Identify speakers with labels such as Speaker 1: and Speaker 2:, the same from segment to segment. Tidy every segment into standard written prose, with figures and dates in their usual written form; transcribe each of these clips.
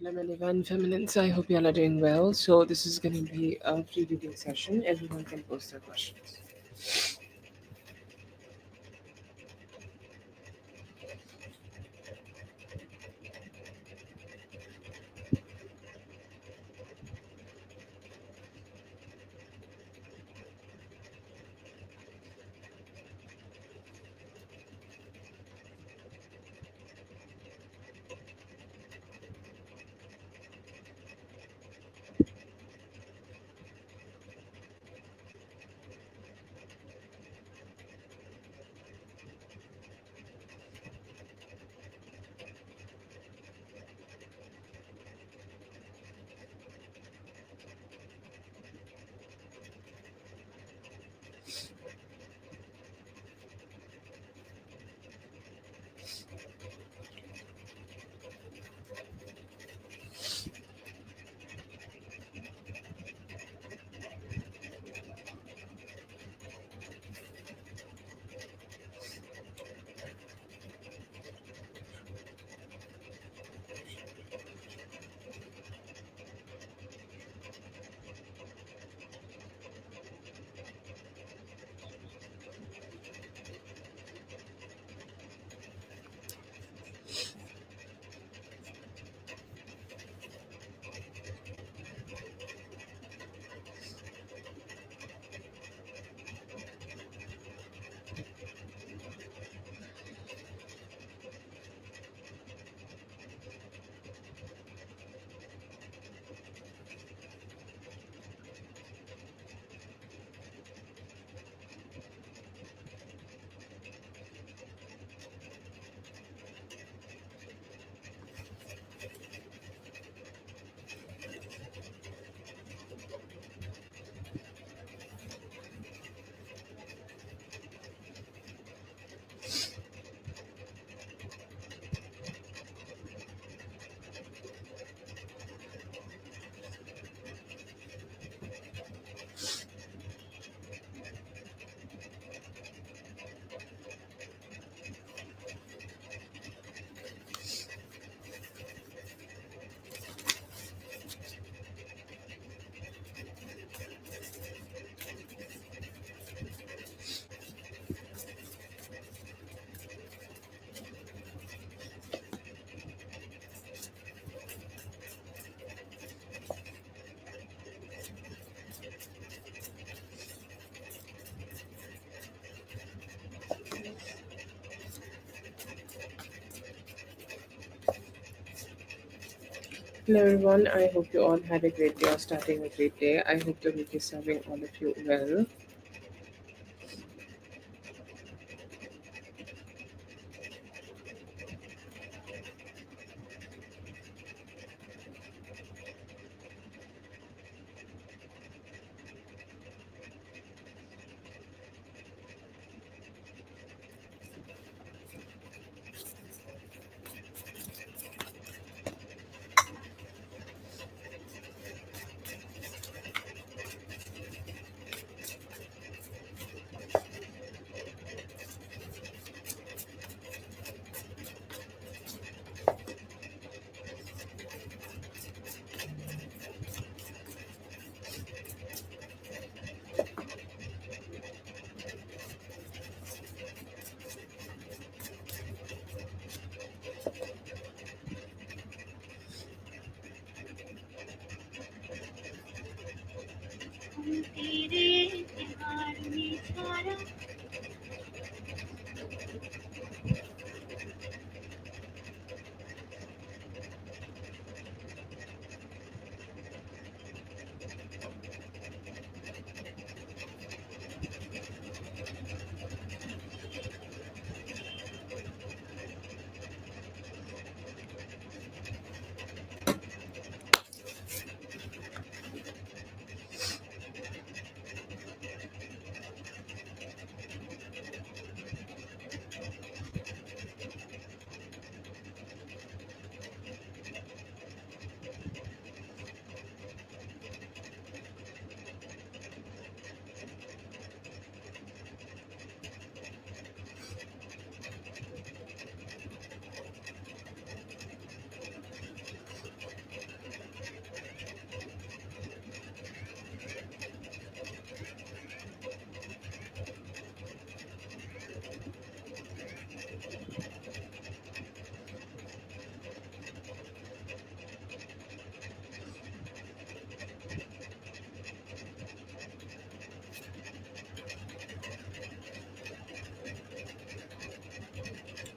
Speaker 1: Lemon Event Feminines. I hope you all are doing well. So this is going to be a free reading session. Everyone can post their questions. Hello everyone. I hope you all had a great day or starting a great day. I hope the week is serving all of you well.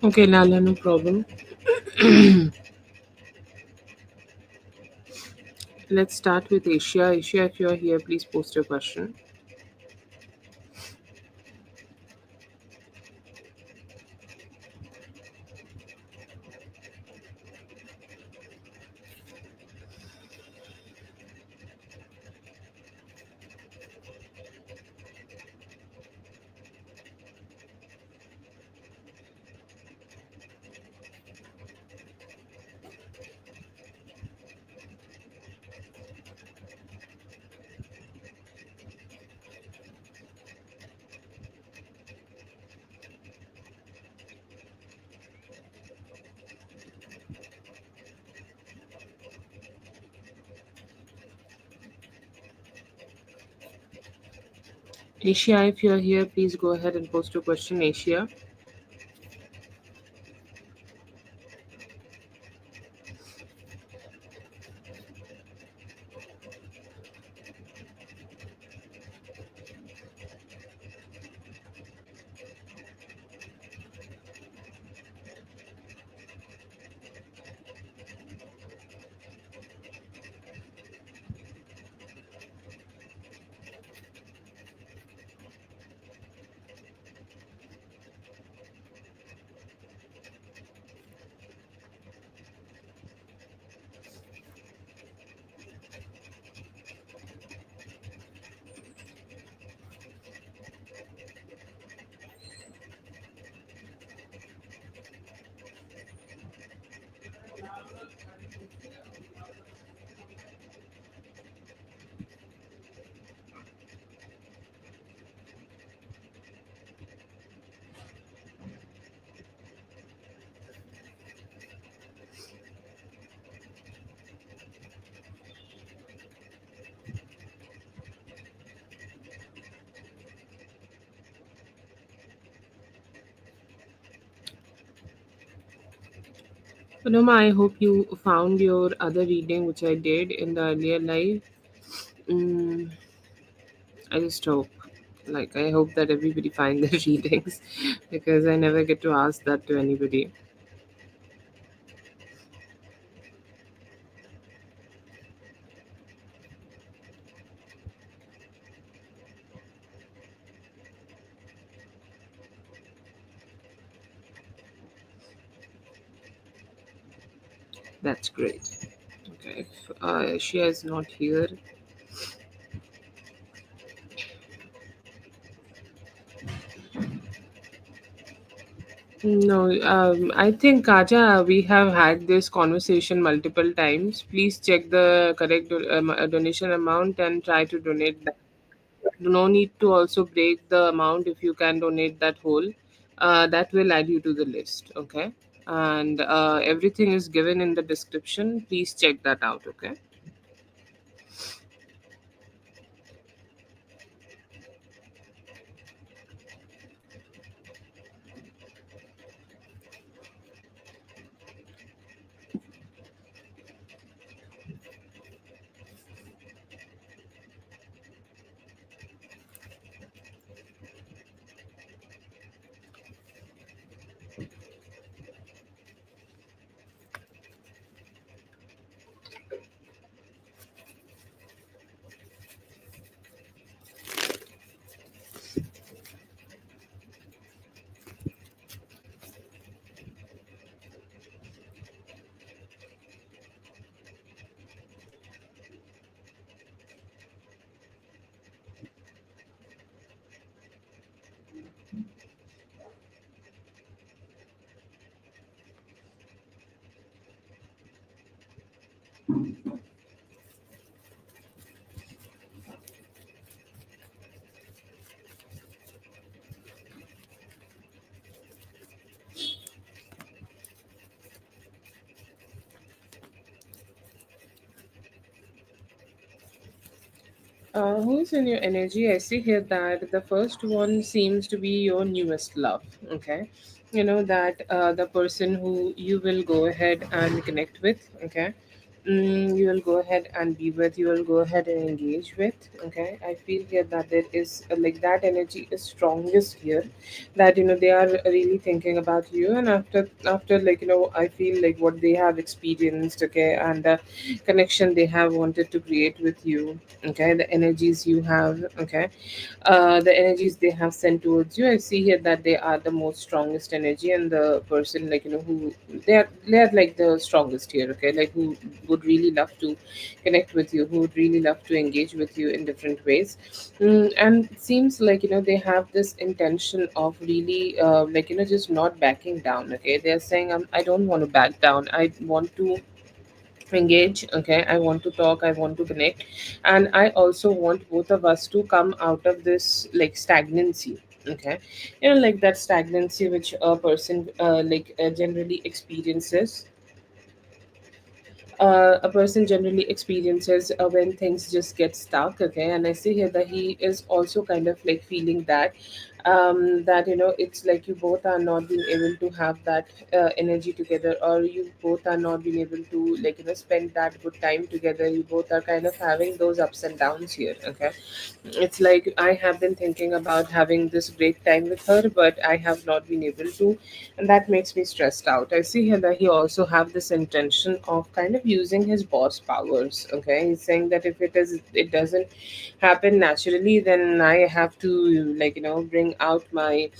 Speaker 1: Okay, Lala, no problem. Let's start with Asia. Asia, if you're here, please post your question. Asia, if you're here, please go ahead and post your question. Asia. Noma, I hope you found your other reading, which I did in the earlier live. Mm, I just hope. Like, I hope that everybody find their readings because I never get to ask that to anybody. That's great. Okay, if Asia is not here, no, I think Kaja, we have had this conversation multiple times. Please check the correct donation amount and try to donate that. No need to also break the amount if you can donate that whole. That will add you to the list, okay? And everything is given in the description. Please check that out, okay? Who's in your energy? I see here that the first one seems to be your newest love. Okay, you know that the person who you will go ahead and connect with. Okay, you will go ahead and be with, you will go ahead and engage with. Okay, I feel here that there is like that energy is strongest here, that they are really thinking about you, and after I feel like what they have experienced, okay, and the connection they have wanted to create with you, okay, the energies you have, okay, the energies they have sent towards you. I see here that they are the most strongest energy, and the person who they are like the strongest here. Okay, like who would really love to connect with you, who would really love to engage with you in different ways. And it seems like they have this intention of really just not backing down. Okay, they're saying I don't want to back down. I want to engage. Okay, I want to talk, I want to connect, and I also want both of us to come out of this like stagnancy. Okay, like that stagnancy which a person generally experiences, a person generally experiences when things just get stuck. Okay, and I see here that he is also kind of like feeling that that it's like you both are not being able to have that energy together, or you both are not being able to spend that good time together. You both are kind of having those ups and downs here. Okay, it's like I have been thinking about having this great time with her, but I have not been able to, and that makes me stressed out. I see here that he also have this intention of kind of using his boss powers. Okay, he's saying that if it doesn't happen naturally, then I have to bring out my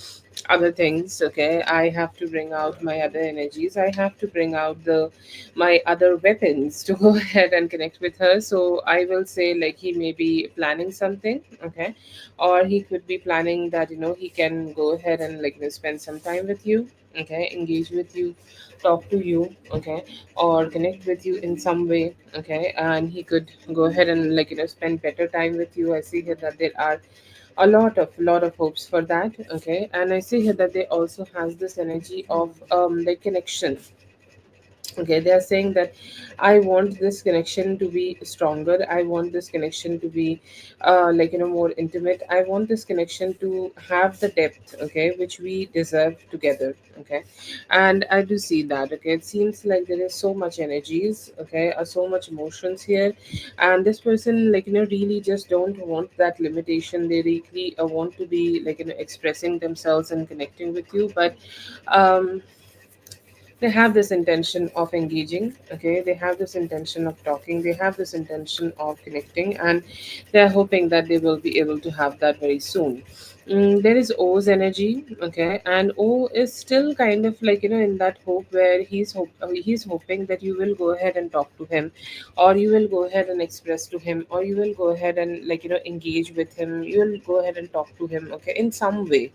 Speaker 1: other things. Okay, I have to bring out my other energies, I have to bring out the my other weapons to go ahead and connect with her. So I will say like he may be planning something. Okay, or he could be planning that he can go ahead and spend some time with you. Okay, engage with you, talk to you. Okay, or connect with you in some way. Okay, and he could go ahead and spend better time with you. I see here that there are a lot of hopes for that. Okay, and I see here that they also has this energy of like connection. Okay, they are saying that I want this connection to be stronger, I want this connection to be more intimate, I want this connection to have the depth, okay, which we deserve together. Okay, and I do see that. Okay, it seems like there is so much energies, okay, so much emotions here, and this person really just don't want that limitation. They really want to be expressing themselves and connecting with you, but um they have this intention of engaging. Okay, they have this intention of talking, they have this intention of connecting, and they're hoping that they will be able to have that very soon. There is O's energy. Okay, and O is still kind of in that hope where he's hoping that you will go ahead and talk to him, or you will go ahead and express to him, or you will go ahead and engage with him, you will go ahead and talk to him. Okay, in some way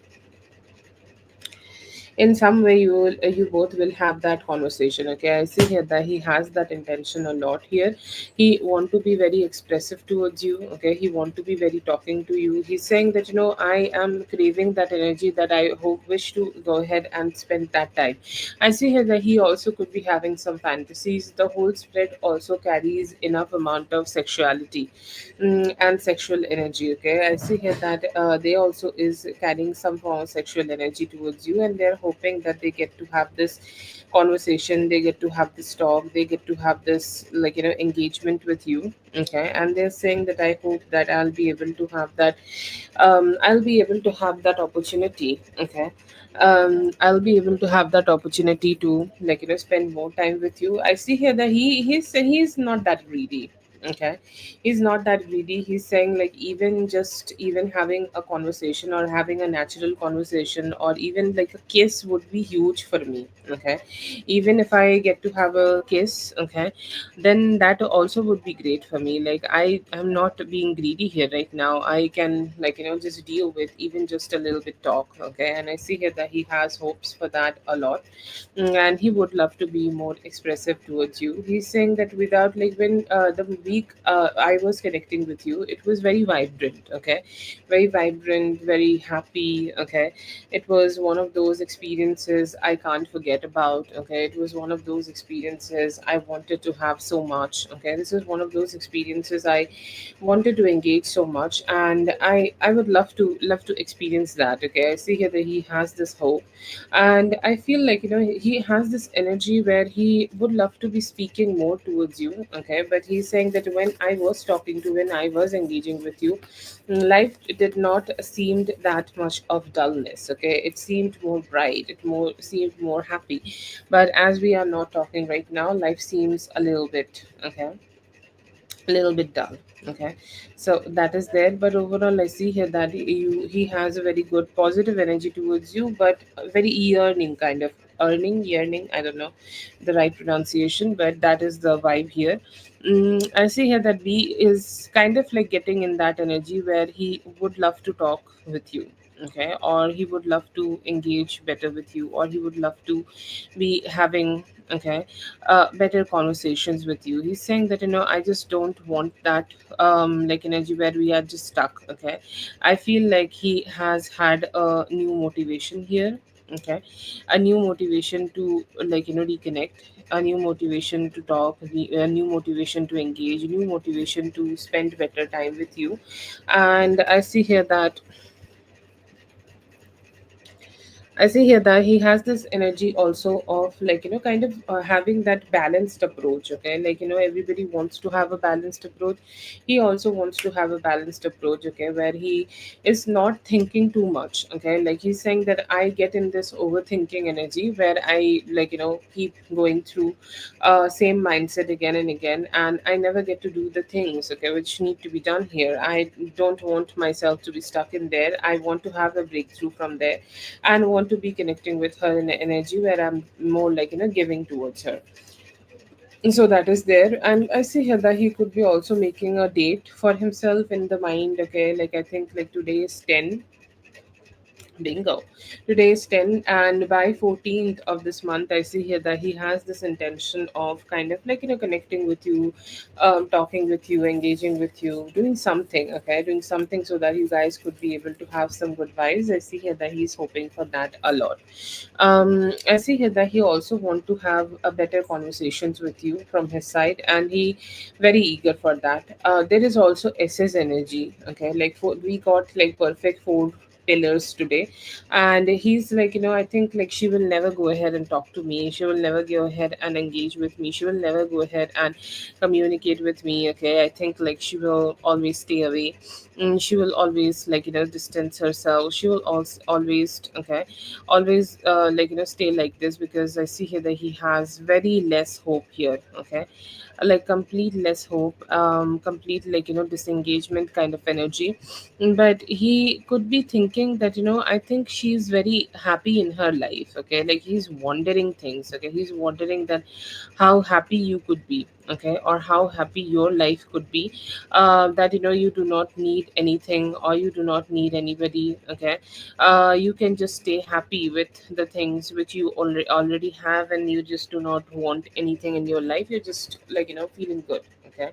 Speaker 1: you both will have that conversation. Okay, I see here that he has that intention a lot here. He want to be very expressive towards you. Okay, he want to be very talking to you. He's saying that I am craving that energy, that I hope wish to go ahead and spend that time. I see here that he also could be having some fantasies. The whole spread also carries enough amount of sexuality, and sexual energy. Okay, I see here that they also is carrying some form of sexual energy towards you, and they're hoping that they get to have this conversation, they get to have this talk, they get to have this engagement with you. Okay, and they're saying that I hope that I'll be able to have that, I'll be able to have that opportunity. Okay, I'll be able to have that opportunity to spend more time with you. I see here that he's not that greedy. Okay, he's not that greedy. He's saying like even having a conversation, or having a natural conversation, or even like a kiss would be huge for me. Okay, even if I get to have a kiss, okay, then that also would be great for me. Like I am not being greedy here right now. I can just deal with even just a little bit talk. Okay, and I see here that he has hopes for that a lot. And he would love to be more expressive towards you. He's saying that without when week I was connecting with you, it was very vibrant. Okay, very vibrant, very happy. Okay, it was one of those experiences I can't forget about. Okay, it was one of those experiences I wanted to have so much. Okay, this is one of those experiences I wanted to engage so much, and I would love to experience that. Okay, I see here that he has this hope, and I feel like, he has this energy where he would love to be speaking more towards you. Okay, but he's saying that when I was engaging with you, life did not seemed that much of dullness. Okay, it seemed more bright, it more seemed more happy. But as we are not talking right now, life seems a little bit, okay, a little bit dull. Okay, so that is there. But overall, I see here that he has a very good positive energy towards you, but a very yearning kind of yearning. I don't know the right pronunciation, but that is the vibe here. I see here that B is kind of like getting in that energy where he would love to talk with you. Okay, or he would love to engage better with you, or he would love to be having, okay, better conversations with you. He's saying that, I just don't want that like energy where we are just stuck. Okay, I feel like he has had a new motivation here. Okay, a new motivation to, like, reconnect, a new motivation to talk, a new motivation to engage, a new motivation to spend better time with you. And I see here that I see here that he has this energy also of, like, kind of having that balanced approach. Okay, like, everybody wants to have a balanced approach. He also wants to have a balanced approach. Okay, where he is not thinking too much. Okay, like he's saying that I get in this overthinking energy where I, like, keep going through same mindset again and again, and I never get to do the things, okay, which need to be done here. I don't want myself to be stuck in there. I want to have a breakthrough from there, and want to be connecting with her in an energy where I'm more like, giving towards her. So that is there. And I see here that he could be also making a date for himself in the mind. Okay, like I think like today is 10. Bingo. Today is 10, and by 14th of this month, I see here that he has this intention of kind of like, connecting with you, talking with you, engaging with you, doing something, okay, doing something so that you guys could be able to have some good vibes. I see here that he's hoping for that a lot. I see here that he also want to have a better conversations with you from his side, and he very eager for that. There is also S's energy, okay, like we got like perfect four pillars today, and he's like, I think like she will never go ahead and talk to me, she will never go ahead and engage with me, she will never go ahead and communicate with me. Okay, I think like she will always stay away. She will always, like, distance herself. She will also always, okay, always like, stay like this, because I see here that he has very less hope here. Okay, like complete less hope, complete, like, disengagement kind of energy. But he could be thinking that, I think she's very happy in her life. Okay, like he's wondering things. Okay, he's wondering that how happy you could be. Okay, or how happy your life could be, that, you do not need anything, or you do not need anybody. Okay, you can just stay happy with the things which you already have, and you just do not want anything in your life. You're just like, feeling good. Okay,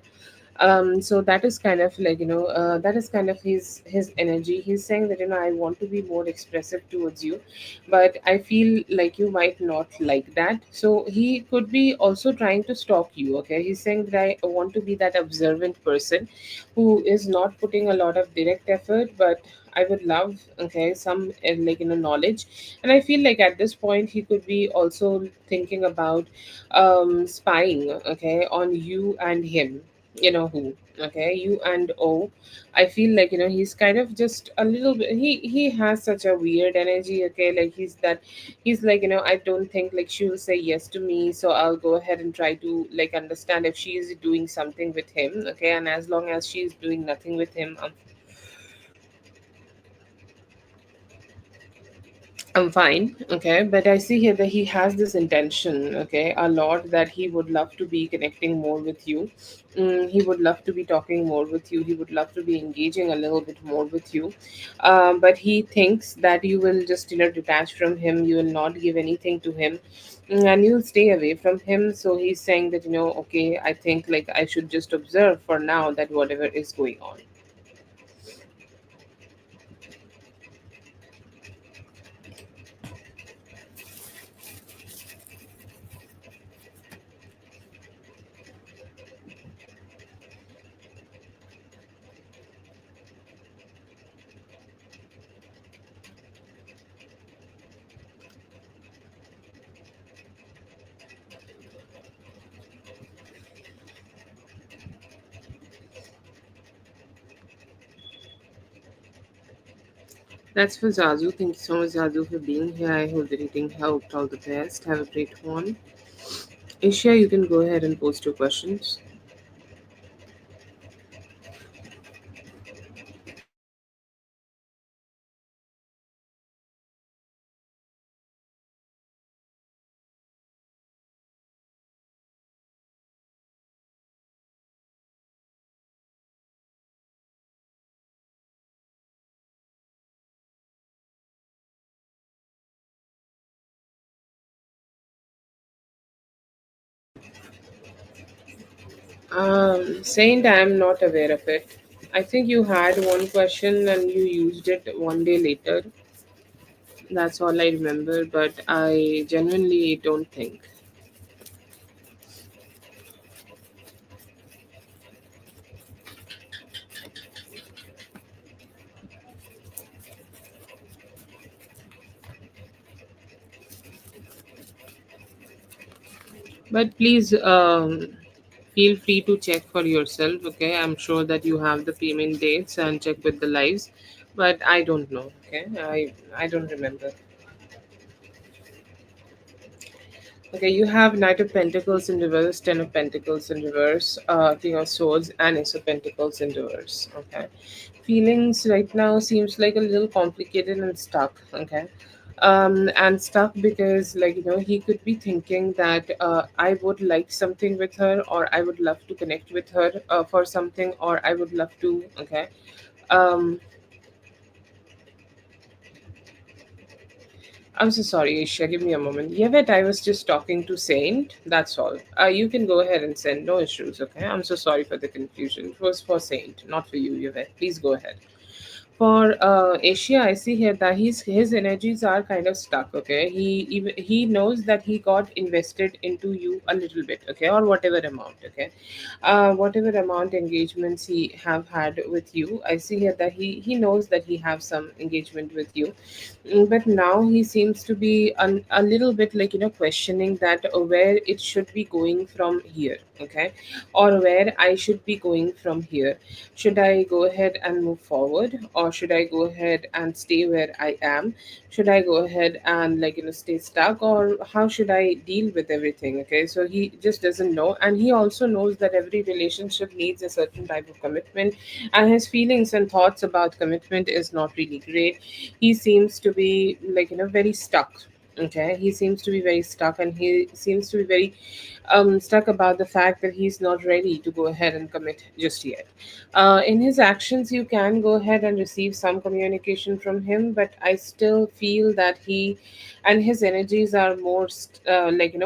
Speaker 1: so that is kind of like, that is kind of his energy. He's saying that, I want to be more expressive towards you, but I feel like you might not like that. So he could be also trying to stalk you. Okay, he's saying that I want to be that observant person who is not putting a lot of direct effort, but I would love, okay, some like, knowledge. And I feel like at this point he could be also thinking about spying, okay, on you and him. You know who? Okay, you and O. I feel like, he's kind of just a little bit. He has such a weird energy. Okay, like he's like, I don't think like she will say yes to me, so I'll go ahead and try to like understand if she is doing something with him. Okay, and as long as she's doing nothing with him, I'm fine, okay, but I see here that he has this intention, okay, a lot that he would love to be connecting more with you. He would love to be talking more with you. He would love to be engaging a little bit more with you. But he thinks that you will just, detach from him. You will not give anything to him, and you'll stay away from him. So he's saying that, okay, I think like I should just observe for now that whatever is going on. That's for Zazu. Thank you so much, Zazu, for being here. I hope the reading helped. All the best. Have a great one. Isha, you can go ahead and post your questions. Saint, I'm not aware of it. I think you had one question and you used it one day later. That's all I remember, but I genuinely don't think. But please feel free to check for yourself, okay? I'm sure that you have the payment dates and check with the lives, but I don't know, okay? I don't remember. Okay, you have Knight of Pentacles in reverse, Ten of Pentacles in reverse, King of Swords, and Ace of Pentacles in reverse. Okay, feelings right now seems like a little complicated and stuck. Okay, and stuck because he could be thinking that I would like something with her, or I would love to connect with her for something, or I would love to. Okay, um, I'm so sorry, Isha. Give me a moment. Yeah, but I was just talking to Saint. That's all. You can go ahead and send. No issues, okay? I'm so sorry for the confusion. It was for Saint, not for you, Yvette. Please go ahead. For Asia, I see here that his energies are kind of stuck. Okay, he knows that he got invested into you a little bit. Okay, or whatever amount. Okay, whatever amount engagements he have had with you. I see here that he knows that he have some engagement with you. But now he seems to be a little bit questioning that where it should be going from here. Okay, or where I should be going from here. Should I go ahead and move forward, or should I go ahead and stay where I am? Should I go ahead and stay stuck, or how should I deal with everything? Okay, so he just doesn't know, and he also knows that every relationship needs a certain type of commitment, and his feelings and thoughts about commitment is not really great. He seems to be very stuck. Okay, he seems to be very stuck, and he seems to be very stuck about the fact that he's not ready to go ahead and commit just yet. In his actions, you can go ahead and receive some communication from him, but I still feel that he and his energies are more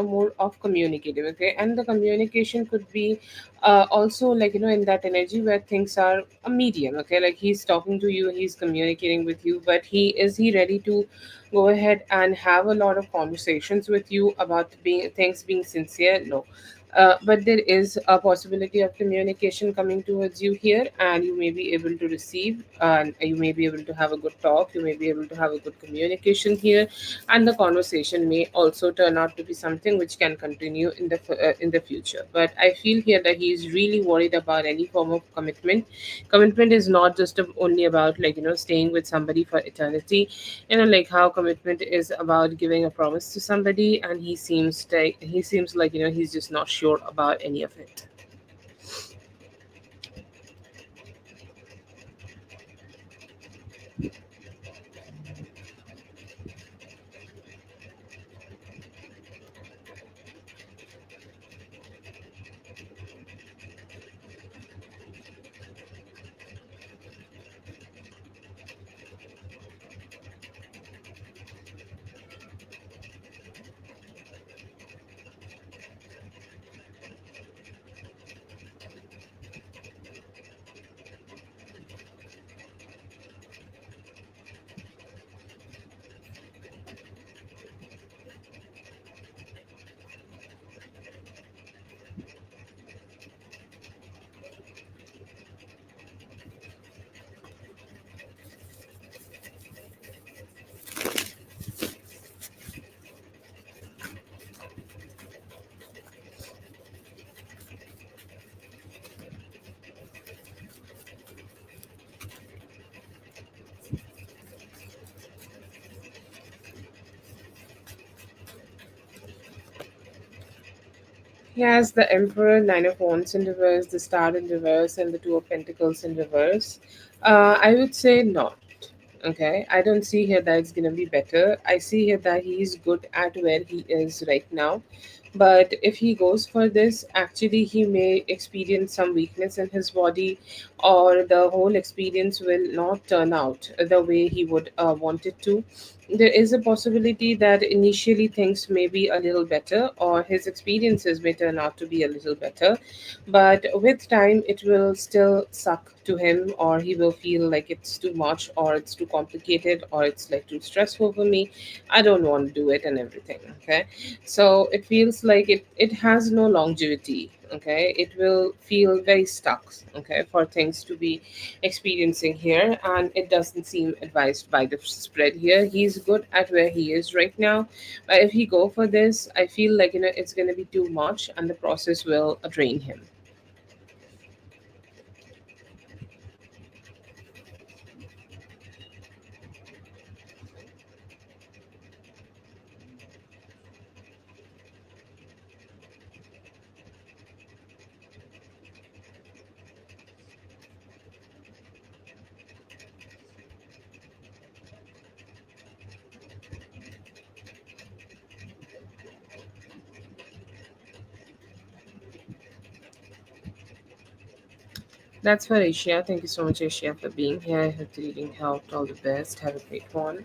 Speaker 1: more of communicative. Okay, and the communication could be also in that energy where things are a medium. Okay, like he's talking to you, he's communicating with you, but he ready to go ahead and have a lot of conversations with you about being things being sincere? No. But there is a possibility of communication coming towards you here, and you may be able to receive, and you may be able to have a good talk. You may be able to have a good communication here, and the conversation may also turn out to be something which can continue in the future. But I feel here that he is really worried about any form of commitment. Commitment is not just only about staying with somebody for eternity. Like how commitment is about giving a promise to somebody, and he seems like he's just not sure about any of it. He has the Emperor, Nine of Wands in reverse, the Star in reverse, and the Two of Pentacles in reverse. I would say not. Okay, I don't see here that it's gonna be better. I see here that he is good at where he is right now. But if he goes for this, actually, he may experience some weakness in his body, or the whole experience will not turn out the way he would want it to. There is a possibility that initially things may be a little better, or his experiences may turn out to be a little better, but with time it will still suck to him, or he will feel like it's too much, or it's too complicated, or it's like too stressful for me. I don't want to do it and everything. Okay, so it feels like it has no longevity. Okay, it will feel very stuck. Okay, for things to be experiencing here, and it doesn't seem advised by the spread here. He's good at where he is right now, but if he go for this, I feel like it's going to be too much, and the process will drain him. That's for Asia. Thank you so much, Asia, for being here. I hope the reading helped. All the best. Have a great one.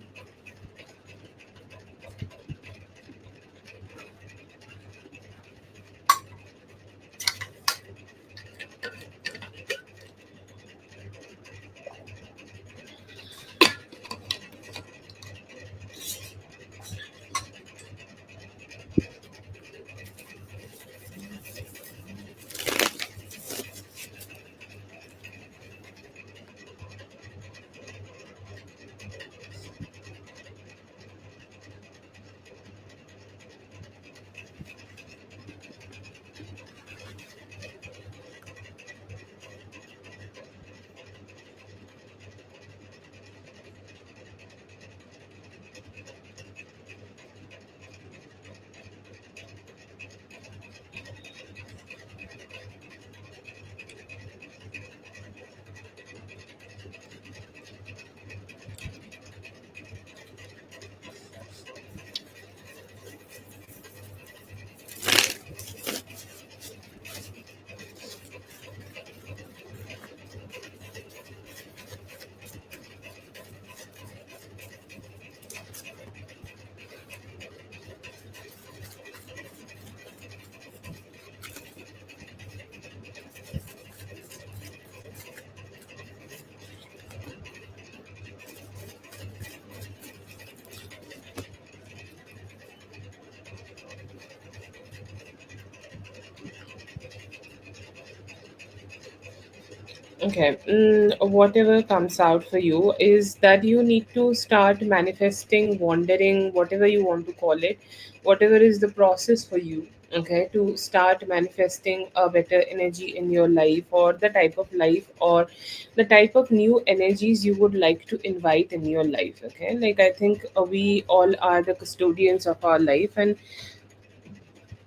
Speaker 1: Okay, whatever comes out for you is that you need to start manifesting, wandering, whatever you want to call it, whatever is the process for you. Okay, to start manifesting a better energy in your life, or the type of life, or the type of new energies you would like to invite in your life. Okay, like I think we all are the custodians of our life, and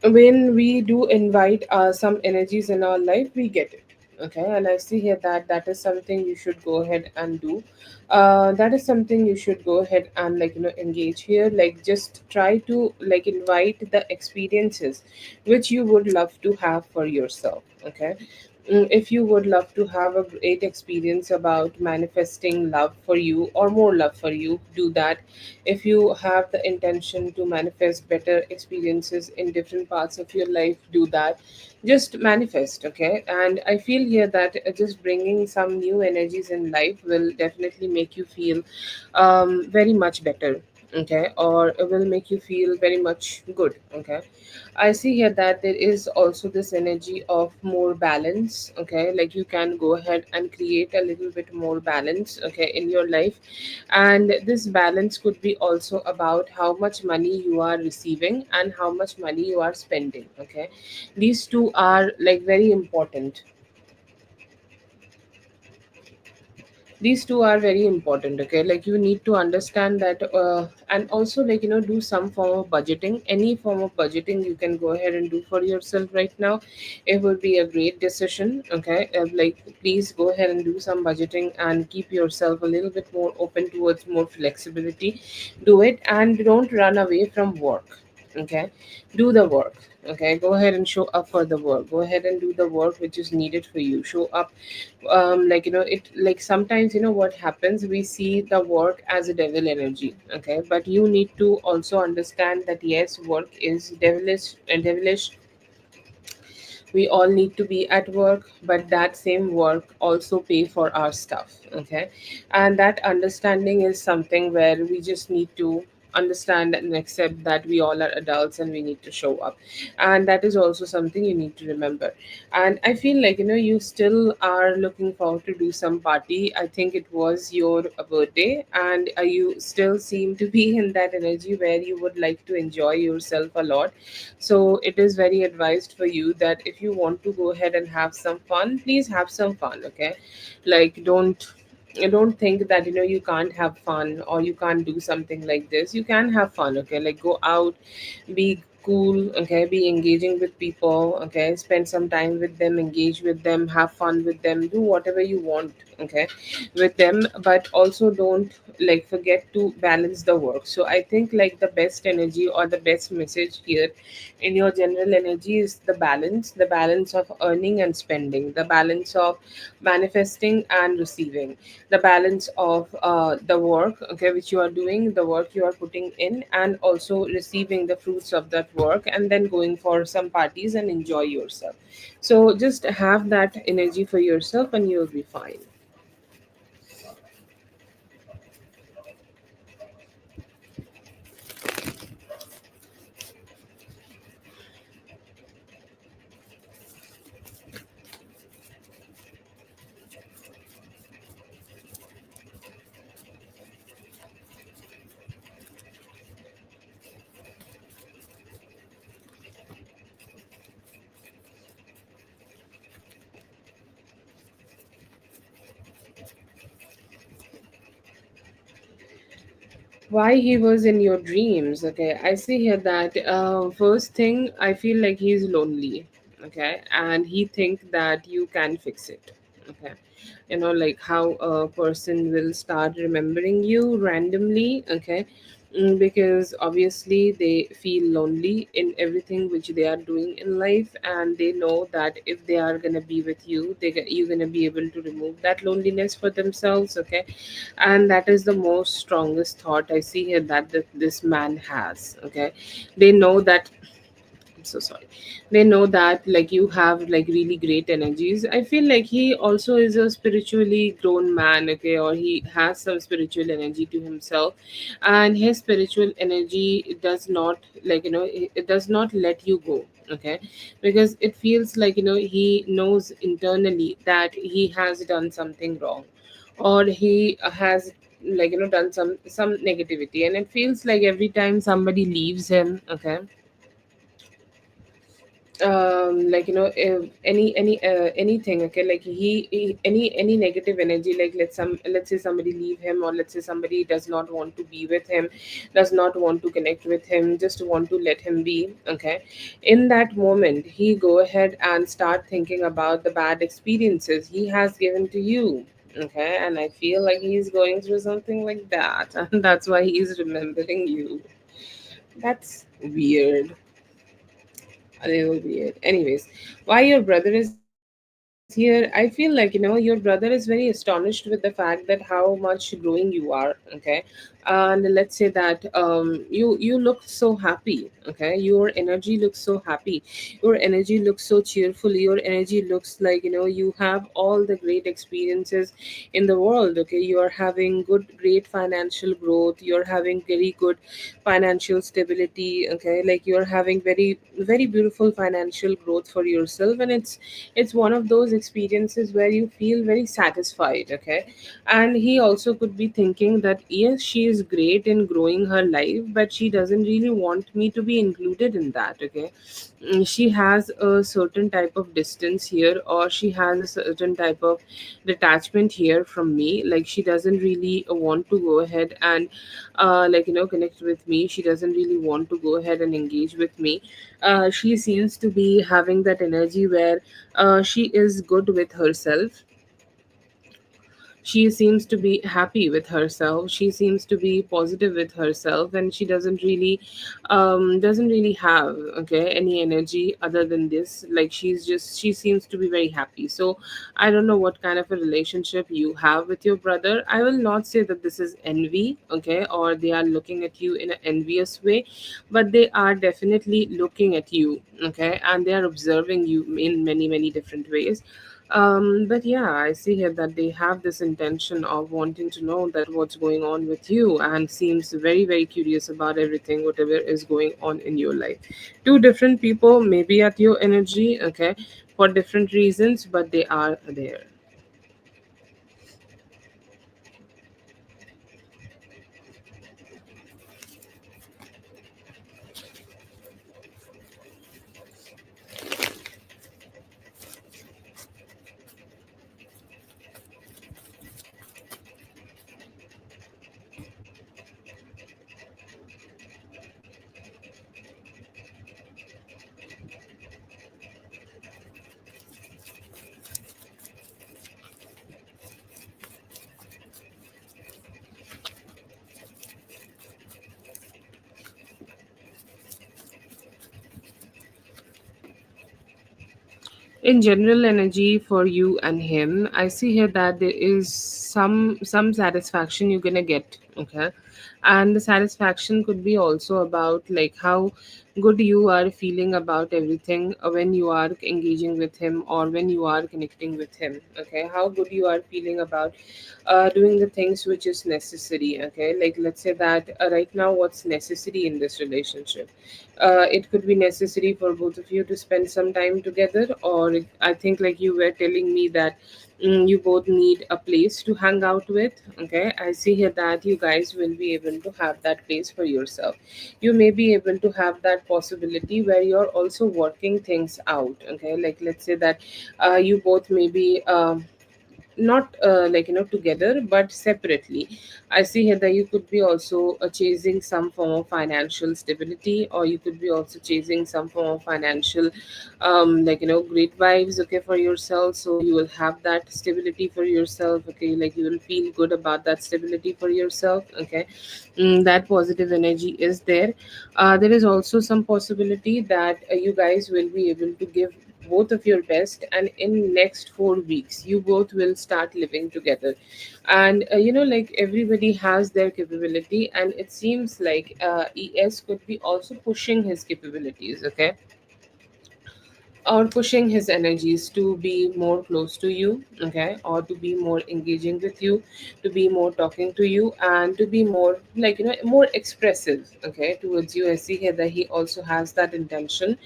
Speaker 1: when we do invite some energies in our life, we get it. Okay, and I see here that that is something you should go ahead and do. That is something you should go ahead and engage here, like just try to like invite the experiences which you would love to have for yourself. Okay, if you would love to have a great experience about manifesting love for you, or more love for you, do that. If you have the intention to manifest better experiences in different parts of your life, do that. Just manifest. Okay, and I feel here that just bringing some new energies in life will definitely make you feel very much better. Okay, or it will make you feel very much good. Okay, I see here that there is also this energy of more balance. Okay, like you can go ahead and create a little bit more balance, okay, in your life. And this balance could be also about how much money you are receiving and how much money you are spending. Okay, these two are like very important. These two are very important. Okay, like you need to understand that, and also, like, do some form of budgeting. Any form of budgeting you can go ahead and do for yourself right now, it would be a great decision. Okay, like, please go ahead and do some budgeting and keep yourself a little bit more open towards more flexibility. Do it, and don't run away from work. Okay, do the work. Okay, go ahead and show up for the work. Go ahead and do the work which is needed for you. Show up. Like, it, like, sometimes, what happens, we see the work as a devil energy. Okay, but you need to also understand that yes, work is devilish, and devilish. We all need to be at work, but that same work also pay for our stuff. Okay, and that understanding is something where we just need to understand and accept that we all are adults and we need to show up. And that is also something you need to remember. And I feel like, you still are looking forward to do some party. I think it was your birthday, and you still seem to be in that energy where you would like to enjoy yourself a lot. So it is very advised for you that if you want to go ahead and have some fun, please have some fun. Okay, like, don't think that, you can't have fun or you can't do something like this. You can have fun. Okay, like, go out, be cool. Okay, be engaging with people. Okay, spend some time with them, engage with them, have fun with them, do whatever you want. Okay, with them, but also don't, like, forget to balance the work. So I think, like, the best energy or the best message here in your general energy is the balance of earning and spending, the balance of manifesting and receiving, the balance of the work, okay, which you are doing, the work you are putting in, and also receiving the fruits of that work, and then going for some parties and enjoy yourself. So just have that energy for yourself and you'll be fine. Why he was in your dreams? Okay, I see here that, first thing, I feel like he's lonely. Okay, and he think that you can fix it. Okay, like how a person will start remembering you randomly. Okay, because obviously they feel lonely in everything which they are doing in life, and they know that if they are gonna be with you, you're gonna be able to remove that loneliness for themselves. Okay, and that is the most strongest thought I see here that this man has. Okay, they know that, I'm so sorry. They know that, like, you have, like, really great energies. I feel like he also is a spiritually grown man. Okay, or he has some spiritual energy to himself, and his spiritual energy does not, like, it does not let you go. Okay, because it feels like, he knows internally that he has done something wrong, or he has, like, done some negativity, and it feels like every time somebody leaves him. Okay, like, if anything. Okay, like, any negative energy, like, let's say somebody leave him, or let's say somebody does not want to be with him, does not want to connect with him, just want to let him be. Okay, in that moment he go ahead and start thinking about the bad experiences he has given to you. Okay, and I feel like he's going through something like that and that's why he's remembering you. That's weird. A little weird. Anyways, why your brother is here? I feel like, your brother is very astonished with the fact that how much growing you are. Okay, and let's say that, you look so happy. Okay, your energy looks so happy. Your energy looks so cheerful. Your energy looks like, you have all the great experiences in the world. Okay, you are having great financial growth. You're having very good financial stability. Okay, like, you're having very very beautiful financial growth for yourself, and it's one of those experiences where you feel very satisfied, okay? And he also could be thinking that yes, she is great in growing her life, but she doesn't really want me to be included in that, okay? She has a certain type of distance here, or she has a certain type of detachment here from me. Like she doesn't really want to go ahead and connect with me. She doesn't really want to go ahead and engage with me. She seems to be having that energy where she is good with herself. She seems to be happy with herself, she seems to be positive with herself, and she doesn't really have, okay, any energy other than this. Like she seems to be very happy. So I don't know what kind of a relationship you have with your brother. I will not say that this is envy, okay, or they are looking at you in an envious way, but they are definitely looking at you, okay, and they are observing you in many different ways. But yeah, I see here that they have this intention of wanting to know that what's going on with you, and seems very curious about everything, whatever is going on in your life. Two different people, maybe at your energy, okay, for different reasons, but they are there. In general energy for you and him, I see here that there is some satisfaction you're gonna get, okay? And the satisfaction could be also about like how good you are feeling about everything when you are engaging with him, or when you are connecting with him, okay? How good you are feeling about doing the things which is necessary, okay? Like let's say that right now what's necessary in this relationship, it could be necessary for both of you to spend some time together, or I think like you were telling me that you both need a place to hang out with, okay? I see here that you guys will be able to have that place for yourself. You may be able to have that possibility where you're also working things out, okay? Like let's say that you both may be not together but separately. I see here that you could be also chasing some form of financial stability, or you could be also chasing some form of financial great vibes, okay, for yourself. So you will have that stability for yourself, okay, like you will feel good about that stability for yourself, okay. That positive energy is there. There is also some possibility that you guys will be able to give both of your best, and in next 4 weeks you both will start living together. And like everybody has their capability, and it seems like es could be also pushing his capabilities, okay, or pushing his energies to be more close to you, okay, or to be more engaging with you, to be more talking to you, and to be more more expressive, okay, towards you. I see here that he also has that intention.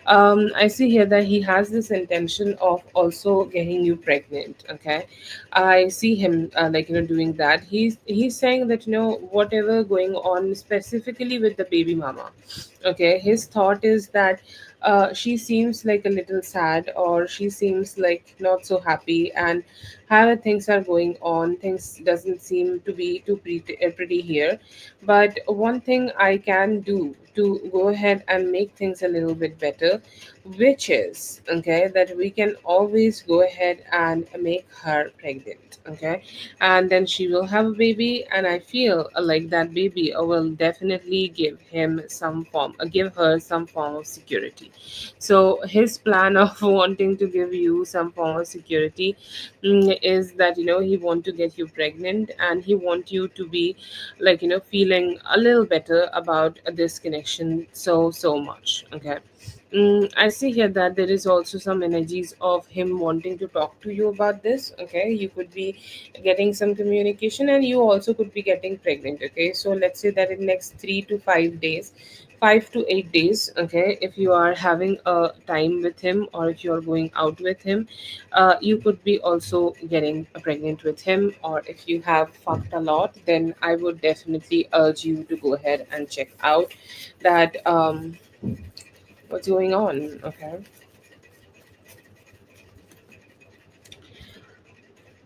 Speaker 1: I see here that he has this intention of also getting you pregnant, okay. I see him doing that. He's saying that whatever going on specifically with the baby mama, okay, his thought is that she seems like a little sad, or she seems like not so happy, and how things are going on, things doesn't seem to be too pretty here. But one thing I can do to go ahead and make things a little bit better, which is, okay, that we can always go ahead and make her pregnant, okay, and then she will have a baby, and I feel like that baby will definitely give her some form of security. So his plan of wanting to give you some form of security, is that he want to get you pregnant, and he want you to be feeling a little better about this connection so much, okay. I see here that there is also some energies of him wanting to talk to you about this. Okay, you could be getting some communication, and you also could be getting pregnant. Okay, so let's say that in next 3 to 5 days, 5 to 8 days. Okay, if you are having a time with him, or if you are going out with him, you could be also getting pregnant with him. Or if you have fucked a lot, then I would definitely urge you to go ahead and check out that. What's going on. Okay,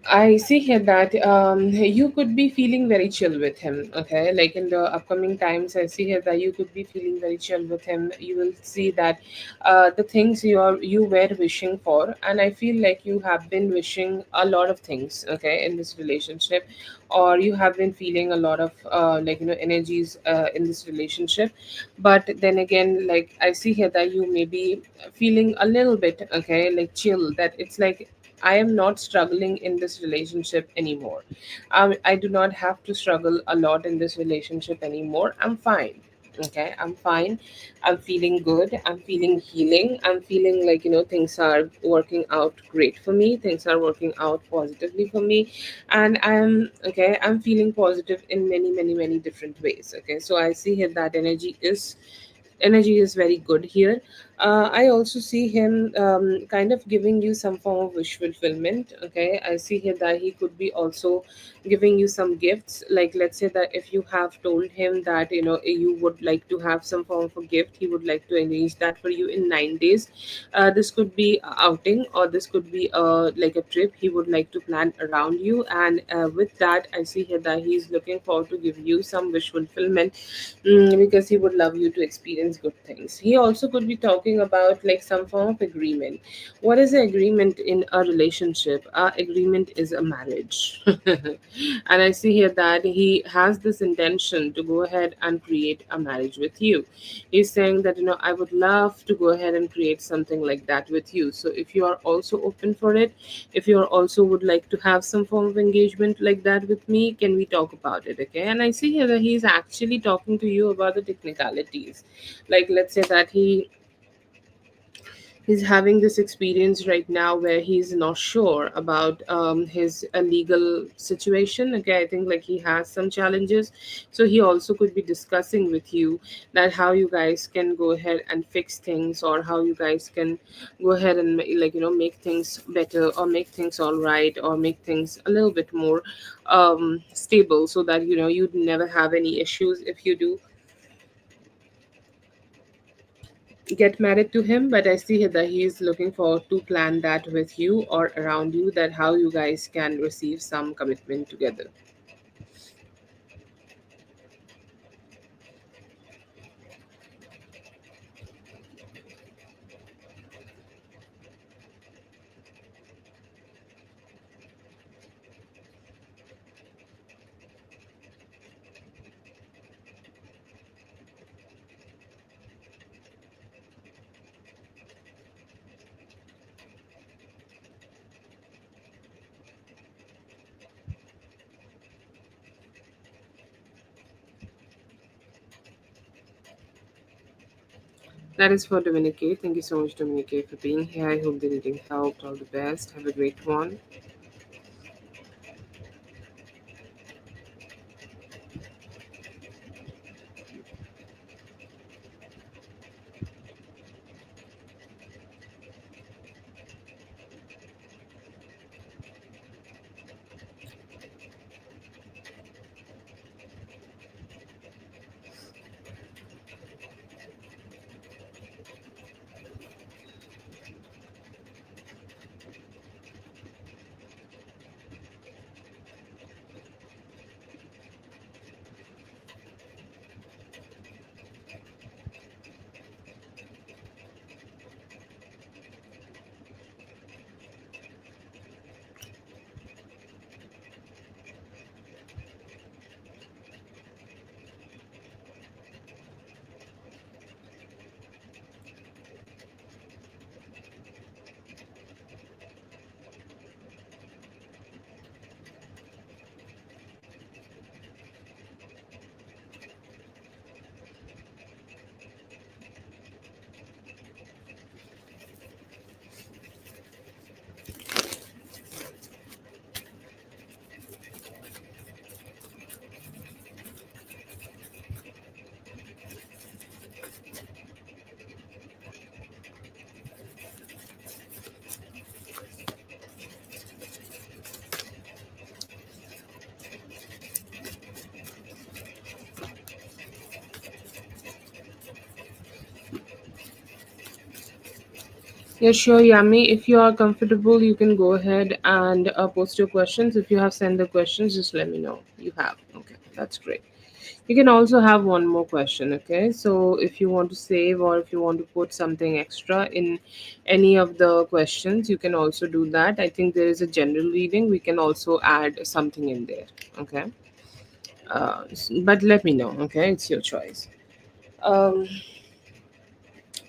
Speaker 1: I see here that you could be feeling very chill with him. Okay, like in the upcoming times, I see here that you could be feeling very chill with him. You will see that the things you were wishing for, and I feel like you have been wishing a lot of things. Okay, in this relationship, or you have been feeling a lot of energies in this relationship. But then again, like I see here that you may be feeling a little bit like chill. That it's like I am not struggling in this relationship anymore. I do not have to struggle a lot in this relationship anymore. I'm fine. Okay, I'm fine. I'm feeling good. I'm feeling healing. I'm feeling like, things are working out great for me. Things are working out positively for me. And I'm feeling positive in many, many, many different ways. Okay, so I see here that energy is very good here. I also see him kind of giving you some form of wish fulfillment. Okay, I see here that he could be also giving you some gifts. Like, let's say that if you have told him that you would like to have some form of a gift, he would like to arrange that for you in 9 days. This could be a outing, or this could be like a trip he would like to plan around you. And with that, I see here that he's looking forward to give you some wish fulfillment, because he would love you to experience good things. He also could be talking about like some form of agreement. What is the agreement in a relationship? Our agreement is a marriage. And I see here that he has this intention to go ahead and create a marriage with you. He's saying that, I would love to go ahead and create something like that with you. So if you are also open for it, if you are also would like to have some form of engagement like that with me, can we talk about it? Okay, and I see here that he's actually talking to you about the technicalities. Like, let's say that he's having this experience right now where he's not sure about his legal situation. Okay, I think like he has some challenges. So he also could be discussing with you that how you guys can go ahead and fix things, or how you guys can go ahead and make things better, or make things all right, or make things a little bit more stable, so that you'd never have any issues if you do get married to him. But I see here that he is looking forward to plan that with you or around you, that how you guys can receive some commitment together. That is for Dominique. Thank you so much, Dominique, for being here. I hope the reading helped. All the best. Have a great one. Yeah, sure, Yami. If you are comfortable, you can go ahead and post your questions. If you have sent the questions, just let me know. You have. Okay, that's great. You can also have one more question, okay? So if you want to save or if you want to put something extra in any of the questions, you can also do that. I think there is a general reading. We can also add something in there, okay? But let me know, okay? It's your choice. Um,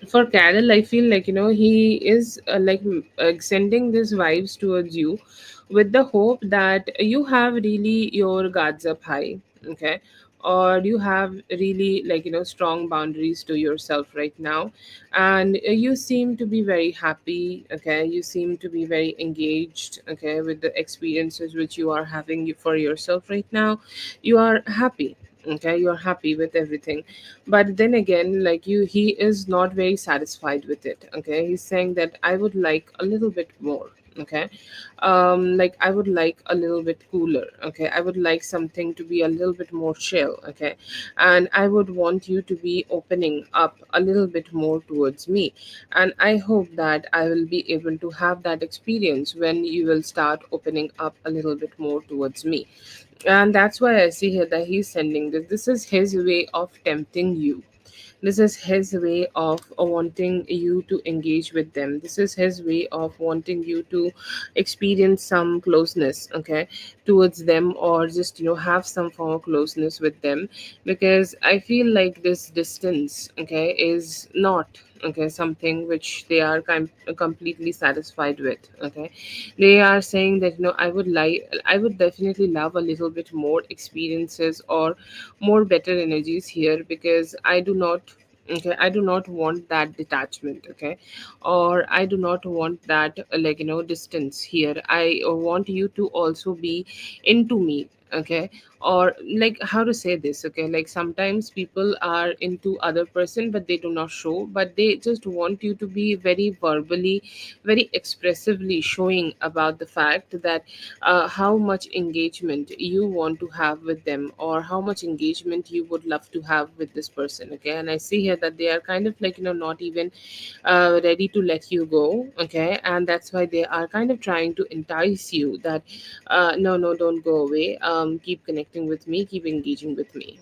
Speaker 1: for Carol, I feel like he is sending these vibes towards you, with the hope that you have really your guards up high, okay, or you have really strong boundaries to yourself right now, and you seem to be very happy, okay. You seem to be very engaged, okay, with the experiences which you are having for yourself right now. You are happy, okay, you're happy with everything, but then again, like you he is not very satisfied with it, okay. He's saying that I would like a little bit more, okay. Like I would like a little bit cooler, okay. I would like something to be a little bit more chill, okay. And I would want you to be opening up a little bit more towards me, and I hope that I will be able to have that experience when you will start opening up a little bit more towards me. And that's why I see here that he's sending this. This is his way of tempting you. This is his way of wanting you to engage with them. This is his way of wanting you to experience some closeness, okay, towards them, or just have some form of closeness with them. Because I feel like this distance, okay, is not, okay, something which they are completely satisfied with, okay. They are saying that I would definitely love a little bit more experiences or more better energies here, because I do not, okay, I do not want that detachment, okay, or I do not want that distance here. I want you to also be into me, okay. Or like, how to say this, okay, like sometimes people are into other person but they do not show, but they just want you to be very verbally, very expressively showing about the fact that how much engagement you want to have with them, or how much engagement you would love to have with this person, okay. And I see here that they are kind of not even ready to let you go, okay. And that's why they are kind of trying to entice you that no, no, don't go away, keep connecting with me, keep engaging with me.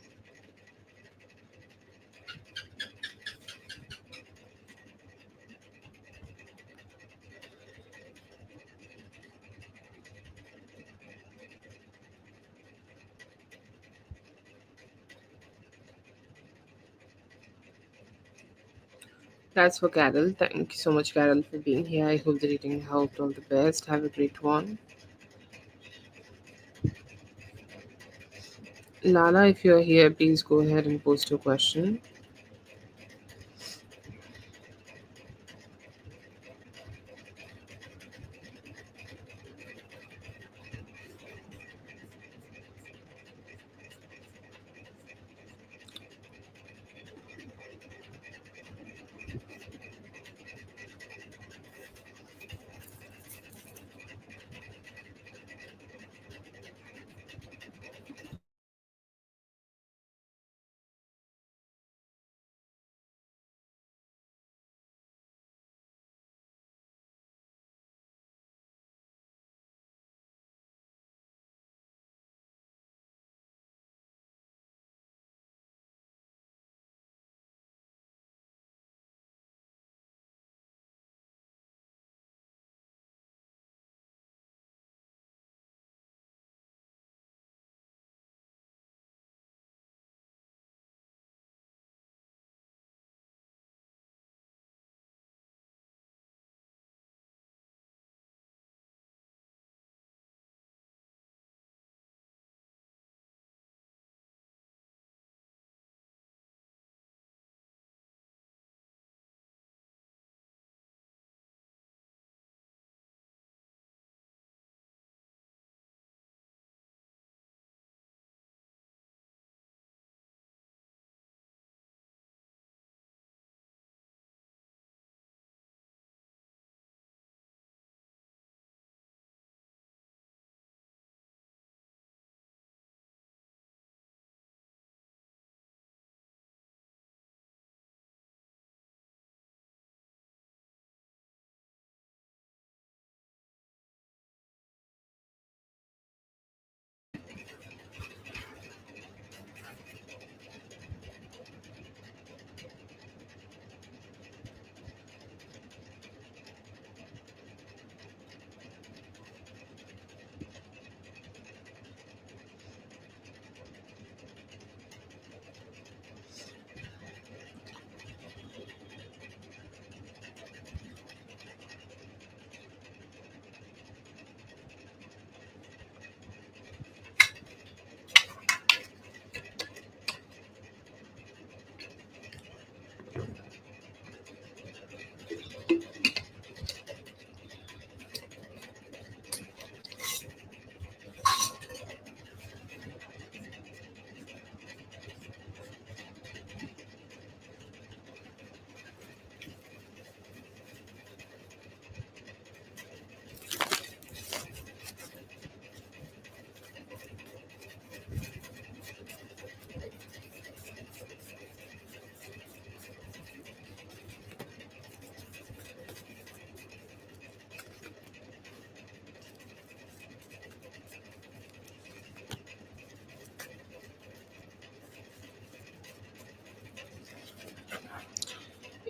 Speaker 1: That's for Carol. Thank you so much, Carol, for being here. I hope the reading helped. All the best. Have a great one. Lala, if you're here, please go ahead and post your question.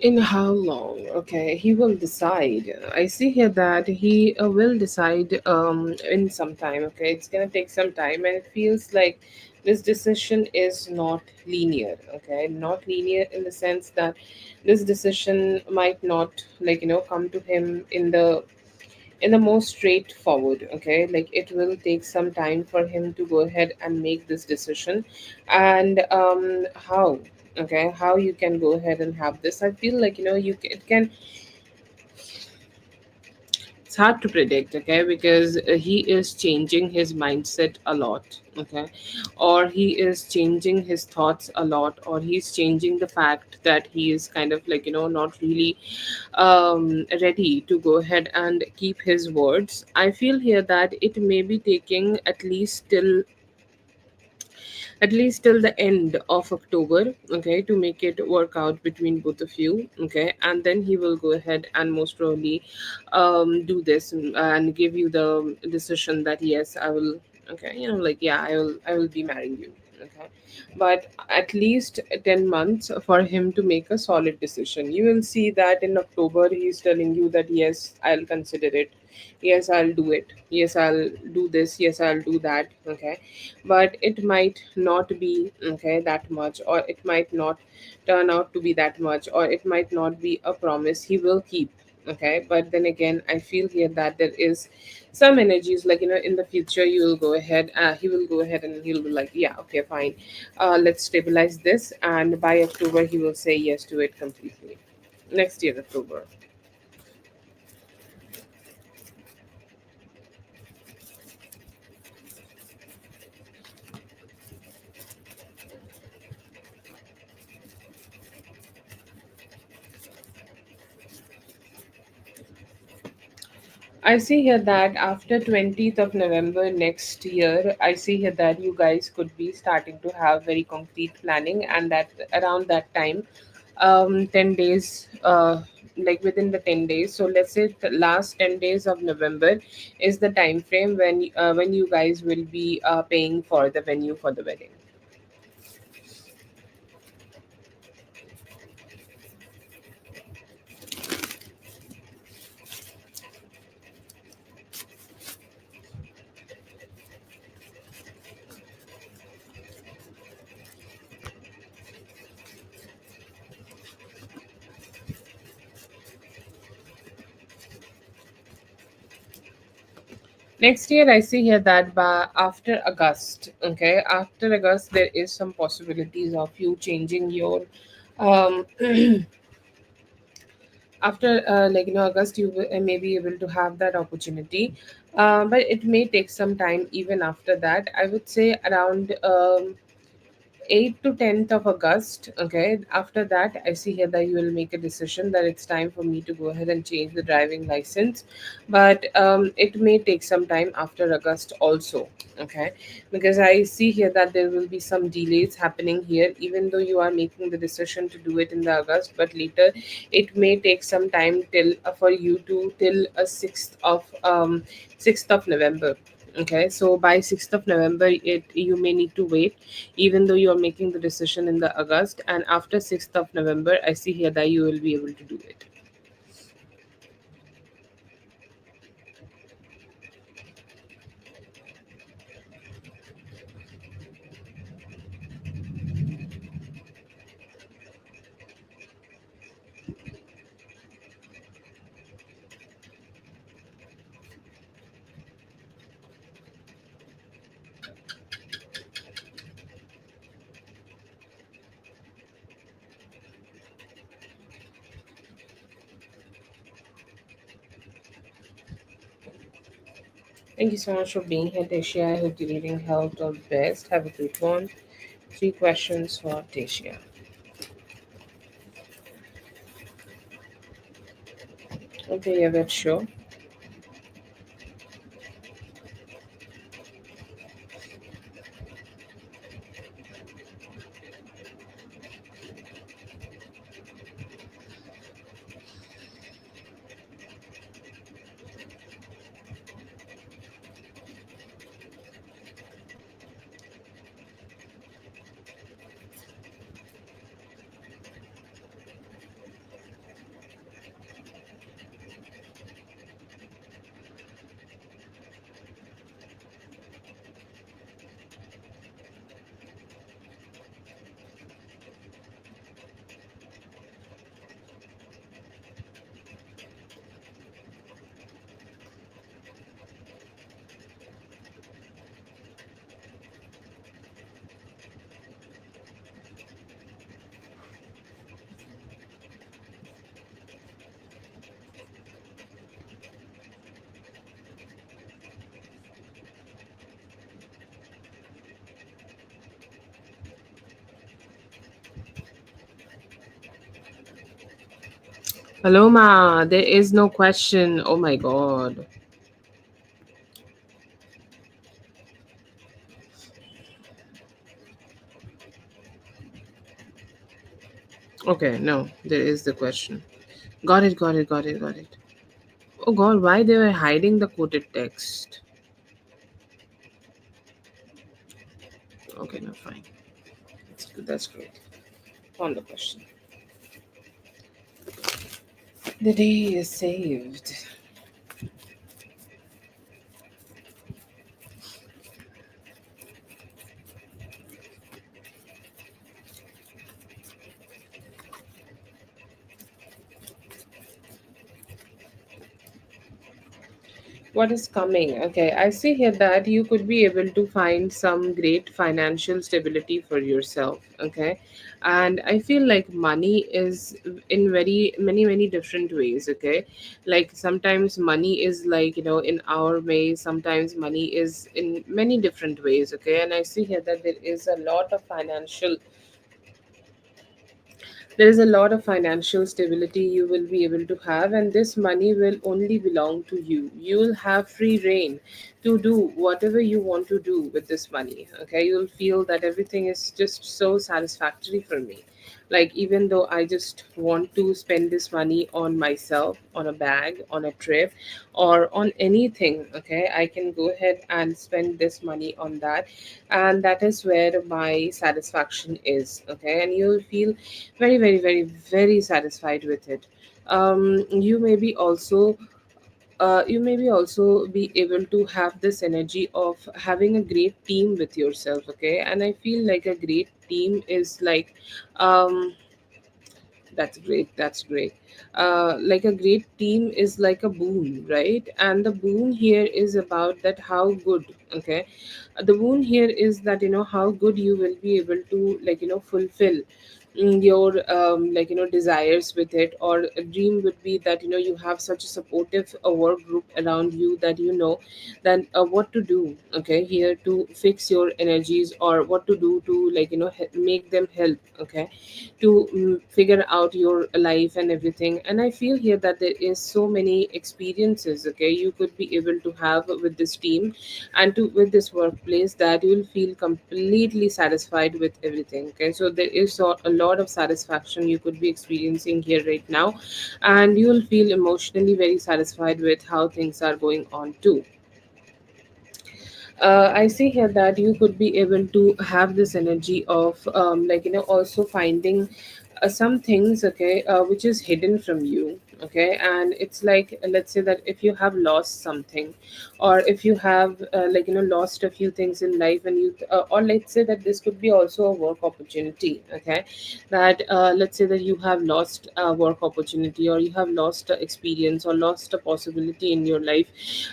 Speaker 1: In how long? Okay, he will decide. I see here that he will decide in some time. Okay, it's gonna take some time, and it feels like this decision is not linear. Okay, not linear in the sense that this decision might not, like, come to him in the most straightforward. Okay, like it will take some time for him to go ahead and make this decision. And how, okay, how you can go ahead and have this, I feel like, it can, it's hard to predict. Okay, because he is changing his mindset a lot. Okay, or he is changing his thoughts a lot, or he's changing the fact that he is kind of like, not really ready to go ahead and keep his words. I feel here that it may be taking at least till the end of October, okay, to make it work out between both of you, okay, and then he will go ahead and most probably do this and give you the decision that yes, I will, okay, like, yeah, I will be marrying you, okay. But at least 10 months for him to make a solid decision. You will see that in October he's telling you that yes, I'll consider it, yes, I'll do it, yes, I'll do this, yes, I'll do that, okay. But it might not be, okay, that much, or it might not turn out to be that much, or it might not be a promise he will keep, okay. But then again, I feel here that there is some energies, like, in the future you will go ahead, he will go ahead and he'll be like, yeah, okay, fine, let's stabilize this, and by October he will say yes to it completely, next year October. I see here that after 20th of November next year, I see here that you guys could be starting to have very concrete planning, and that around that time, 10 days, like within the 10 days. So let's say the last 10 days of November is the time frame when you guys will be paying for the venue for the wedding. Next year, I see here that by after August, okay, after August, there is some possibilities of you changing your um, after like, August, you may be able to have that opportunity, but it may take some time even after that. I would say around 8th to 10th of August. Okay. After that, I see here that you will make a decision that it's time for me to go ahead and change the driving license. But it may take some time after August also. Okay. Because I see here that there will be some delays happening here, even though you are making the decision to do it in the August, but later it may take some time till for you to till 6th of November. Okay, so by 6th of November, it you may need to wait, even though you are making the decision in the August. And after 6th of November, I see here that you will be able to do it. Thank you so much for being here, Tasia. I hope you're eating health all the best. Have a good one. Three questions for Tasia. Okay, yeah, that's sure. Hello, Ma. There is no question. Oh my god. Okay, no, there is the question. Got it, got it, got it, got it. Oh god, why they were hiding the quoted text? Okay, no, fine. That's great. On the question. The day is saved. What is coming? Okay, I see here that you could be able to find some great financial stability for yourself. Okay, and I feel like money is in very many different ways. Okay, like sometimes money is like, in our way, sometimes money is in many different ways. Okay, and I see here that there is a lot of financial stability you will be able to have, and this money will only belong to you. You will have free reign to do whatever you want to do with this money. Okay, you'll feel that everything is just so satisfactory for me. Like, even though I just want to spend this money on myself, on a bag, on a trip, or on anything, okay, I can go ahead and spend this money on that, and that is where my satisfaction is. Okay, and you'll feel very satisfied with it. You may be also be able to have this energy of having a great team with yourself. Okay, and I feel like a great team is like, um that's great. That's great. Like a great team is like a boon, right? And the boon here is about that how good. Okay, the boon here is that, how good you will be able to, like, fulfill your like, desires with it. Or a dream would be that, you have such a supportive work group around you, that then what to do, okay, here to fix your energies, or what to do to, like, make them help, okay, to figure out your life and everything. And I feel here that there is so many experiences, okay, you could be able to have with this team, and to with this workplace, that you will feel completely satisfied with everything. Okay, so there is a lot of satisfaction you could be experiencing here right now, and you will feel emotionally very satisfied with how things are going on too. I see here that you could be able to have this energy of, like, also finding some things, okay, which is hidden from you. Okay, and it's like, let's say that if you have lost something, or if you have, like, lost a few things in life, and or let's say that this could be also a work opportunity. Okay, that, let's say that you have lost a work opportunity, or you have lost a experience, or lost a possibility in your life,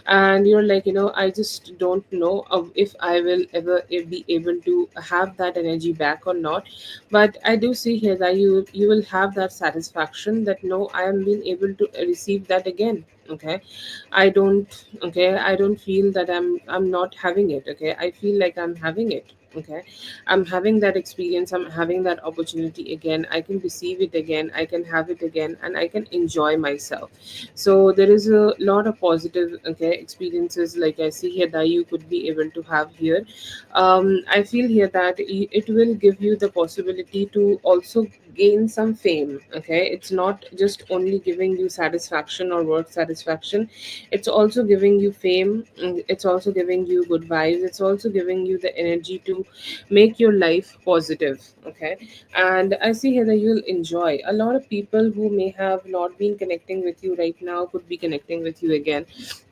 Speaker 1: and you're like, I just don't know if I will ever be able to have that energy back or not. But I do see here that you will have that satisfaction, that no, I am being able to receive that again. Okay, I don't feel that I'm not having it. Okay, I feel like I'm having it. Okay, I'm having that experience, I'm having that opportunity again, I can receive it again, I can have it again, and I can enjoy myself. So there is a lot of positive, okay, experiences, like I see here, that you could be able to have here. I feel here that it will give you the possibility to also gain some fame. Okay, it's not just only giving you satisfaction or work satisfaction, it's also giving you fame. It's also giving you good vibes, it's also giving you the energy to make your life positive. Okay, and I see here that you'll enjoy. A lot of people who may have not been connecting with you right now could be connecting with you again.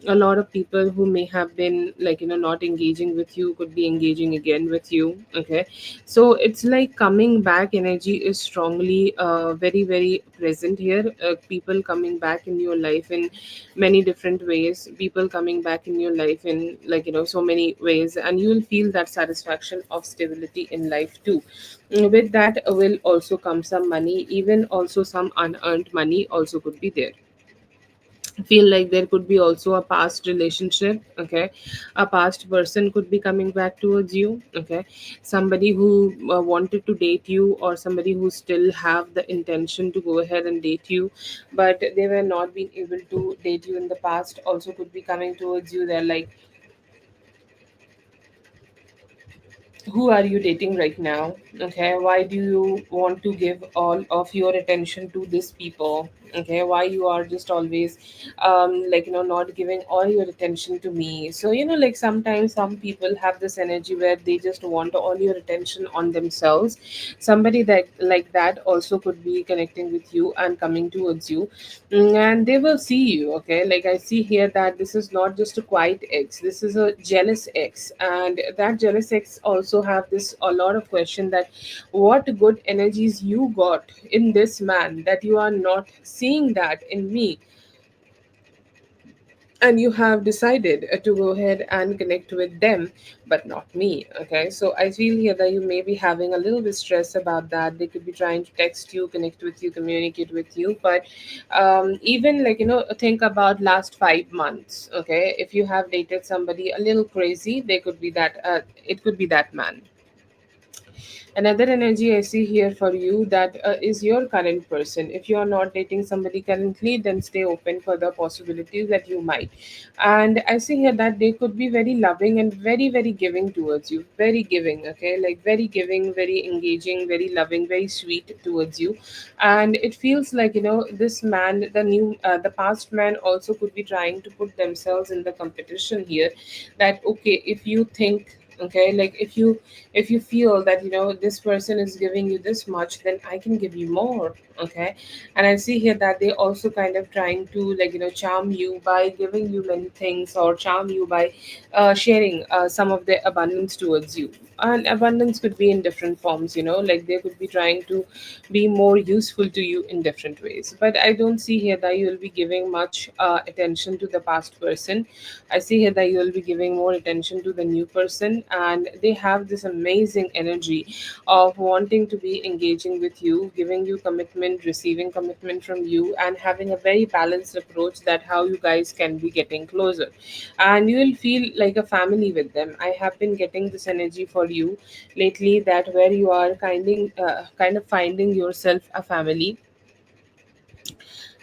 Speaker 1: A lot of people who may have been, like, not engaging with you could be engaging again with you. Okay, so it's like coming back energy is strongly, very present here. People coming back in your life in many different ways, people coming back in your life in, like, so many ways, and you will feel that satisfaction of stability in life too. With that will also come some money, even also some unearned money also could be there. feel like there could be also a past relationship. Okay, a past person could be coming back towards you. Okay, somebody who wanted to date you, or somebody who still have the intention to go ahead and date you, but they were not being able to date you in the past, also could be coming towards you. They're like, who are you dating right now? Okay, why do you want to give all of your attention to these people? Okay, why you are just always like, not giving all your attention to me? So, like, sometimes some people have this energy where they just want all your attention on themselves. Somebody that like that also could be connecting with you and coming towards you. And they will see you. Okay, like, I see here that this is not just a quiet ex, this is a jealous ex. And that jealous ex also have this a lot of question, that what good energies you got in this man that you are not seeing that in me, and you have decided to go ahead and connect with them but not me. Okay, so I feel here that you may be having a little bit stress about that. They could be trying to text you, connect with you, communicate with you, but even, like, think about last 5 months. Okay, if you have dated somebody a little crazy, they could be that it could be that man. Another energy I see here for you, that is your current person. If you are not dating somebody currently, then stay open for the possibilities that you might. And I see here that they could be very loving and very, very giving towards you. Very giving, okay? Like, very giving, very engaging, very loving, very sweet towards you. And it feels like, this man, the past man also could be trying to put themselves in the competition here. That, okay, if you think, okay, like, if you feel that, this person is giving you this much, then I can give you more. Okay, and I see here that they also kind of trying to, like, charm you by giving you many things, or charm you by sharing some of their abundance towards you. And abundance could be in different forms, like, they could be trying to be more useful to you in different ways. But I don't see here that you will be giving much attention to the past person. I see here that you will be giving more attention to the new person, and they have this amazing energy of wanting to be engaging with you, giving you commitment, receiving commitment from you, and having a very balanced approach, that how you guys can be getting closer. And you will feel like a family with them. I have been getting this energy for you lately, that where you are kind of finding yourself a family,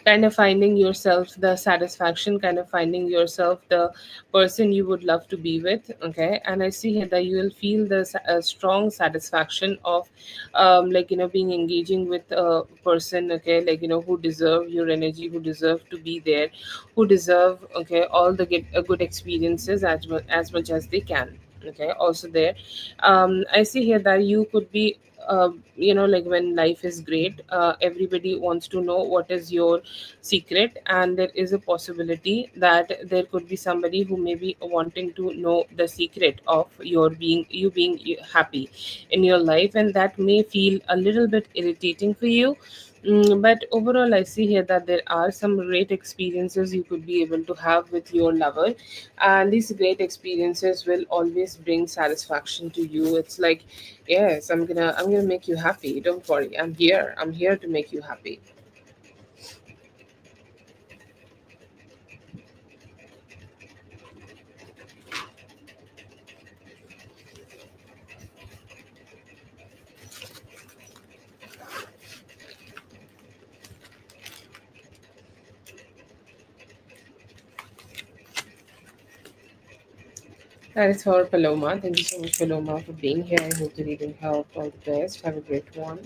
Speaker 1: kind of finding yourself the satisfaction, kind of finding yourself the person you would love to be with. Okay, and I see here that you will feel the strong satisfaction of like, being engaging with a person. Okay, like, who deserve your energy, who deserve to be there, who deserve, okay, all the good experiences as much as they can. Okay, also there, I see here that you could be like, when life is great, everybody wants to know what is your secret, and there is a possibility that there could be somebody who may be wanting to know the secret of being happy in your life, and that may feel a little bit irritating for you. But overall, I see here that there are some great experiences you could be able to have with your lover, and these great experiences will always bring satisfaction to you. It's like, yes, I'm gonna make you happy. Don't worry, I'm here to make you happy. That is for Paloma. Thank you so much, Paloma, for being here. I hope the reading helped. All the best. Have a great one.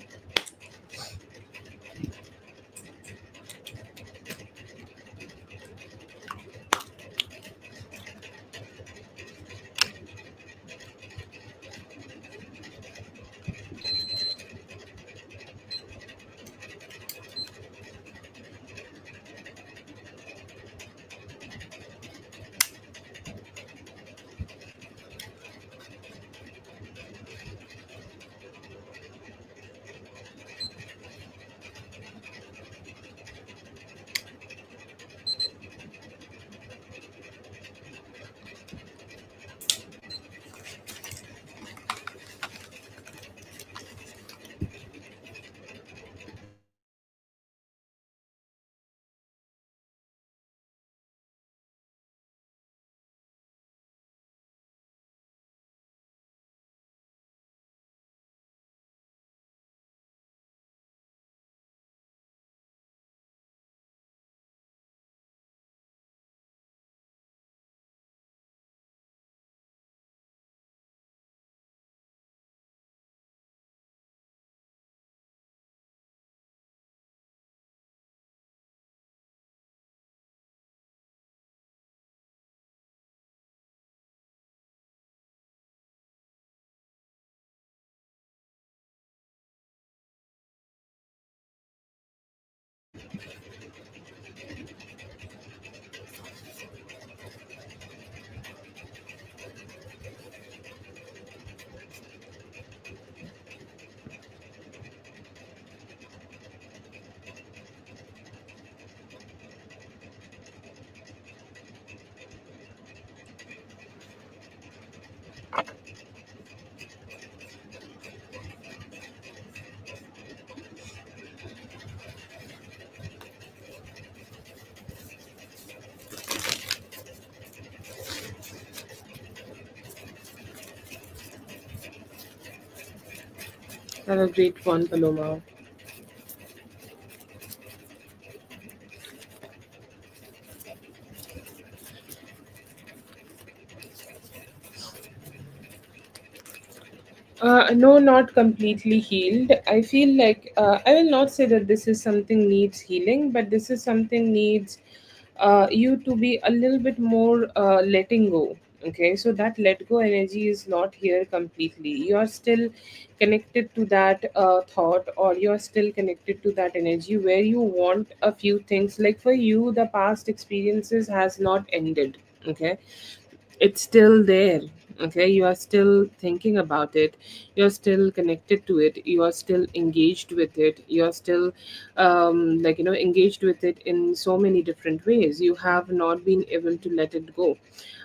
Speaker 1: Have a great one, Paloma. No, not completely healed. I feel like I will not say that this is something needs healing, but this is something needs you to be a little bit more letting go. Okay, so that let go energy is not here completely. You are still connected to that thought, or you are still connected to that energy where you want a few things. Like for you, the past experiences has not ended. Okay, it's still there. Okay, you are still thinking about it, you're still connected to it, you are still engaged with it, you're still engaged with it in so many different ways. You have not been able to let it go,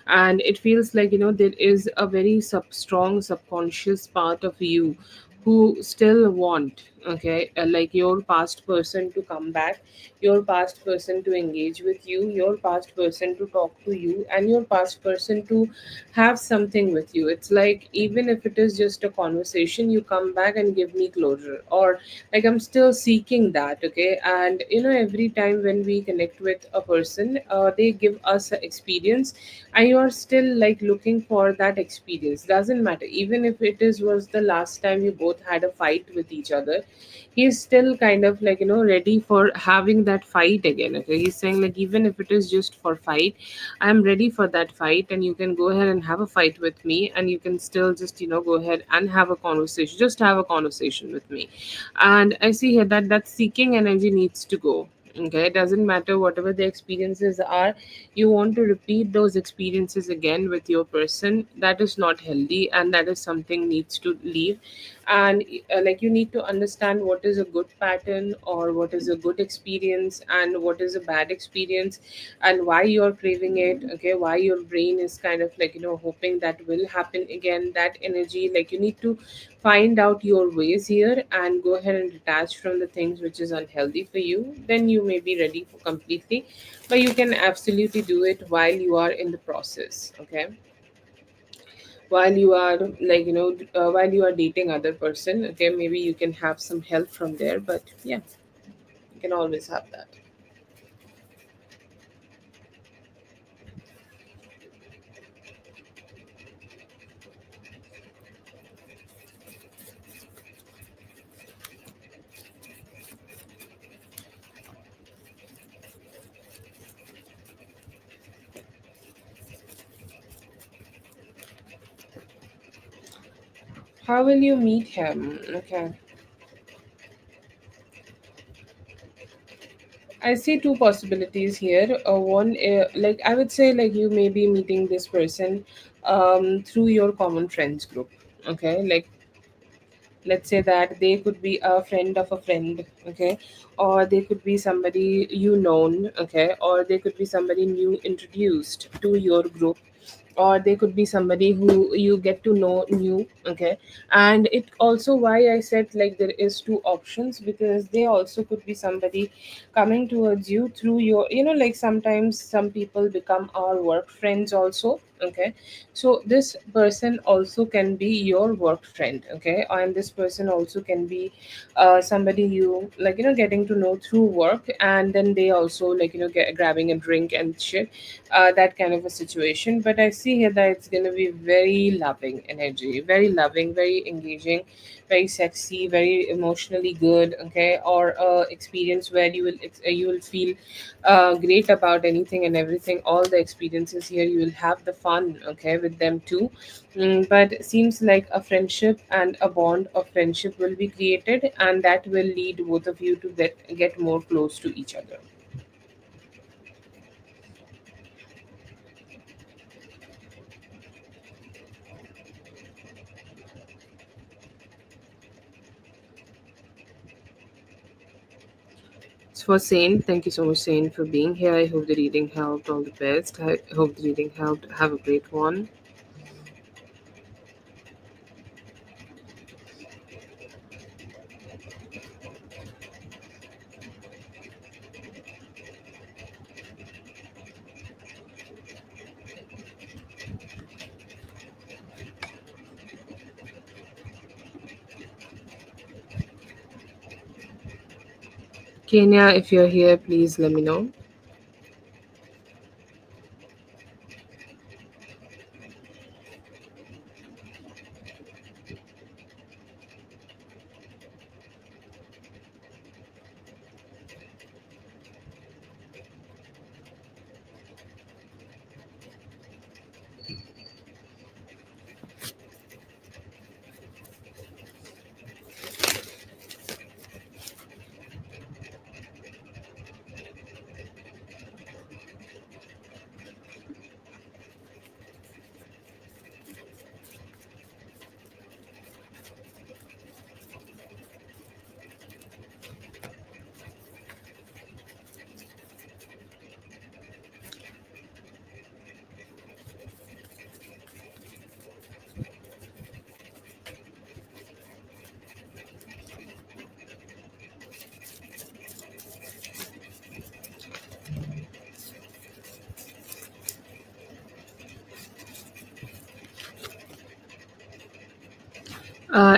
Speaker 1: and it feels like there is a very strong subconscious part of you who still want, okay, like your past person to come back, your past person to engage with you, your past person to talk to you, and your past person to have something with you. It's like even if it is just a conversation, you come back and give me closure, or like I'm still seeking that. Okay, and every time when we connect with a person, they give us an experience, and you are still like looking for that experience. Doesn't matter, even if it is was the last time you both had a fight with each other, he's still kind of like ready for having that fight again. Okay, he's saying like even if it is just for fight, I'm ready for that fight, and you can go ahead and have a fight with me, and you can still just go ahead and have a conversation, just have a conversation with me. And I see here that that seeking energy needs to go. Okay, it doesn't matter whatever the experiences are, you want to repeat those experiences again with your person. That is not healthy, and that is something needs to leave. And like you need to understand what is a good pattern, or what is a good experience, and what is a bad experience, and why you're craving it. Okay, why your brain is kind of like hoping that will happen again, that energy. Like you need to find out your ways here and go ahead and detach from the things which is unhealthy for you. Then you may be ready for completely, but you can absolutely do it while you are in the process. Okay, while you are like while you are dating other person. Okay, maybe you can have some help from there, but yeah, you can always have that. How will you meet him? Okay, I see two possibilities here. One, like I would say, like you may be meeting this person through your common friends group. Okay, like let's say that they could be a friend of a friend. Okay, or they could be somebody you known. Okay, or they could be somebody new introduced to your group, or they could be somebody who you get to know new. Okay, and it also why I said like there is two options, because they also could be somebody coming towards you through your, like sometimes some people become our work friends also. Okay, so this person also can be your work friend. Okay, and this person also can be somebody you like getting to know through work, and then they also like grabbing a drink and shit, that kind of a situation. But I see here that it's going to be very loving energy, very loving, very engaging, very sexy, very emotionally good. Okay, or experience where you will feel great about anything and everything. All the experiences here, you will have the fun. Okay, with them too. But it seems like a friendship and a bond of friendship will be created, and that will lead both of you to get more close to each other. So for Sane, thank you so much, Sane, for being here. I hope the reading helped. All the best. I hope the reading helped. Have a great one. Kenya, if you're here, please let me know.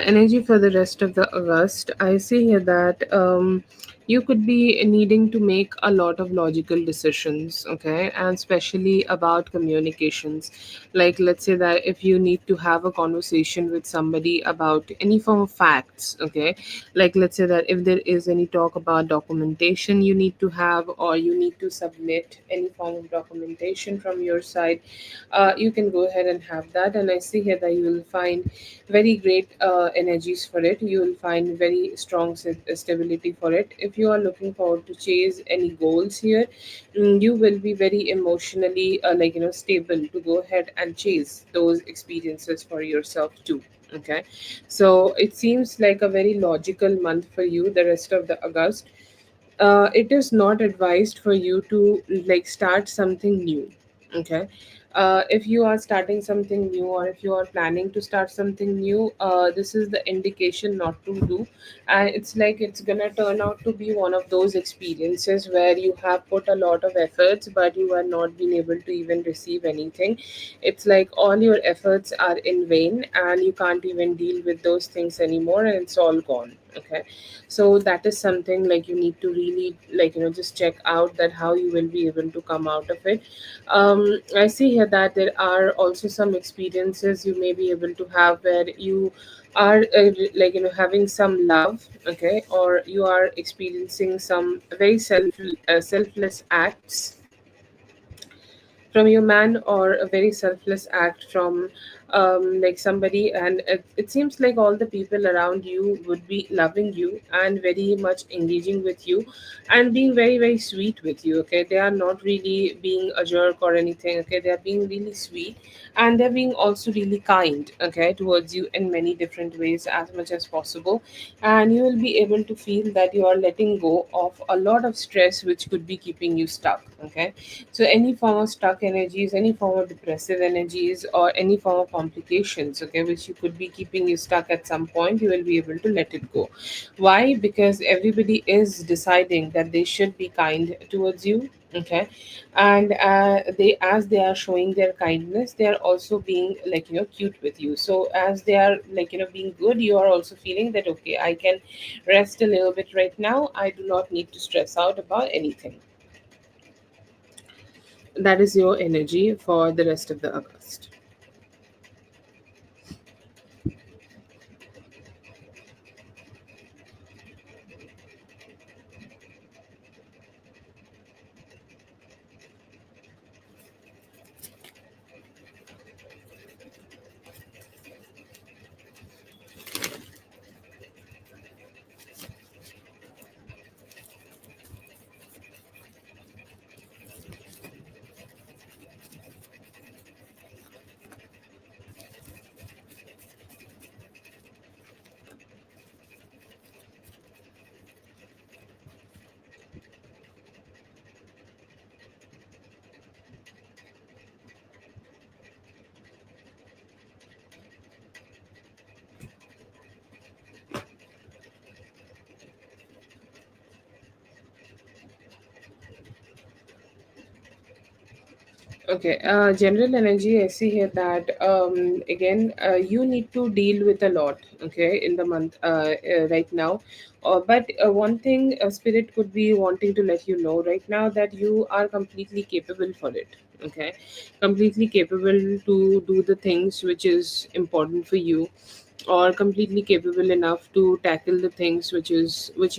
Speaker 1: Energy for the rest of the August. I see here that you could be needing to make a lot of logical decisions, okay, and especially about communications. Like, let's say that if you need to have a conversation with somebody about any form of facts, okay, like let's say that if there is any talk about documentation you need to have, or you need to submit any form of documentation from your side, you can go ahead and have that. And I see here that you will find very great energies for it. You will find very strong stability for it. If you are looking forward to chase any goals here, you will be very emotionally stable to go ahead and chase those experiences for yourself too. Okay, so it seems like a very logical month for you, the rest of the August. It is not advised for you to like start something new. Okay, if you are starting something new, or if you are planning to start something new, this is the indication not to do. And it's like it's gonna turn out to be one of those experiences where you have put a lot of efforts but you are not been able to even receive anything. It's like all your efforts are in vain and you can't even deal with those things anymore, and it's all gone. Okay, so that is something like you need to really just check out that how you will be able to come out of it. I see here that there are also some experiences you may be able to have where you are having some love, okay, or you are experiencing some very selfless acts from your man, or a very selfless act from like somebody. And it seems like all the people around you would be loving you and very much engaging with you and being very very sweet with you. Okay, they are not really being a jerk or anything. Okay, they are being really sweet, and they're being also really kind, okay, towards you in many different ways as much as possible. And you will be able to feel that you are letting go of a lot of stress which could be keeping you stuck. Okay, so any form of stuck energies, any form of depressive energies, or any form of complications, okay, which you could be keeping you stuck at some point, you will be able to let it go. Why? Because everybody is deciding that they should be kind towards you. Okay, and they, as they are showing their kindness, they are also being cute with you. So as they are being good, you are also feeling that okay, I can rest a little bit right now. I do not need to stress out about anything. That is your energy for the rest of the August. Okay, general energy, I see here that again, you need to deal with a lot, okay, in the month right now. But one thing Spirit could be wanting to let you know right now that you are completely capable for it, okay, completely capable to do the things which is important for you, or completely capable enough to tackle the things which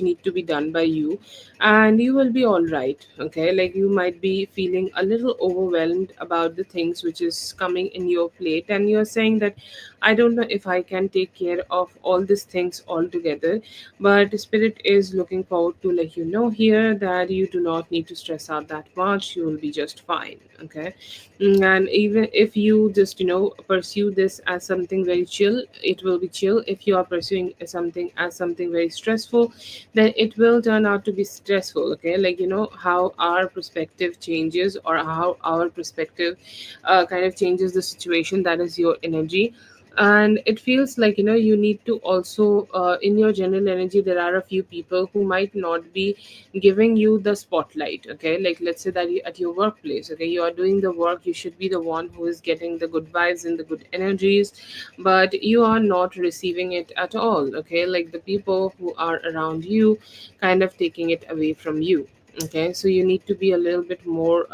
Speaker 1: need to be done by you, and you will be all right, okay. Like, you might be feeling a little overwhelmed about the things which is coming in your plate, and you're saying that I don't know if I can take care of all these things all together. But Spirit is looking forward to let you know here that you do not need to stress out that much. You will be just fine, okay. And even if you just pursue this as something very chill, it will be chill. If you are pursuing something as something very stressful, then it will turn out to be stressful, okay. Like, how our perspective changes, or how our perspective kind of changes the situation, that is your energy. And it feels like, you need to also, in your general energy, there are a few people who might not be giving you the spotlight, okay. Like, let's say that at your workplace, okay, you are doing the work, you should be the one who is getting the good vibes and the good energies, but you are not receiving it at all, okay. Like, the people who are around you kind of taking it away from you, okay. So you need to be a little bit more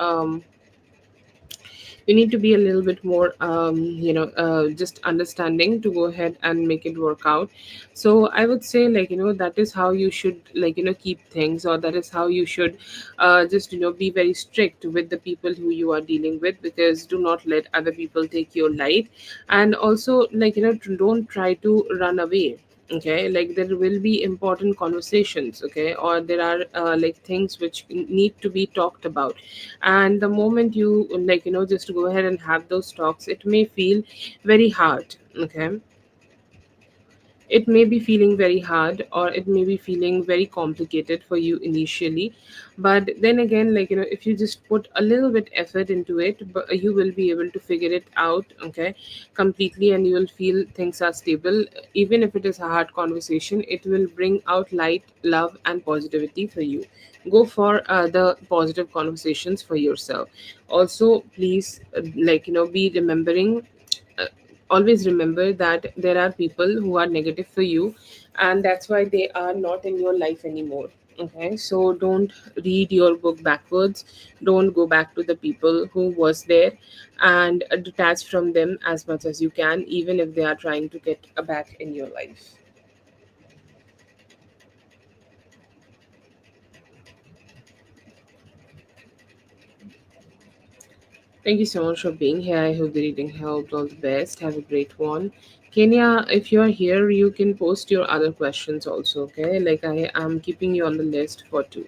Speaker 1: just understanding to go ahead and make it work out. So I would say, like, that is how you should, like, keep things, or that is how you should just be very strict with the people who you are dealing with, because do not let other people take your light. And also, like, don't try to run away, okay. Like, there will be important conversations, okay, or there are like things which need to be talked about. And the moment you, like, just go ahead and have those talks, it may feel very hard, okay. It may be feeling very hard, or it may be feeling very complicated for you initially. But then again, like, if you just put a little bit effort into it, but you will be able to figure it out, okay, completely. And you will feel things are stable. Even if it is a hard conversation, it will bring out light, love, and positivity for you. Go for the positive conversations for yourself. Also, please, like, be remembering, uh, always remember that there are people who are negative for you, and that's why they are not in your life anymore, okay. So don't read your book backwards. Don't go back to the people who was there, and detach from them as much as you can, even if they are trying to get back in your life. Thank you so much for being here. I hope the reading helped. All the best. Have a great one. Kenya, if you're here, you can post your other questions also, okay? Like, I am keeping you on the list for two.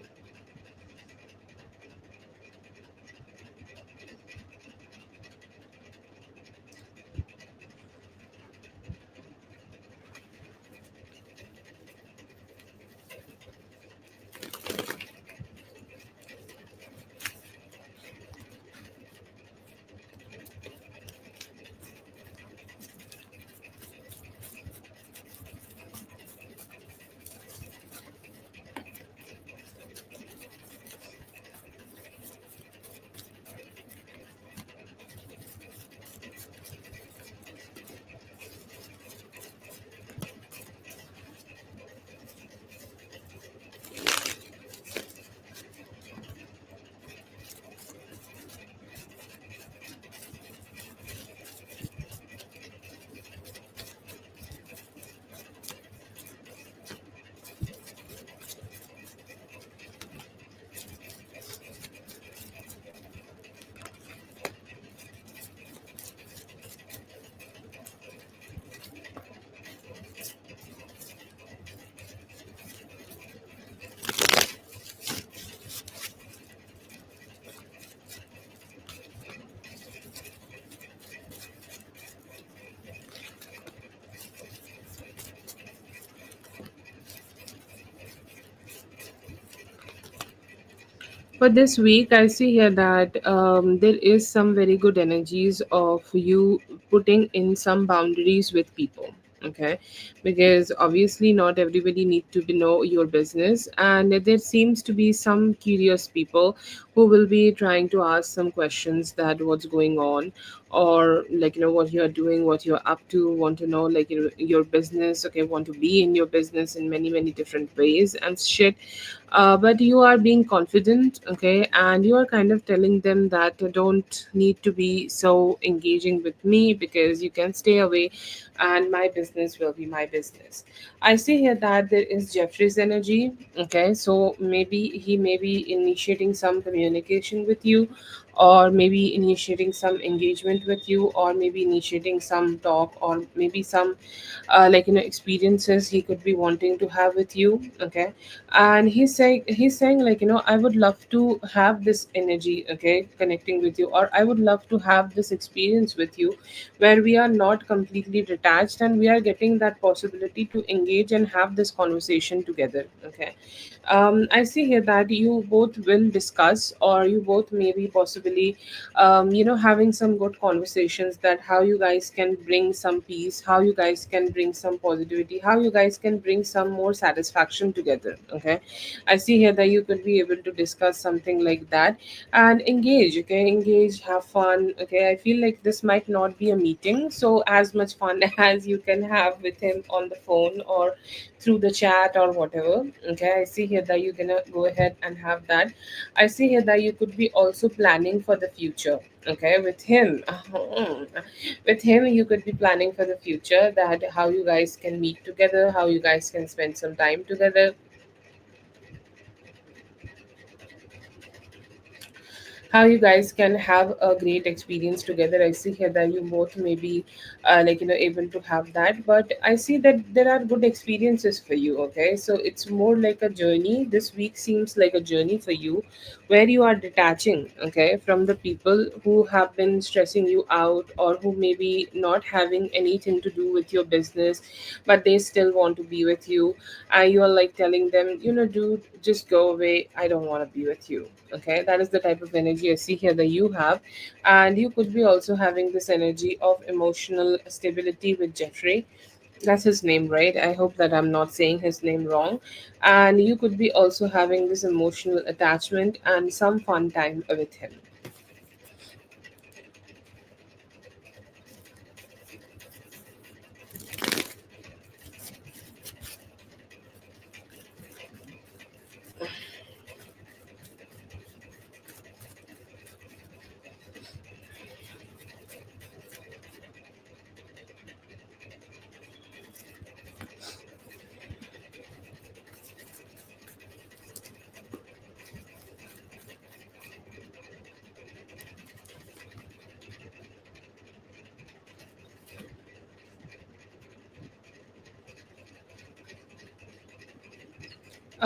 Speaker 1: For this week, I see here that there is some very good energies of you putting in some boundaries with people. Okay, because obviously not everybody need to be know your business, and there seems to be some curious people who will be trying to ask some questions that what's going on, or like what you're doing, what you're up to, want to know like your business, okay, want to be in your business in many different ways and shit. But you are being confident, okay, and you are kind of telling them that don't need to be so engaging with me because you can stay away and my business will be my business. I see here that there is Jeffrey's energy, okay, so maybe he may be initiating some communication with you, or maybe initiating some engagement with you, or maybe initiating some talk, or maybe some experiences he could be wanting to have with you, okay. And he's saying like I would love to have this energy, okay, connecting with you, or I would love to have this experience with you where we are not completely detached and we are getting that possibility to engage and have this conversation together, okay. I see here that you both will discuss, or you both maybe possibly having some good conversations, that how you guys can bring some peace, how you guys can bring some positivity, how you guys can bring some more satisfaction together, okay. I see here that you could be able to discuss something like that and engage, okay, engage, have fun, okay. I feel like this might not be a meeting, so as much fun as you can have with him on the phone or through the chat or whatever, okay. I see here that you're gonna go ahead and have that. I see here that you could be also planning for the future, okay, with him. With him you could be planning for the future, that how you guys can meet together, how you guys can spend some time together, how you guys can have a great experience together. I see here that you both may be able to have that, but I see that there are good experiences for you, okay. So it's more like a journey. This week seems like a journey for you, where you are detaching, okay, from the people who have been stressing you out, or who may be not having anything to do with your business, but they still want to be with you. And you are like telling them, dude, just go away, I don't want to be with you, okay. That is the type of energy I see here that you have. And you could be also having this energy of emotional stability with Jeffrey. That's his name, right? I hope that I'm not saying his name wrong. And you could be also having this emotional attachment and some fun time with him.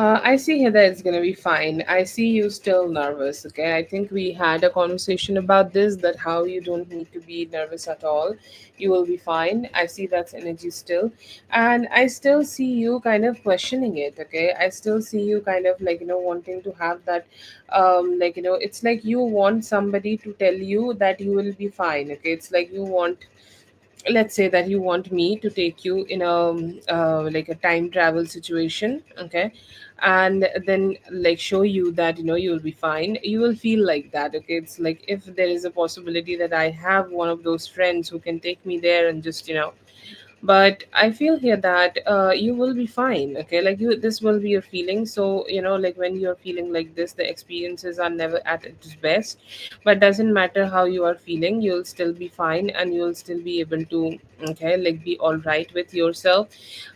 Speaker 1: I see here that it's gonna be fine. I see you still nervous. Okay, I think we had a conversation about this. That how you don't need to be nervous at all. You will be fine. I see that's energy still, and I still see you kind of questioning it. Okay, I still see you kind of wanting to have that. It's like you want somebody to tell you that you will be fine. Okay, it's like you want, let's say that you want me to take you in a like a time travel situation, okay, and then like show you that you'll be fine, you will feel like that, okay. It's like if there is a possibility that I have one of those friends who can take me there and just but I feel here that you will be fine, okay. Like you, this will be your feeling. So like when you're feeling like this, the experiences are never at its best, but doesn't matter how you are feeling, you'll still be fine and you'll still be able to, okay, like be all right with yourself.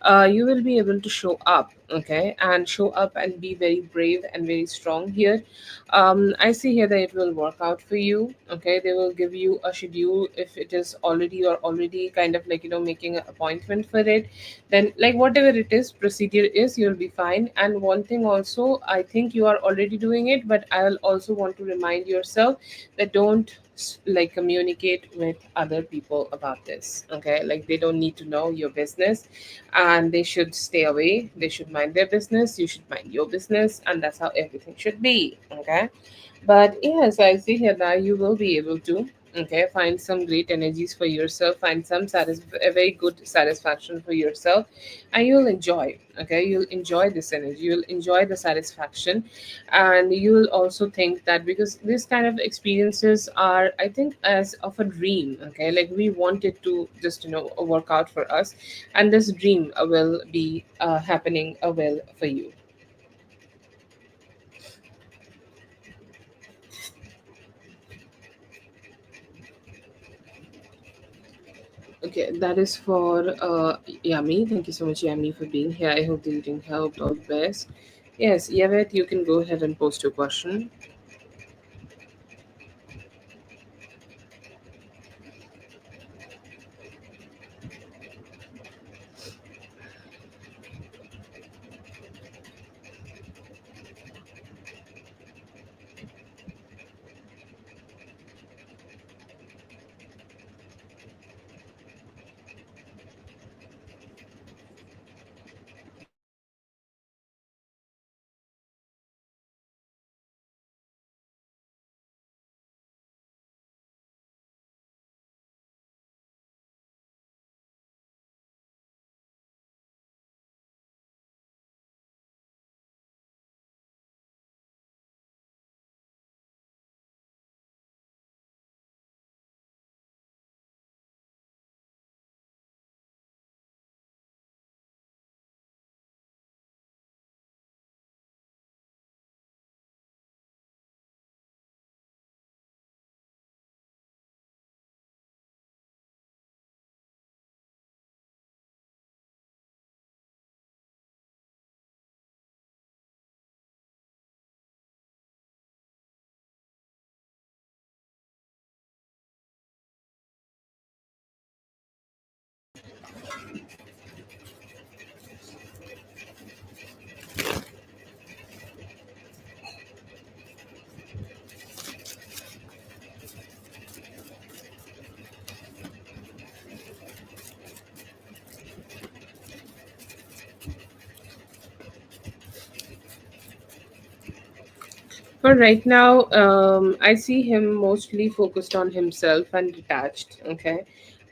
Speaker 1: You will be able to show up, okay, and show up and be very brave and very strong here. I see here that it will work out for you, okay. They will give you a schedule. If it is already, you're already kind of making an appointment for it, then like whatever it is procedure is, you'll be fine. And one thing also, I think you are already doing it, but I'll also want to remind yourself that don't communicate with other people about this, okay. Like they don't need to know your business, and they should stay away. They should mind their business, you should mind your business, and that's how everything should be, okay. But yes, I see here that you will be able to. Okay, find some great energies for yourself, find some a very good satisfaction for yourself, and you'll enjoy. Okay, you'll enjoy this energy, you'll enjoy the satisfaction, and you'll also think that because this kind of experiences are, I think, as of a dream. Okay, like we want it to just work out for us, and this dream will be happening well for you. Okay, that is for Yami. Thank you so much, Yami, for being here. I hope the eating helped. All the best. Yes, Yavet, you can go ahead and post your question. For right now, I see him mostly focused on himself and detached. Okay.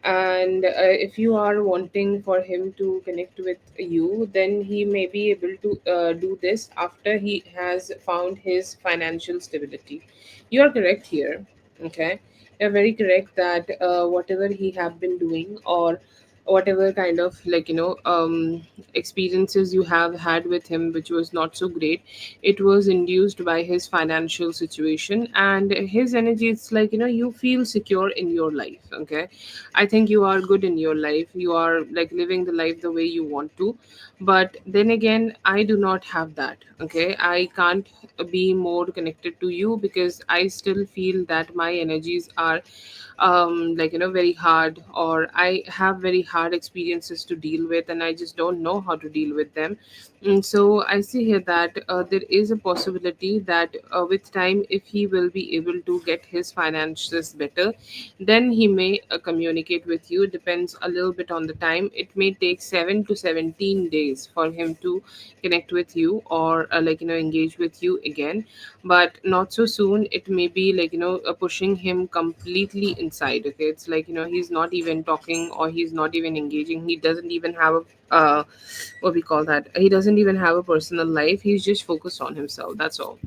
Speaker 1: And if you are wanting for him to connect with you, then he may be able to do this after he has found his financial stability. You are correct here. Okay. You're very correct that whatever he have been doing, or whatever kind of experiences you have had with him which was not so great, it was induced by his financial situation and his energy. It's like you feel secure in your life. Okay, I think you are good in your life, you are like living the life the way you want to. But then again, I do not have that. Okay, I can't be more connected to you because I still feel that my energies are very hard, or I have very hard experiences to deal with and I just don't know how to deal with them. So I see here that there is a possibility that with time, if he will be able to get his finances better, then he may communicate with you. Depends a little bit on the time. It may take 7 to 17 days for him to connect with you, or engage with you again, but not so soon. It may be pushing him completely inside. Okay, it's like he's not even talking, or he's not even engaging. He doesn't even have a what we call that, he doesn't even have a personal life. He's just focused on himself, that's all.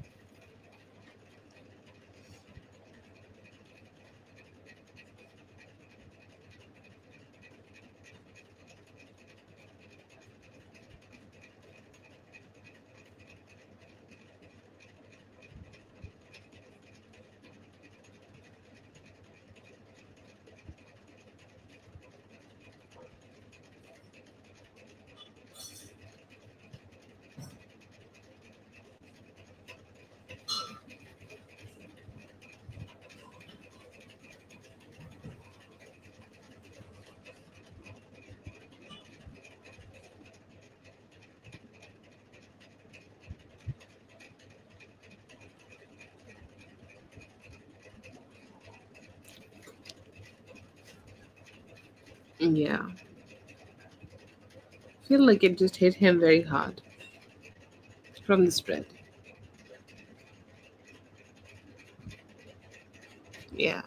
Speaker 1: Yeah, feel like it just hit him very hard from the spread. Yeah.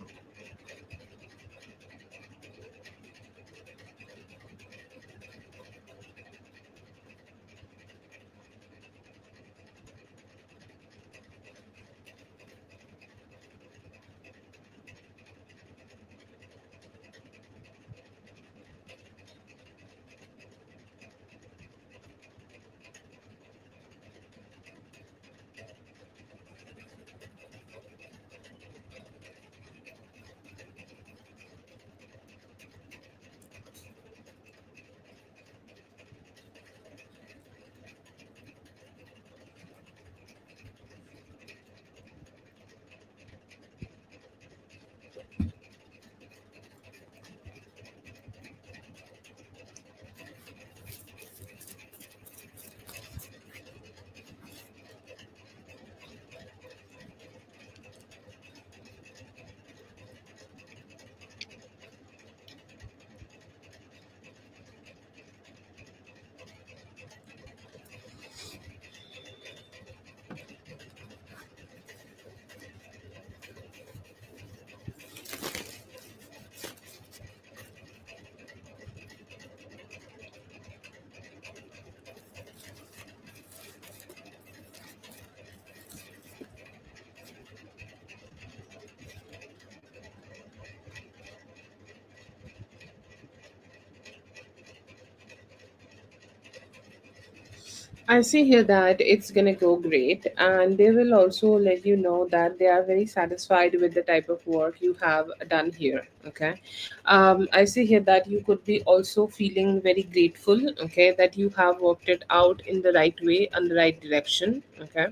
Speaker 1: I see here that it's gonna go great, and they will also let you know that they are very satisfied with the type of work you have done here. Okay, I see here that you could be also feeling very grateful. Okay, that you have worked it out in the right way and the right direction. Okay,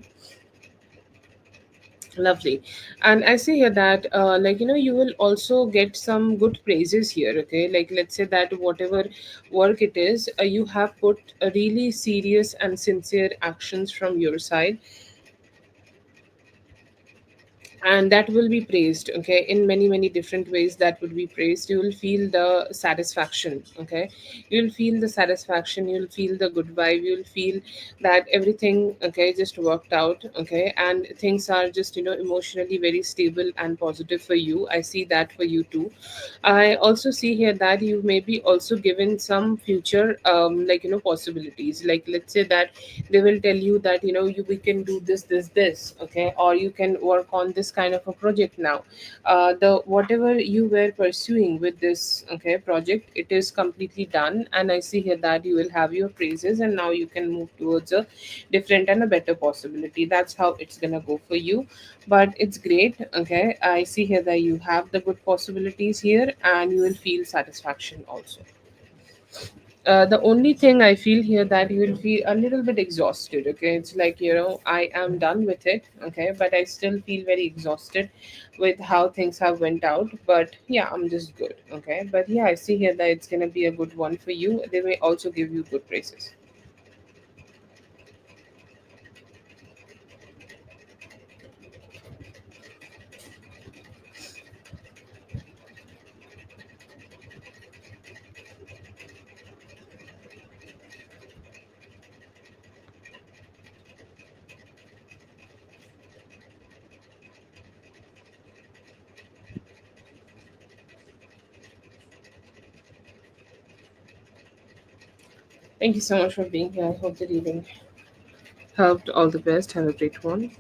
Speaker 1: lovely. And I see here that you will also get some good praises here. Okay, like let's say that whatever work it is, you have put a really serious and sincere actions from your side, and that will be praised. Okay, in many many different ways that would be praised. You will feel the satisfaction. Okay, you'll feel the satisfaction, you'll feel the good vibe, you'll feel that everything, okay, just worked out. Okay, and things are just, emotionally very stable and positive for you. I see that for you too. I also see here that you may be also given some future, possibilities. Like let's say that they will tell you that, we can do this, okay, or you can work on this kind of a project now. The whatever you were pursuing with this, okay, project, it is completely done, and I see here that you will have your praises, and now you can move towards a different and a better possibility. That's how it's gonna go for you. But it's great. Okay, I see here that you have the good possibilities here, and you will feel satisfaction also. The only thing I feel here that you will feel a little bit exhausted. Okay, it's like, I am done with it. Okay, but I still feel very exhausted with how things have went out. But yeah, I'm just good. Okay, but yeah, I see here that it's gonna be a good one for you. They may also give you good praises. Thank you so much for being here. I hope the reading helped. All the best. Have a great one.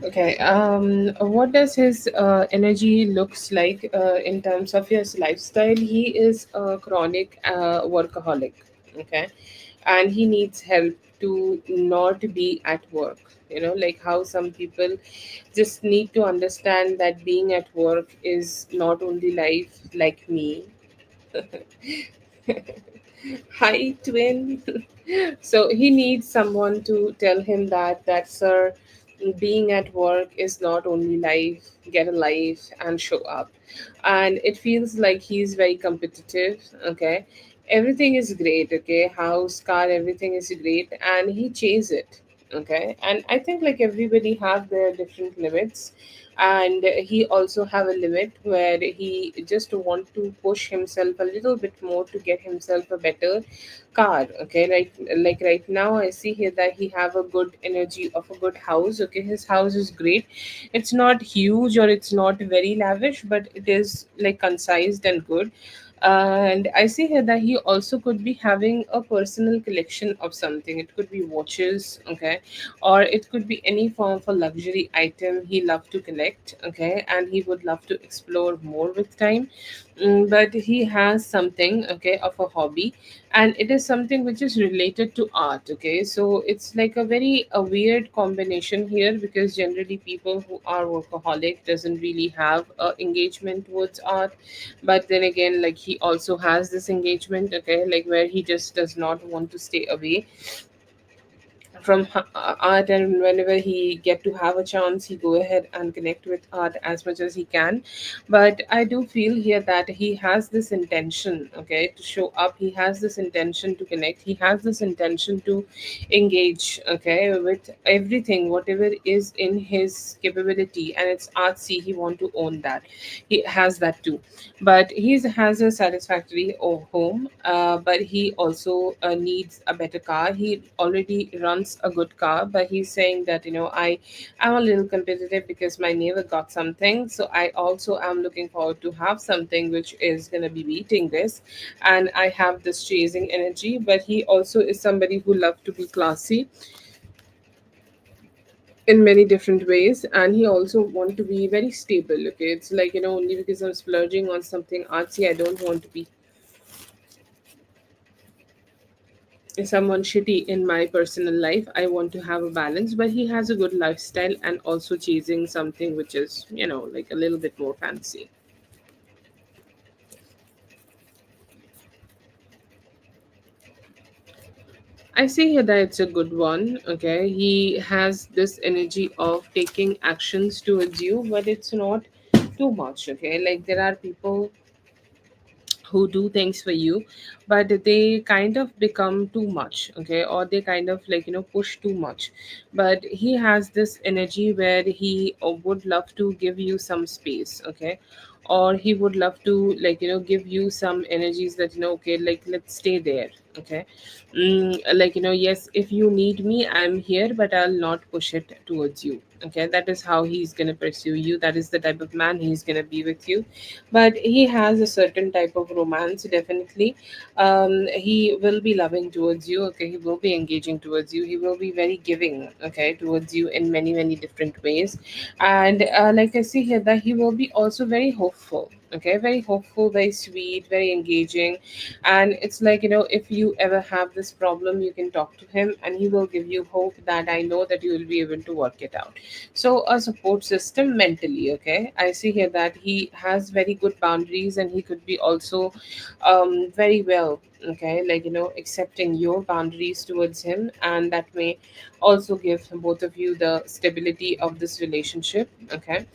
Speaker 1: Okay. What does his energy looks like in terms of his lifestyle? He is a chronic workaholic. Okay, and he needs help to not be at work. Like how some people just need to understand that being at work is not only life, like me. Hi, twin. So he needs someone to tell him that sir, being at work is not only life. Get a life and show up. And it feels like he's very competitive. Okay, everything is great. Okay, house, car, everything is great, and he chase it. Okay, and I think like everybody have their different limits, and he also have a limit where he just want to push himself a little bit more to get himself a better car. Okay, like right now I see here that he have a good energy of a good house. Okay, his house is great. It's not huge or it's not very lavish, but it is like concised and good. And I see here that he also could be having a personal collection of something. It could be watches. Okay, or it could be any form of a luxury item he loved to collect. Okay, and he would love to explore more with time. But he has something, okay, of a hobby, and it is something which is related to art. Okay, so it's like a weird combination here, because generally people who are workaholic doesn't really have a engagement towards art. But then again, like he also has this engagement, okay, like where he just does not want to stay away. from art, and whenever he get to have a chance he go ahead and connect with art as much as he can. But I do feel here that he has this intention, okay, to show up. He has this intention to connect. He has this intention to engage, okay, with everything whatever is in his capability, and it's artsy. He want to own that. He has that too. But he has a satisfactory home, but he also needs a better car. He already runs a good car, but he's saying that, I am a little competitive because my neighbor got something, so I also am looking forward to have something which is going to be beating this. And I have this chasing energy. But he also is somebody who loves to be classy in many different ways, and he also want to be very stable. Okay, it's like, only because I'm splurging on something artsy, I don't want to be someone shitty in my personal life. I want to have a balance. But he has a good lifestyle and also chasing something which is, like a little bit more fancy. I see here that it's a good one. Okay, he has this energy of taking actions towards you, but it's not too much. Okay, like there are people who do things for you, but they kind of become too much, okay, or they kind of like, push too much. But he has this energy where he would love to give you some space, okay, or he would love to, like, give you some energies that, okay, like, let's stay there, okay. Like, yes, if you need me, I'm here, but I'll not push it towards you, okay. That is how he's gonna pursue you. That is the type of man he's gonna be with you. But he has a certain type of romance, definitely. He will be loving towards you, okay. He will be engaging towards you. He will be very giving, okay, towards you in many many different ways. And like I see here that he will be also very hopeful, okay, very hopeful, very sweet, very engaging. And it's like, if you ever have this problem, you can talk to him and he will give you hope that I know that you will be able to work it out. So a support system mentally, okay. I see here that he has very good boundaries, and he could be also very well, okay, like, accepting your boundaries towards him, and that may also give both of you the stability of this relationship, okay.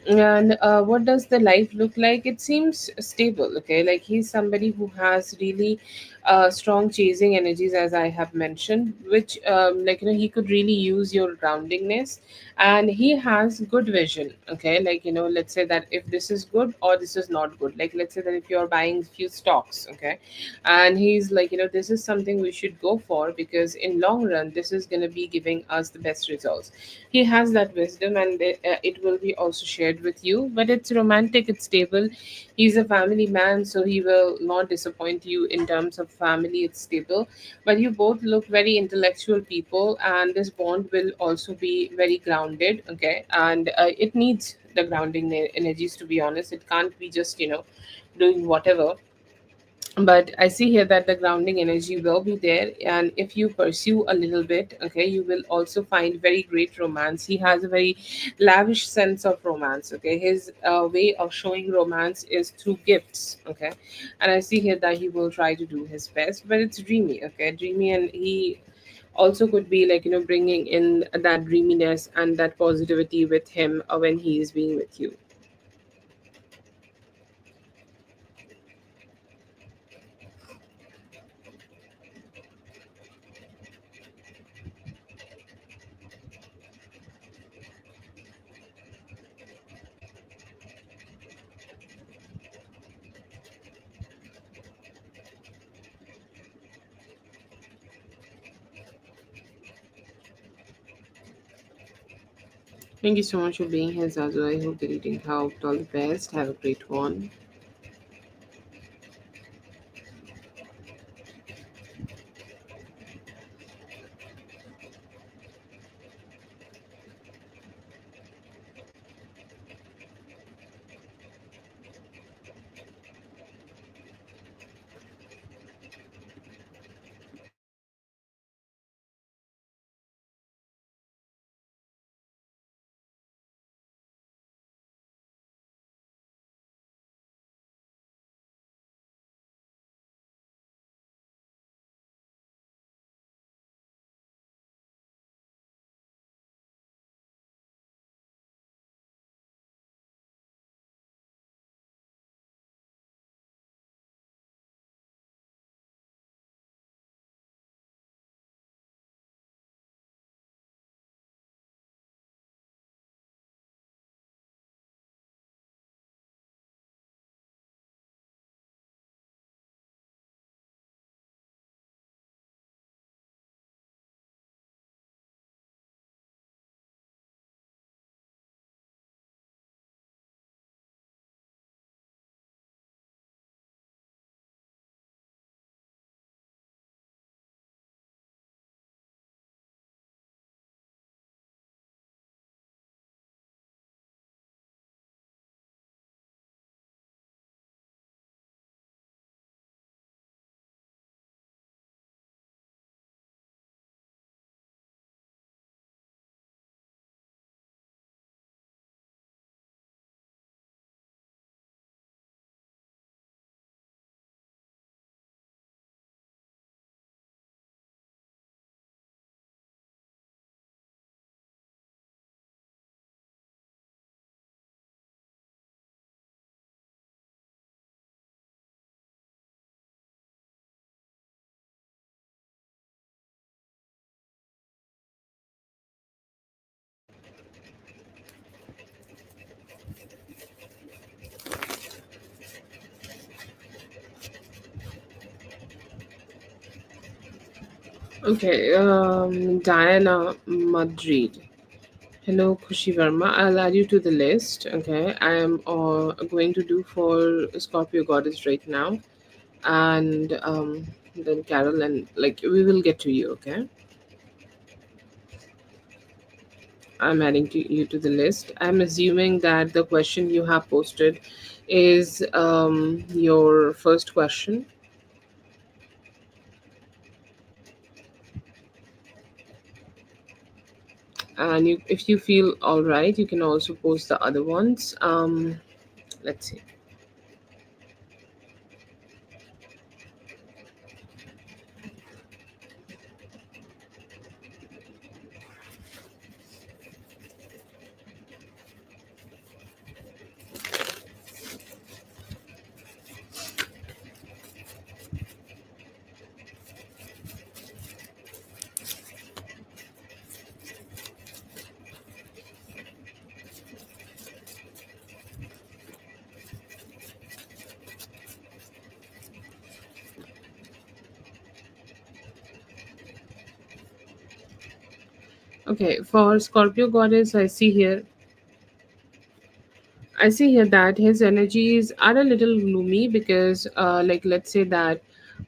Speaker 1: And what does the life look like? It seems stable, okay. Like he's somebody who has really strong chasing energies, as I have mentioned, which, like, he could really use your groundingness. And he has good vision, okay. Like, let's say that if this is good or this is not good. Like, let's say that if you're buying few stocks, okay, and he's like, this is something we should go for because in long run this is going to be giving us the best results. He has that wisdom, and it will be also shared with you. But it's romantic, it's stable. He's a family man, so he will not disappoint you in terms of family. It's stable. But you both look very intellectual people, and this bond will also be very grounded, okay. And it needs the grounding energies, to be honest. It can't be just, doing whatever. But I see here that the grounding energy will be there, and if you pursue a little bit, okay, you will also find very great romance. He has a very lavish sense of romance, okay. His way of showing romance is through gifts, okay. And I see here that he will try to do his best, but it's dreamy, okay, dreamy. And he also could be like, bringing in that dreaminess and that positivity with him when he is being with you. Thank you so much for being here, Zazu. I hope the reading helped. All the best. Have a great one. Okay, Diana Madrid. Hello, Kushi Verma. I'll add you to the list. Okay, I am going to do for Scorpio Goddess right now, and then Carol, and like we will get to you. Okay, I'm adding you to the list. I'm assuming that the question you have posted is your first question, and if you feel all right, you can also post the other ones. Let's see. Okay, for Scorpio Goddess, I see here that his energies are a little gloomy because, like, let's say that,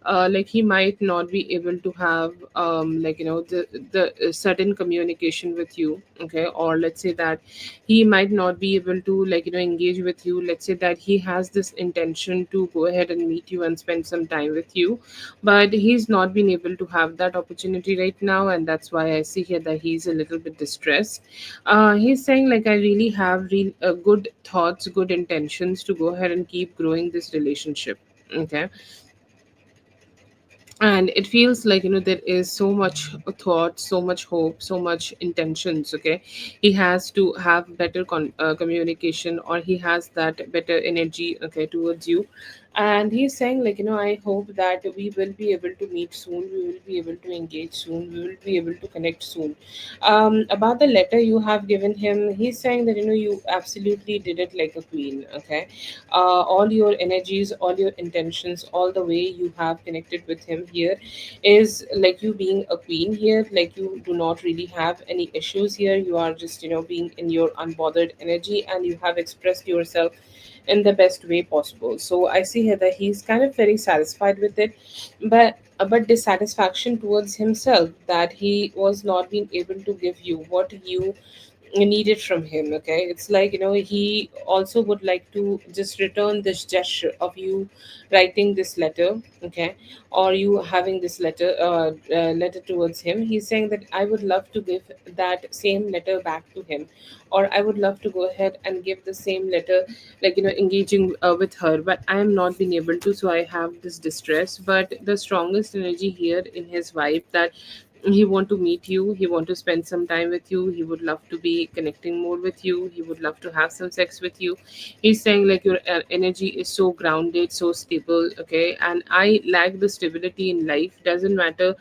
Speaker 1: like, he might not be able to have, like, the certain communication with you, okay, or let's say that he might not be able to, like, engage with you. Let's say that he has this intention to go ahead and meet you and spend some time with you, but he's not been able to have that opportunity right now, and that's why I see here that he's a little bit distressed. He's saying like I really have good thoughts, good intentions to go ahead and keep growing this relationship. Okay, and it feels like there is so much thought, so much hope, so much intentions. Okay, he has to have better communication, or he has that better energy, okay, towards you. And he's saying like I hope that we will be able to meet soon, we will be able to engage soon, we will be able to connect soon. About the letter you have given him, he's saying that you absolutely did it like a queen. Okay, all your energies, all your intentions, all the way you have connected with him here is like you being a queen here. Like you do not really have any issues here. You are just being in your unbothered energy, and you have expressed yourself in the best way possible. So I see here that he's kind of very satisfied with it, but dissatisfaction towards himself that he was not being able to give you what you needed from him. Okay, it's like he also would like to just return this gesture of you writing this letter, okay, or you having this letter towards him. He's saying that I would love to give that same letter back to him, or I would love to go ahead and give the same letter, like engaging with her, but I am not being able to, so I have this distress. But the strongest energy here in his vibe that he want to meet you, he want to spend some time with you, he would love to be connecting more with you, he would love to have some sex with you. He's saying like your energy is so grounded, so stable. Okay, and I lack the stability in life. Doesn't matter,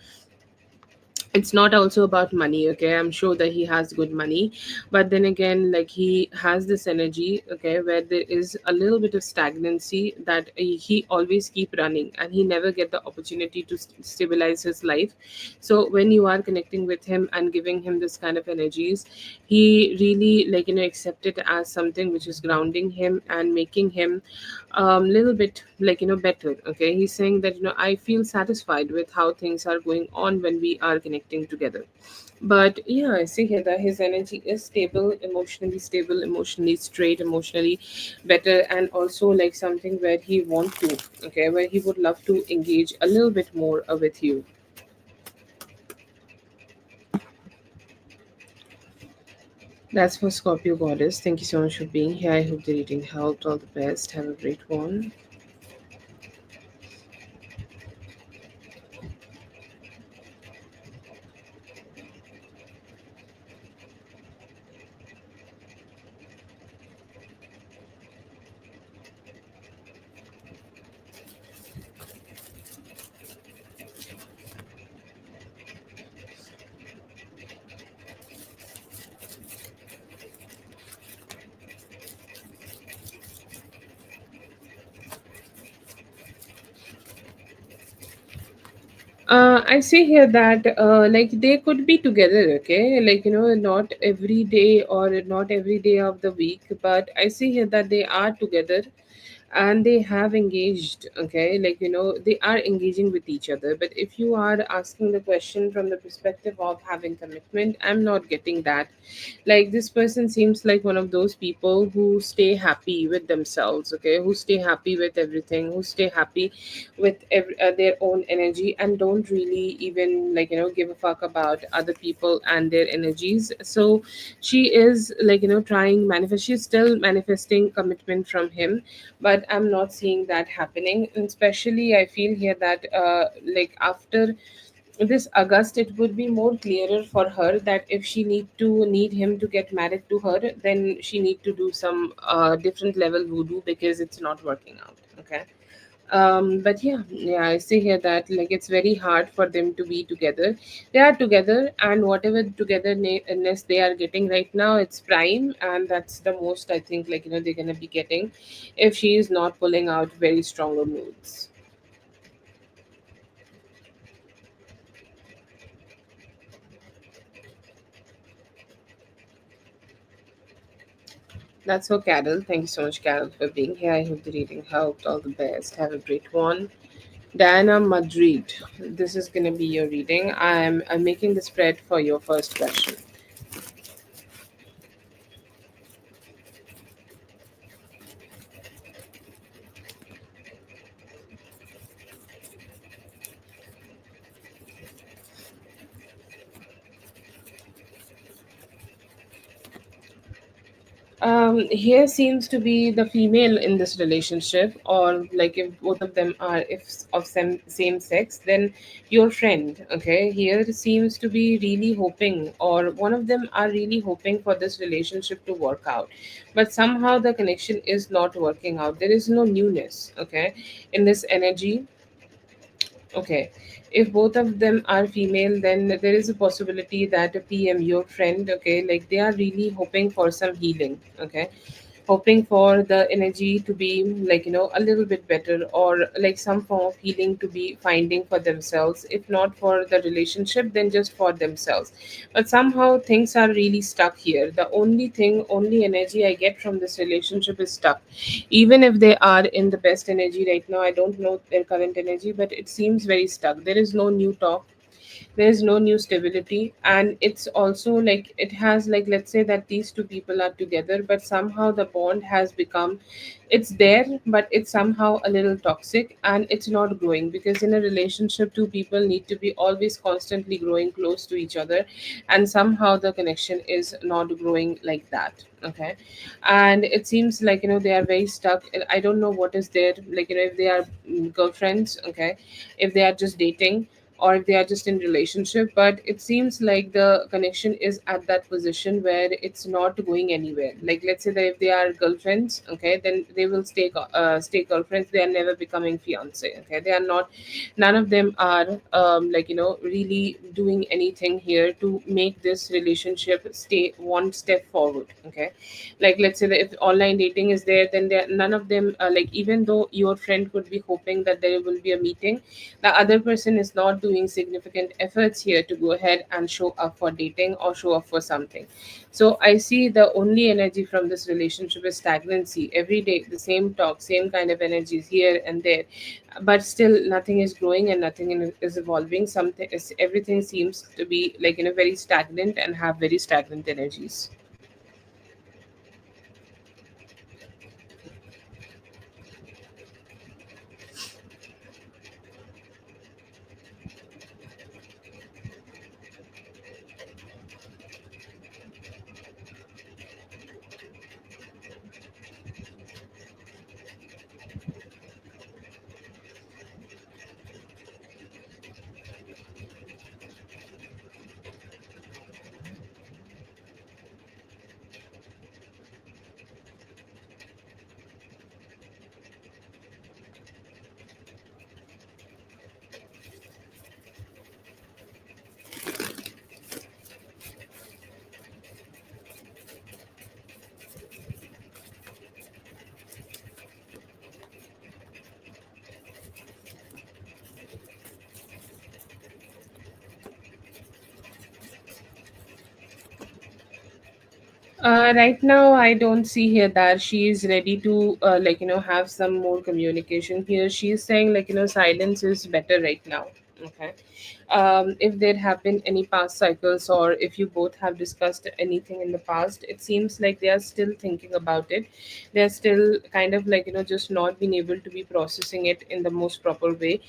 Speaker 1: it's not also about money. Okay, I'm sure that he has good money, but then again, like he has this energy, okay, where there is a little bit of stagnancy, that he always keep running and he never get the opportunity to stabilize his life. So when you are connecting with him and giving him this kind of energies, he really like accept it as something which is grounding him and making him little bit like better. Okay, he's saying that I feel satisfied with how things are going on when we are connecting together. But yeah, I see here that his energy is stable, emotionally straight, emotionally better, and also like something where he want to, okay, where he would love to engage a little bit more with you. That's for Scorpio Goddess. Thank you so much for being here. I hope the reading helped. All the best. Have a great one. I see here that like they could be together, okay? Like, not every day or not every day of the week, but I see here that they are together and they have engaged, okay? Like, they are engaging with each other. But if you are asking the question from the perspective of having commitment, I'm not getting that. Like, this person seems like one of those people who stay happy with themselves, okay? Who stay happy with everything, who stay happy with their own energy, and don't really even, like, give a fuck about other people and their energies. So she is, like, trying manifest she's still manifesting commitment from him, but I'm not seeing that happening. And especially I feel here that like after this August, it would be more clearer for her that if she need him to get married to her, then she need to do some different level voodoo, because it's not working out. Okay. But yeah, I see here that like it's very hard for them to be together. They are together, and whatever togetherness they are getting right now, it's prime, and that's the most I think, like, they're gonna be getting if she is not pulling out very stronger moves. That's all, Carol. Thank you so much, Carol, for being here. I hope the reading helped. All the best. Have a great one. Diana Madrid. This is gonna be your reading. I'm making the spread for your first question. Here seems to be the female in this relationship, or like if both of them are if of same sex, then your friend. Okay, here seems to be really hoping, or one of them are really hoping for this relationship to work out, but somehow the connection is not working out. There is no newness. Okay, in this energy. Okay. If both of them are female, then there is a possibility that a PM, your friend, okay, like they are really hoping for some healing, okay, hoping for the energy to be, like, a little bit better, or like some form of healing to be finding for themselves. If not for the relationship, then just for themselves. But somehow things are really stuck here. The only energy I get from this relationship is stuck. Even if they are in the best energy right now, I don't know their current energy, but it seems very stuck. There is no new talk, there is no new stability, and it's also like it has, like, let's say that these two people are together, but somehow the bond has become, it's there, but it's somehow a little toxic, and it's not growing, because in a relationship two people need to be always constantly growing close to each other, and somehow the connection is not growing like that. Okay. And it seems like, they are very stuck. I don't know what is there, like, if they are girlfriends, okay, if they are just dating, or if they are just in relationship, but it seems like the connection is at that position where it's not going anywhere. Like, let's say that if they are girlfriends, okay, then they will stay girlfriends. They are never becoming fiance. Okay, they are not, none of them are like, really doing anything here to make this relationship stay one step forward. Okay. Like, let's say that if online dating is there, then none of them, like, even though your friend could be hoping that there will be a meeting, the other person is not doing significant efforts here to go ahead and show up for dating or show up for something. So I see the only energy from this relationship is stagnancy. Every day the same talk, same kind of energies here and there, but still nothing is growing and nothing is evolving. Something is, everything seems to be, like, very stagnant and have very stagnant energies. Right now, I don't see here that she is ready to have some more communication here. She is saying silence is better right now. Okay. If there have been any past cycles, or if you both have discussed anything in the past, it seems like they are still thinking about it. They're still kind of just not being able to be processing it in the most proper way.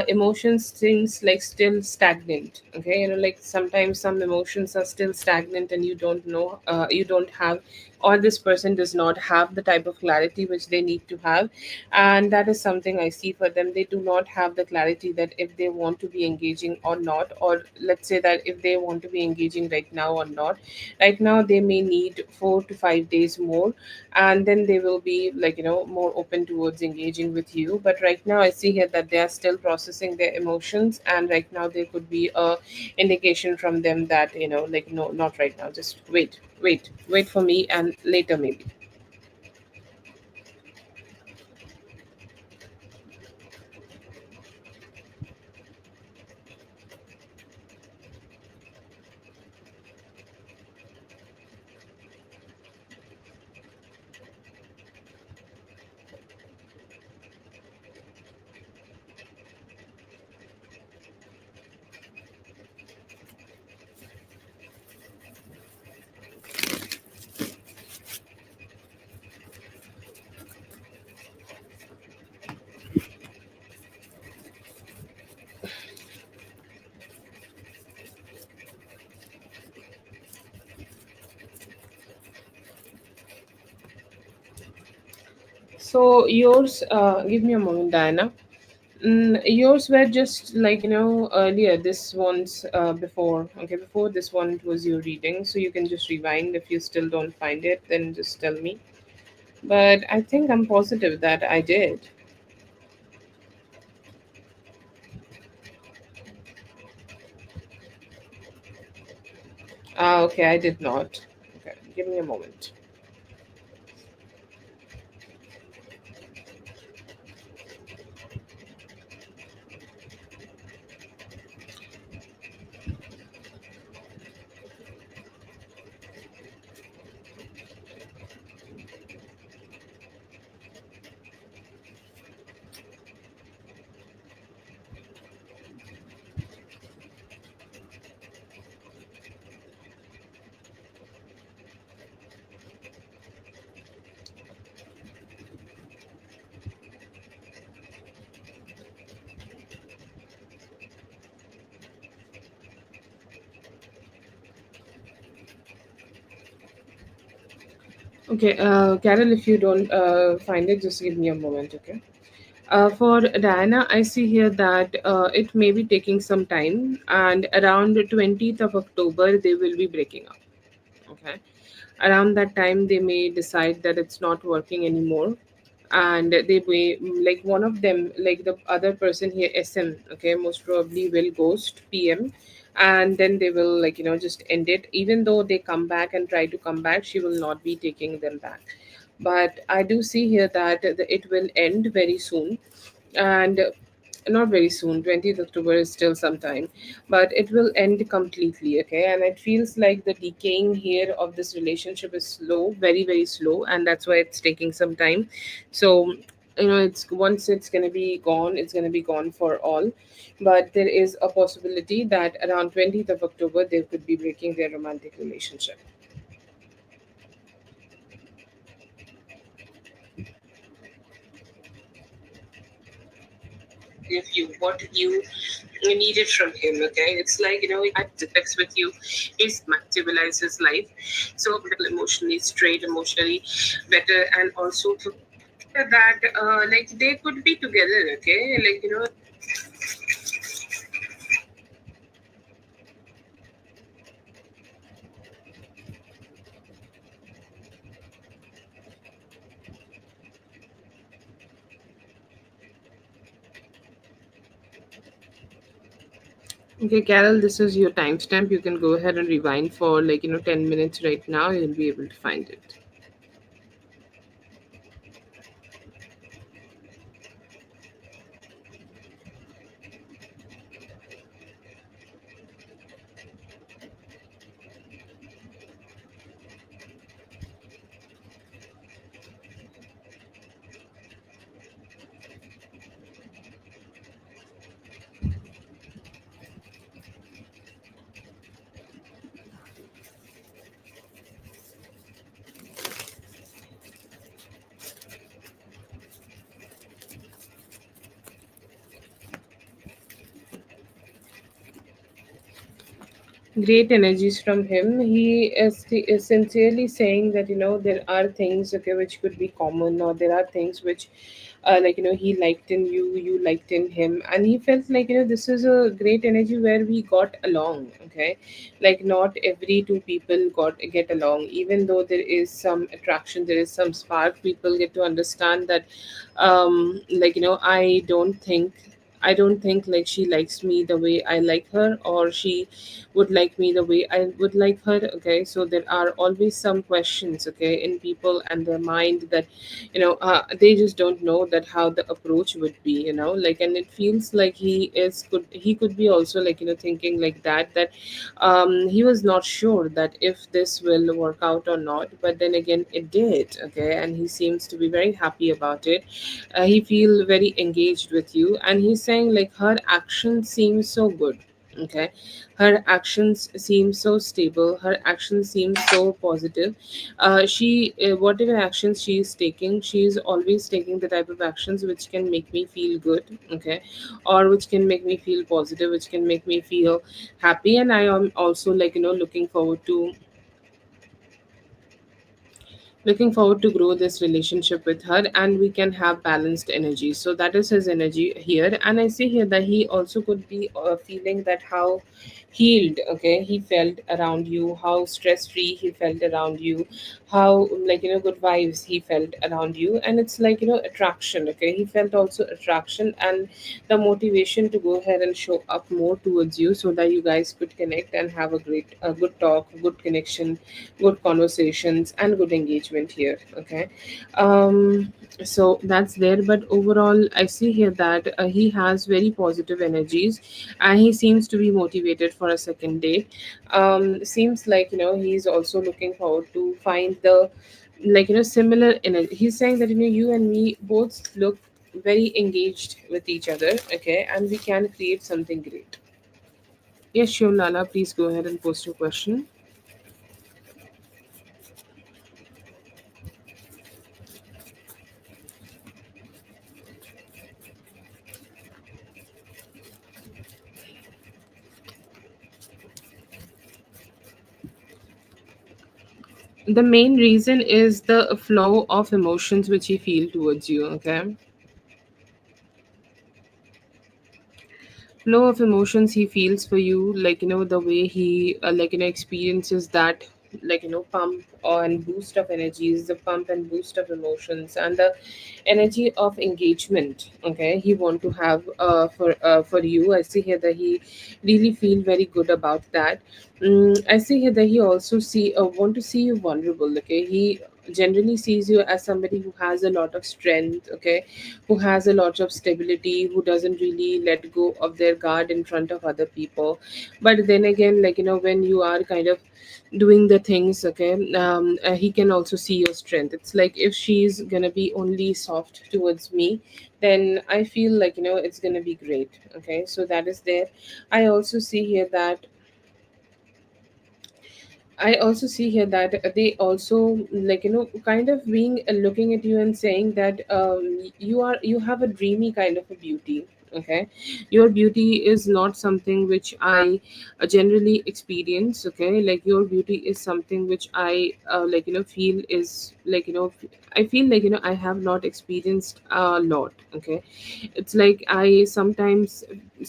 Speaker 1: Emotions seems like still stagnant. Okay, like sometimes some emotions are still stagnant, and you don't know, you don't have, or this person does not have the type of clarity which they need to have. And that is something I see for them. They do not have the clarity that if they want to be engaging or not, or let's say that if they want to be engaging right now or not. Right now they may need 4 to 5 days more, and then they will be more open towards engaging with you. But right now I see here that they are still processing their emotions, and right now there could be a indication from them that no, not right now, just wait for me, and later maybe. So yours, give me a moment, Diana. Yours were just earlier. This one's before. Okay, before this one it was your reading, so you can just rewind. If you still don't find it, then just tell me. But I think I'm positive that I did. Ah, okay, I did not. Okay, give me a moment. Okay, Carol, if you don't find it, just give me a moment, okay? For Diana, I see here that it may be taking some time, and around the 20th of October, they will be breaking up. Okay. Around that time, they may decide that it's not working anymore, and they may, like one of them, like the other person here, SM, okay, most probably will ghost PM, and then they will just end it. Even though they come back and try to come back, she will not be taking them back. But I do see here that it will end very soon, and not very soon. 20th October is still some time, but it will end completely. Okay, and it feels like the decaying here of this relationship is slow, very very slow, and that's why it's taking some time. So it's once it's going to be gone, it's going to be gone for all. But there is a possibility that around 20th of October they could be breaking their romantic relationship. If you what you needed from him, okay, it's like he had defects with you. He's civilized his life, so emotionally straight, emotionally better, and also to that they could be together. Okay, okay, Carol, this is your timestamp. You can go ahead and rewind for 10 minutes right now. You'll be able to find it. Great energies from him. He is sincerely saying that there are things, okay, which could be common, or there are things which he liked in you, you liked in him, and he felt like this is a great energy where we got along. Okay, like not every two people got get along, even though there is some attraction, there is some spark, people get to understand that I don't think like she likes me the way I like her, or she would like me the way I would like her. Okay, so there are always some questions, okay, in people and their mind that they just don't know that how the approach would be, like, and it feels like he could be also like thinking like that he was not sure that if this will work out or not, but then again it did. Okay, and he seems to be very happy about it. He feel very engaged with you, and he's saying like her actions seem so good. Okay, her actions seem so stable, her actions seem so positive. She Whatever actions she is taking, she is always taking the type of actions which can make me feel good. Okay, or which can make me feel positive, which can make me feel happy. And I am also like looking forward to grow this relationship with her, and we can have balanced energy. So that is his energy here. And I see here that he also could be feeling that how healed, okay, he felt around you, how stress free he felt around you, how like good vibes he felt around you. And it's like attraction. Okay, he felt also attraction and the motivation to go ahead and show up more towards you, so that you guys could connect and have a good talk, good connection, good conversations, and good engagement here. Okay, so that's there. But overall I see here that he has very positive energies, and he seems to be motivated for a second date. Seems like he's also looking forward to find the similar energy. He's saying that you and me both look very engaged with each other. Okay, and we can create something great. Yes, sure, Lala, please go ahead and post your question. The main reason is the flow of emotions which he feel towards you. Okay, flow of emotions he feels for you, like the way he experiences that pump and boost of energies, the pump and boost of emotions, and the energy of engagement. Okay, he want to have for you. I see here that he really feel very good about that. I see here that he also want to see you vulnerable. Okay, he generally sees you as somebody who has a lot of strength. Okay, who has a lot of stability, who doesn't really let go of their guard in front of other people. But then again, when you are kind of doing the things, okay, he can also see your strength. It's like if she's gonna be only soft towards me, then I feel like it's gonna be great. Okay, so that is there. I also see here that I also see here that they also kind of being looking at you and saying that you have a dreamy kind of a beauty. Okay, your beauty is not something which I generally experience. Okay, like your beauty is something which I feel is I feel like I have not experienced a lot. Okay, it's like I sometimes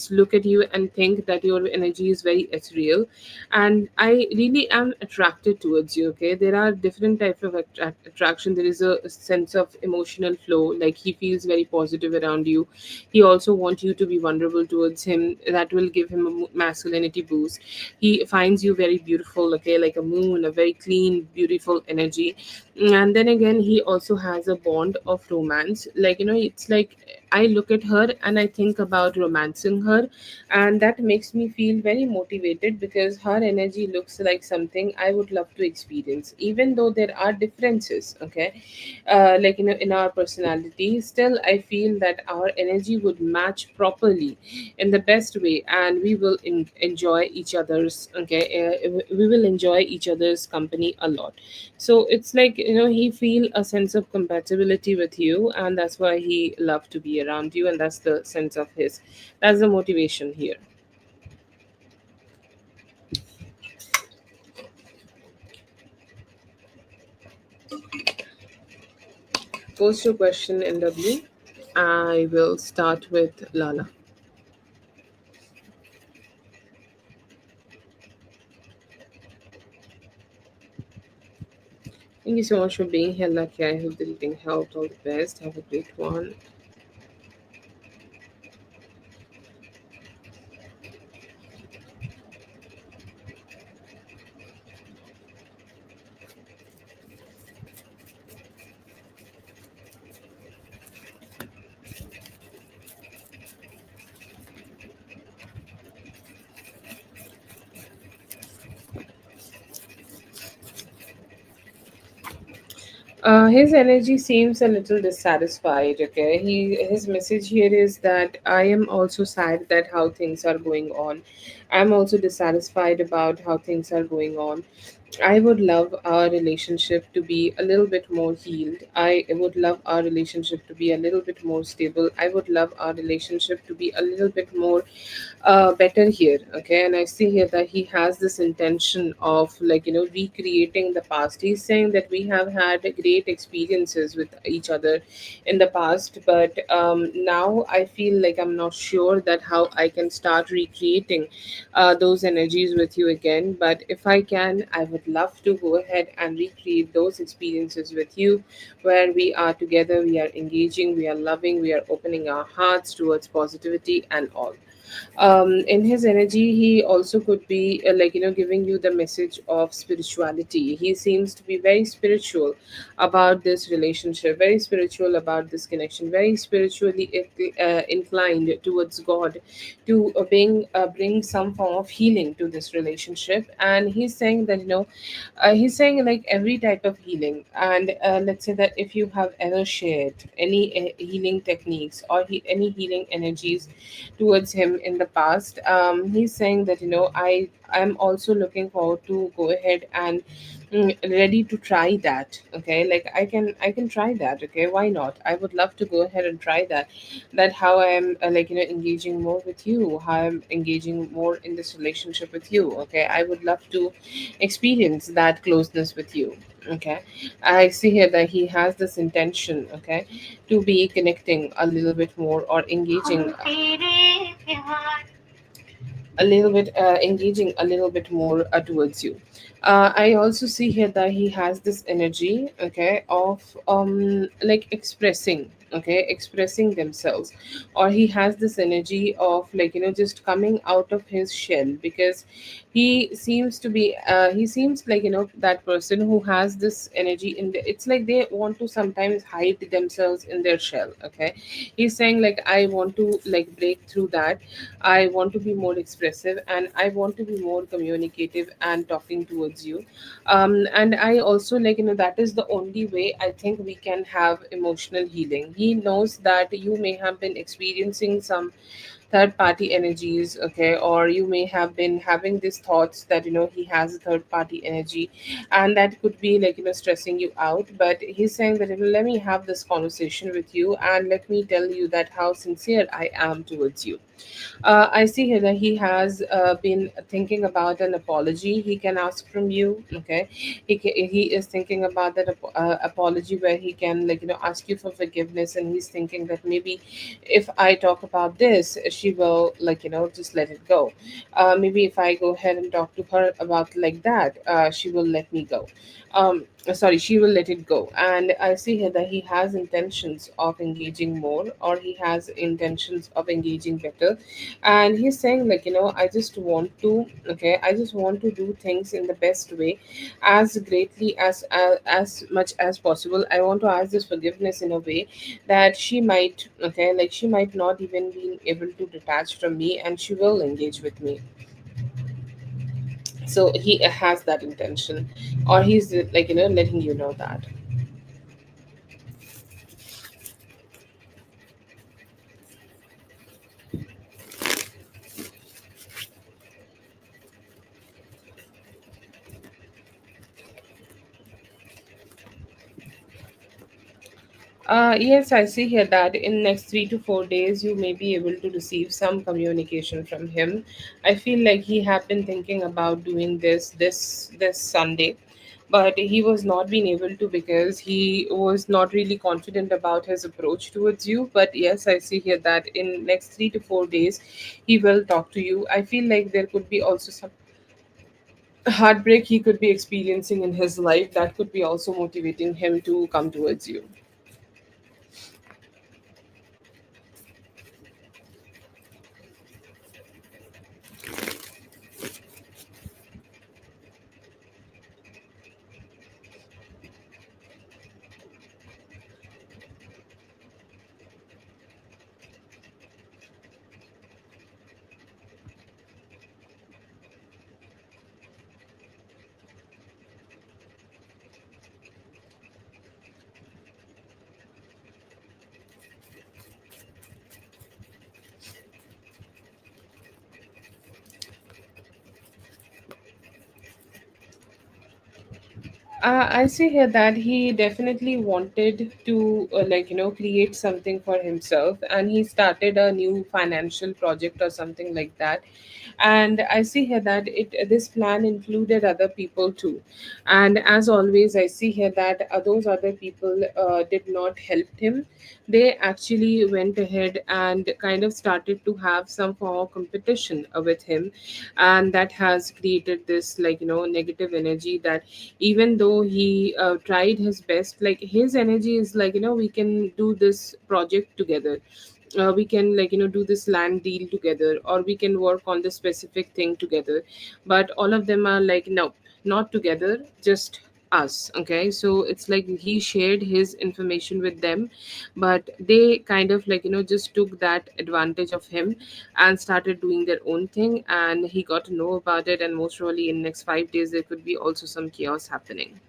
Speaker 1: look at you and think that your energy is very ethereal, and I really am attracted towards you. Okay, there are different types of attraction. There is a sense of emotional flow, like he feels very positive around you. He also wants you to be vulnerable towards him. That will give him a masculinity boost. He finds you very beautiful, okay, like a moon, a very clean beautiful energy. And then again, he also has a bond of romance. It's like I look at her and I think about romancing her, and that makes me feel very motivated because her energy looks like something I would love to experience. Even though there are differences, okay, in our personality, still I feel that our energy would match properly in the best way, and we will enjoy each other's, okay, we will enjoy each other's company a lot. So it's like he feel a sense of compatibility with you, and that's why he love to be around you, and that's the sense of his, that's the motivation here. Post your question in W. I will start with Lala. Thank you so much for being here, Lucky. I hope the reading helped. All the best. Have a great one. His energy seems a little dissatisfied. Okay, his message here is that I am also sad that how things are going on. I'm also dissatisfied about how things are going on. I would love our relationship to be a little bit more healed. I would love our relationship to be a little bit more stable. I would love our relationship to be a little bit more better here. Okay, and I see here that he has this intention of, like, recreating the past. He's saying that we have had great experiences with each other in the past, but now I feel like I'm not sure that how I can start recreating those energies with you again. But if I can, I would love to go ahead and recreate those experiences with you, where we are together, we are engaging, we are loving, we are opening our hearts towards positivity and all. In his energy, he also could be giving you the message of spirituality. He seems to be very spiritual about this relationship, very spiritual about this connection, very spiritually inclined towards God, to bring some form of healing to this relationship. And he's saying that, he's saying like every type of healing. And let's say that if you have ever shared any healing techniques or any healing energies towards him in the past, he's saying that, I'm also looking forward to go ahead and ready to try that. Okay, like I can try that. Okay, why not? I would love to go ahead and try that. That how I am engaging more with you, how I'm engaging more in this relationship with you. Okay, I would love to experience that closeness with you. Okay, I see here that he has this intention, okay, to be connecting a little bit more or engaging a little bit more towards you. I also see here that he has this energy, okay, of expressing themselves, or he has this energy of, just coming out of his shell, because he seems like, that person who has this energy in the, it's like they want to sometimes hide themselves in their shell. Okay, he's saying like I want to break through that. I want to be more expressive, and I want to be more communicative and talking towards you. And I also, that is the only way I think we can have emotional healing. He knows that you may have been experiencing some third party energies, okay, or you may have been having these thoughts that, he has a third party energy, and that could be stressing you out. But he's saying that, let me have this conversation with you, and let me tell you that how sincere I am towards you. I see here that he has been thinking about an apology he can ask from you. Okay, he is thinking about that apology where he can, ask you for forgiveness, and he's thinking that maybe if I talk about this, she will, just let it go. Maybe if I go ahead and talk to her about like that, she will let me go. Sorry, she will let it go. And I see here that he has intentions of engaging more, or he has intentions of engaging better. And he's saying like, I just want to, okay, I just want to do things in the best way, as greatly as much as possible. I want to ask this forgiveness in a way that she might, okay, like she might not even be able to detach from me, and she will engage with me. So he has that intention, or he's letting you know that. Yes, I see here that in next 3 to 4 days you may be able to receive some communication from him. I feel like he have been thinking about doing this Sunday. but he was not being able to because he was not really confident about his approach towards you. But yes, I see here that in next 3 to 4 days he will talk to you. I feel like there could be also some heartbreak he could be experiencing in his life that could be also motivating him to come towards you. I see here that he definitely wanted to, create something for himself, and he started a new financial project or something like that. And I see here that this plan included other people too. And as always, I see here that those other people did not help him. They actually went ahead and kind of started to have some form of competition with him, and that has created this negative energy that even though he tried his best, like his energy is like, we can do this project together, we can do this land deal together, or we can work on this specific thing together. But all of them are like, no, not together, just us. Okay, so it's like he shared his information with them, but they kind of just took that advantage of him and started doing their own thing, and he got to know about it, and most probably in next 5 days there could be also some chaos happening.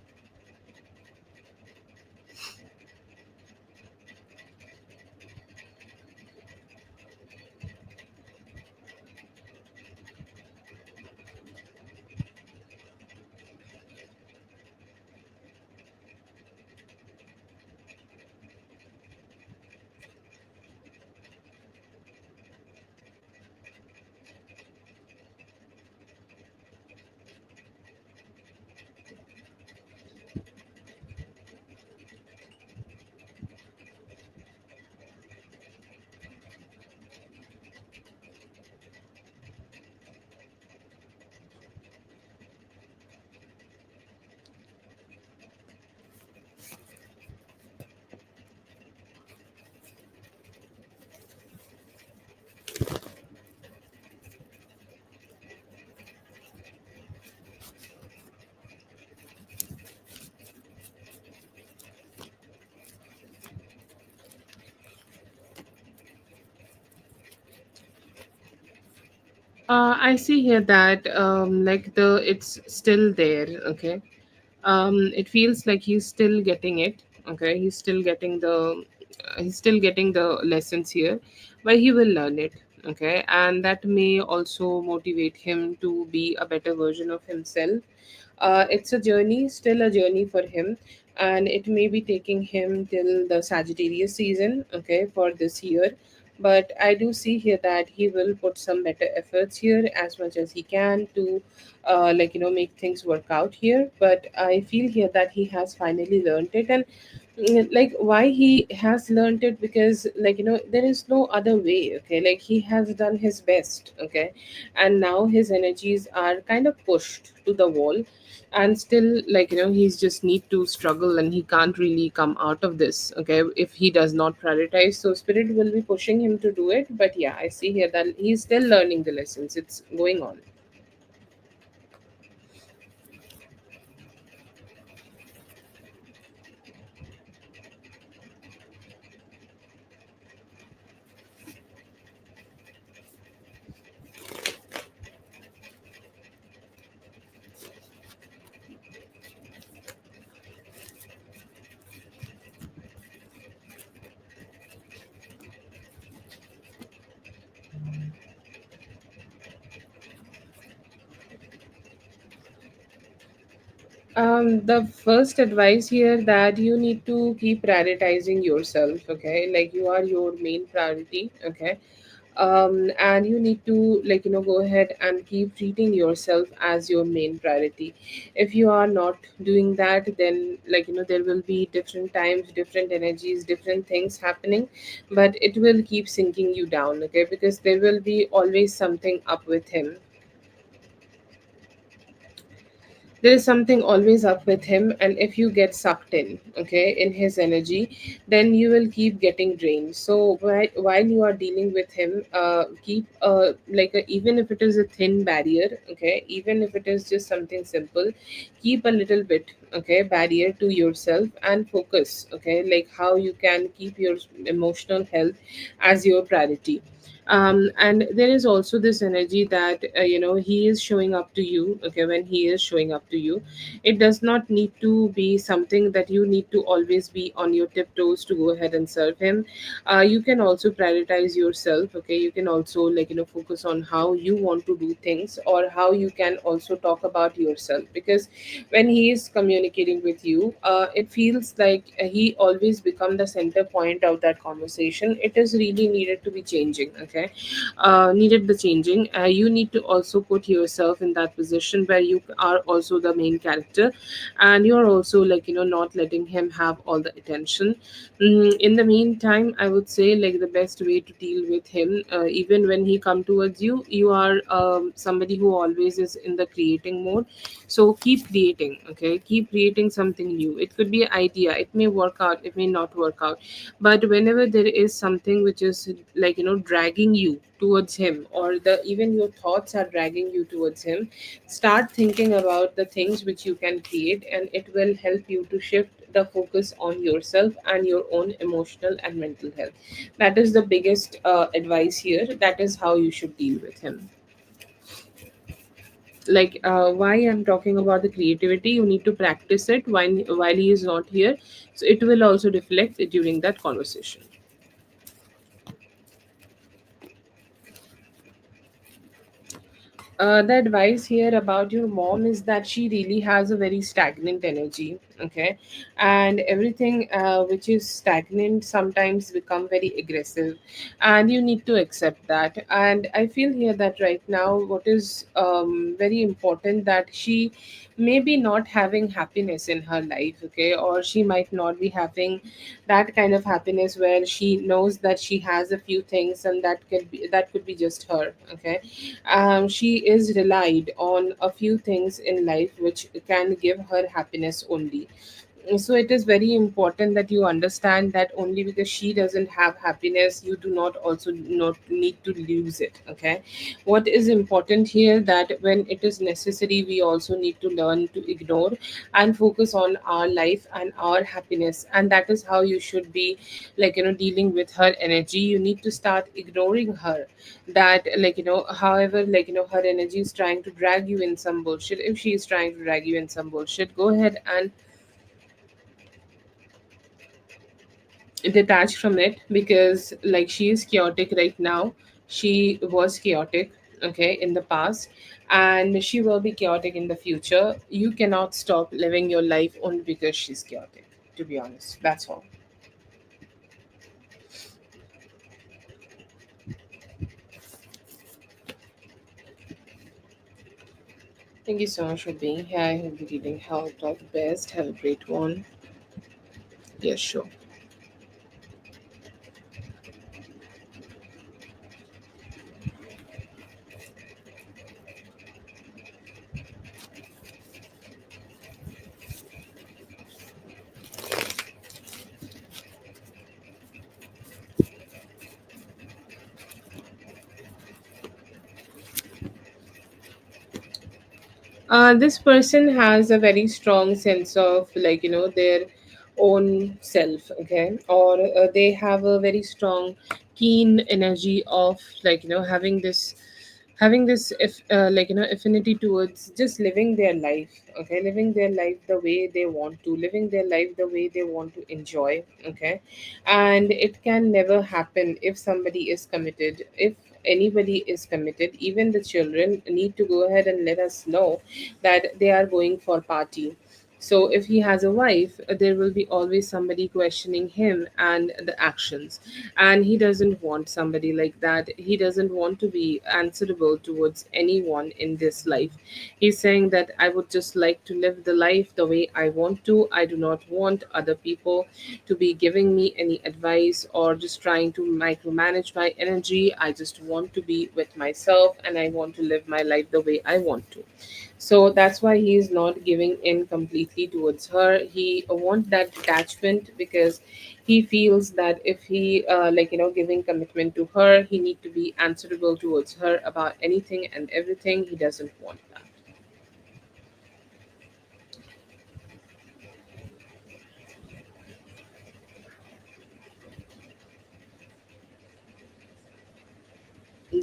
Speaker 1: I see here that it's still there. Okay, it feels like he's still getting it. Okay, he's still getting the lessons here, but he will learn it. Okay, and that may also motivate him to be a better version of himself. It's a journey, still a journey for him, and it may be taking him till the Sagittarius season, okay, for this year. But I do see here that he will put some better efforts here as much as he can to, make things work out here. But I feel here that he has finally learned it, and like why he has learned it, because there is no other way. Okay, like he has done his best. Okay, and now his energies are kind of pushed to the wall, and still he's just need to struggle, and he can't really come out of this. Okay, if he does not prioritize, so spirit will be pushing him to do it. But yeah, I see here that he's still learning the lessons. It's going on. The first advice here that you need to keep prioritizing yourself. Okay, like you are your main priority. Okay, and you need to, go ahead and keep treating yourself as your main priority. If you are not doing that, then, there will be different times, different energies, different things happening, but it will keep sinking you down, okay, because there will be always something up with him. There is something always up with him, and if you get sucked in, okay, in his energy, then you will keep getting drained. So while you are dealing with him, keep even if it is a thin barrier, okay, even if it is just something simple, keep a little bit, okay, barrier to yourself, and focus, okay, like how you can keep your emotional health as your priority. And there is also this energy that, he is showing up to you, okay, when he is showing up to you, it does not need to be something that you need to always be on your tiptoes to go ahead and serve him. You can also prioritize yourself, okay, you can also, focus on how you want to do things, or how you can also talk about yourself, because when he is communicating with you, it feels like he always become the center point of that conversation. It is really needed to be changing, okay, needed the changing. You need to also put yourself in that position where you are also the main character, and you're also, not letting him have all the attention. In the meantime, I would say, the best way to deal with him, even when he come towards you, you are somebody who always is in the creating mode. So keep creating, okay, keep creating something new. It could be an idea, it may work out, it may not work out, but whenever there is something which is, dragging you towards him, or the even your thoughts are dragging you towards him, start thinking about the things which you can create, and it will help you to shift the focus on yourself and your own emotional and mental health. That is the biggest advice here. That is how you should deal with him. Why I'm talking about the creativity, you need to practice it while he is not here, so it will also reflect during that conversation. The advice here about your mom is that she really has a very stagnant energy, okay, and everything which is stagnant sometimes become very aggressive, and you need to accept that. And I feel here that right now what is very important, that she may be not having happiness in her life, okay, or she might not be having that kind of happiness where she knows that she has a few things, and that could be just her, okay. She is relied on a few things in life which can give her happiness only. So it is very important that you understand that only because she doesn't have happiness, you do not also not need to lose it, okay. What is important here, that when it is necessary, we also need to learn to ignore and focus on our life and our happiness, and that is how you should be, dealing with her energy. You need to start ignoring her, that, however, her energy is trying to drag you in some bullshit. If she is trying to drag you in some bullshit, go ahead and detach from it, because she is chaotic right now. She was chaotic, okay, in the past, and she will be chaotic in the future. You cannot stop living your life only because she's chaotic, to be honest. That's all. Thank you so much for being here. I hope the reading helped. All the best. Have a great one. Yes, sure. This person has a very strong sense of, their own self, okay, or they have a very strong keen energy of, having this if affinity towards just living their life, okay, living their life the way they want to, living their life the way they want to enjoy, okay. And it can never happen if somebody is committed. If anybody is committed, even the children need to go ahead and let us know that they are going for party. So if he has a wife, there will be always somebody questioning him and the actions, and he doesn't want somebody like that. He doesn't want to be answerable towards anyone in this life. He's saying that I would just like to live the life the way I want to. I do not want other people to be giving me any advice or just trying to micromanage my energy. I just want to be with myself and I want to live my life the way I want to. So that's why he is not giving in completely towards her. He wants that detachment because he feels that if he giving commitment to her, he need to be answerable towards her about anything and everything. He doesn't want that.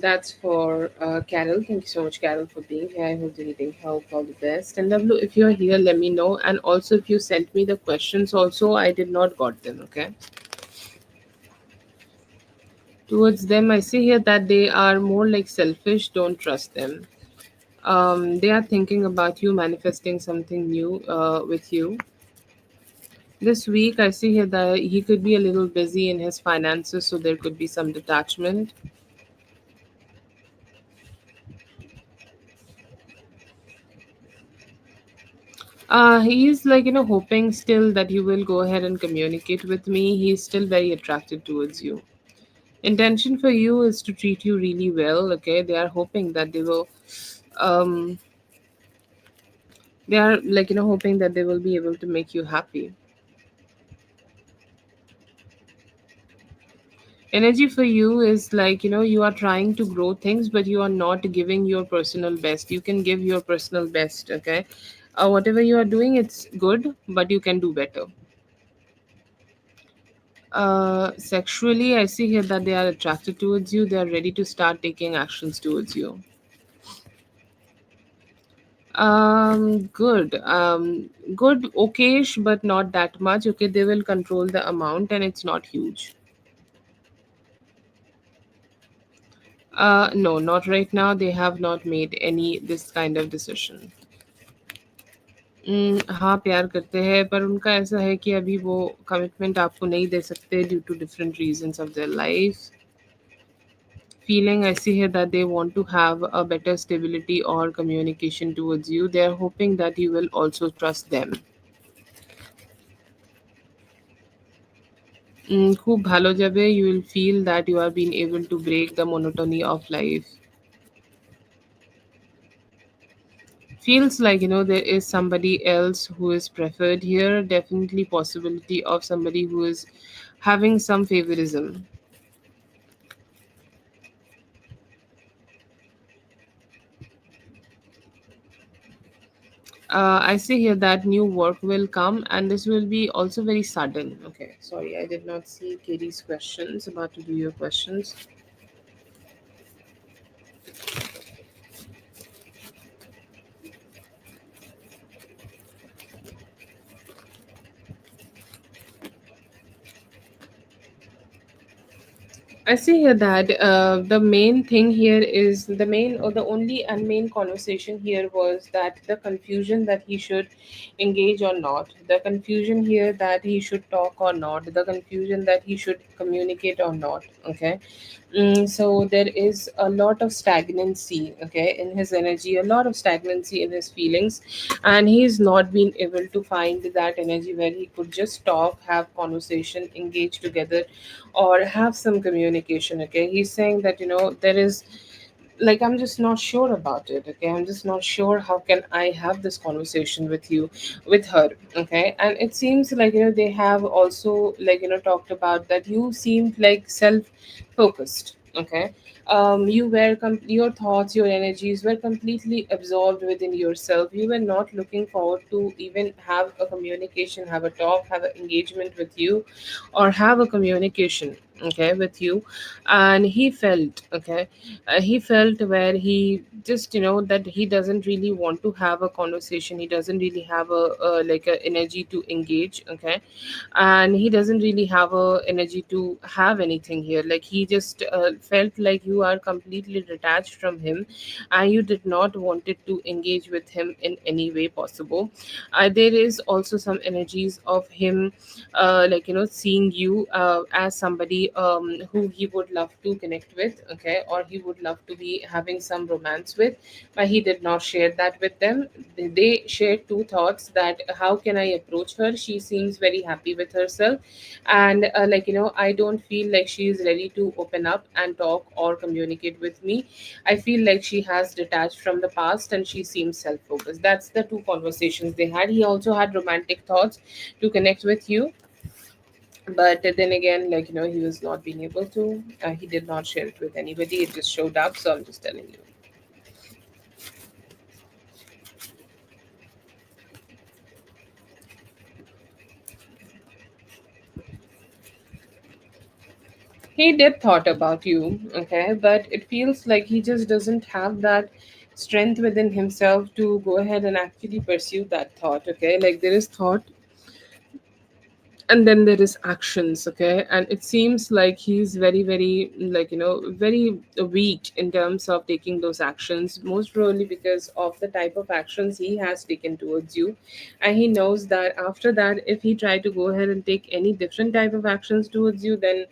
Speaker 1: That's for Carol. Thank you so much, Carol, for being here. I hope the reading helped. All the best. And W, if you're here, let me know. And also, if you sent me the questions, also I did not got them. Okay. Towards them, I see here that they are more like selfish. Don't trust them. They are thinking about you, manifesting something new with you. This week, I see here that he could be a little busy in his finances, so there could be some detachment. He is hoping still that you will go ahead and communicate with me. He is still very attracted towards you. Intention for you is to treat you really well. Okay, they are hoping that they will. Um, they are hoping that they will be able to make you happy. Energy for you is you are trying to grow things, but you are not giving your personal best. You can give your personal best. Okay, whatever you are doing, it's good, but you can do better. Sexually, I see here that they are attracted towards you. They are ready to start taking actions towards you. Good. Good, okayish, but not that much. Okay, they will control the amount, and it's not huge. No, not right now. They have not made any this kind of decision. हाँ, प्यार करते हैं, पर उनका ऐसा है कि अभी वो कमिटमेंट आपको नहीं दे सकते due to different reasons of their life. Feeling, I see here that they want to have a better stability or communication towards you. They are hoping that you will also trust them. খুব ভালো যাবে. You will feel that you are being able to break the monotony of life. Feels like there is somebody else who is preferred here. Definitely possibility of somebody who is having some favoritism. I see here that new work will come and this will be also very sudden. Okay, sorry, I did not see Katie's questions. About to do your questions. I see here that the main thing here is the main or the only and main conversation here was that the confusion that he should engage or not, the confusion here that he should talk or not, the confusion that he should communicate or not. Okay, so there is a lot of stagnancy, okay, in his energy, a lot of stagnancy in his feelings, and he's not been able to find that energy where he could just talk, have conversation, engage together, or have some communication. Okay, he's saying that there is I'm just not sure about it. Okay, I'm just not sure how can I have this conversation with you, with her. Okay, and it seems like they have also talked about that you seemed like self focused. Okay, you were your thoughts, your energies were completely absorbed within yourself. You were not looking forward to even have a communication, have a talk, have an engagement with you, or have a communication, okay, with you. And he felt, okay, he felt where he just that he doesn't really want to have a conversation. He doesn't really have a energy to engage. Okay, and he doesn't really have a energy to have anything here. Like he just felt like he you are completely detached from him, and you did not wanted to engage with him in any way possible. There is also some energies of him, seeing you as somebody who he would love to connect with, okay, or he would love to be having some romance with, but he did not share that with them. They shared two thoughts: that how can I approach her? She seems very happy with herself, and I don't feel like she is ready to open up and talk or communicate with me. I feel like she has detached from the past and she seems self-focused. That's the two conversations they had. He also had romantic thoughts to connect with you, but then again, he was not being able to. He did not share it with anybody. It just showed up, so I'm just telling you. He did thought about you, okay, but it feels like he just doesn't have that strength within himself to go ahead and actually pursue that thought, okay. Like, there is thought, and then there is actions, okay, and it seems like he's very, very weak in terms of taking those actions, most probably because of the type of actions he has taken towards you. And he knows that after that, if he tried to go ahead and take any different type of actions towards you, then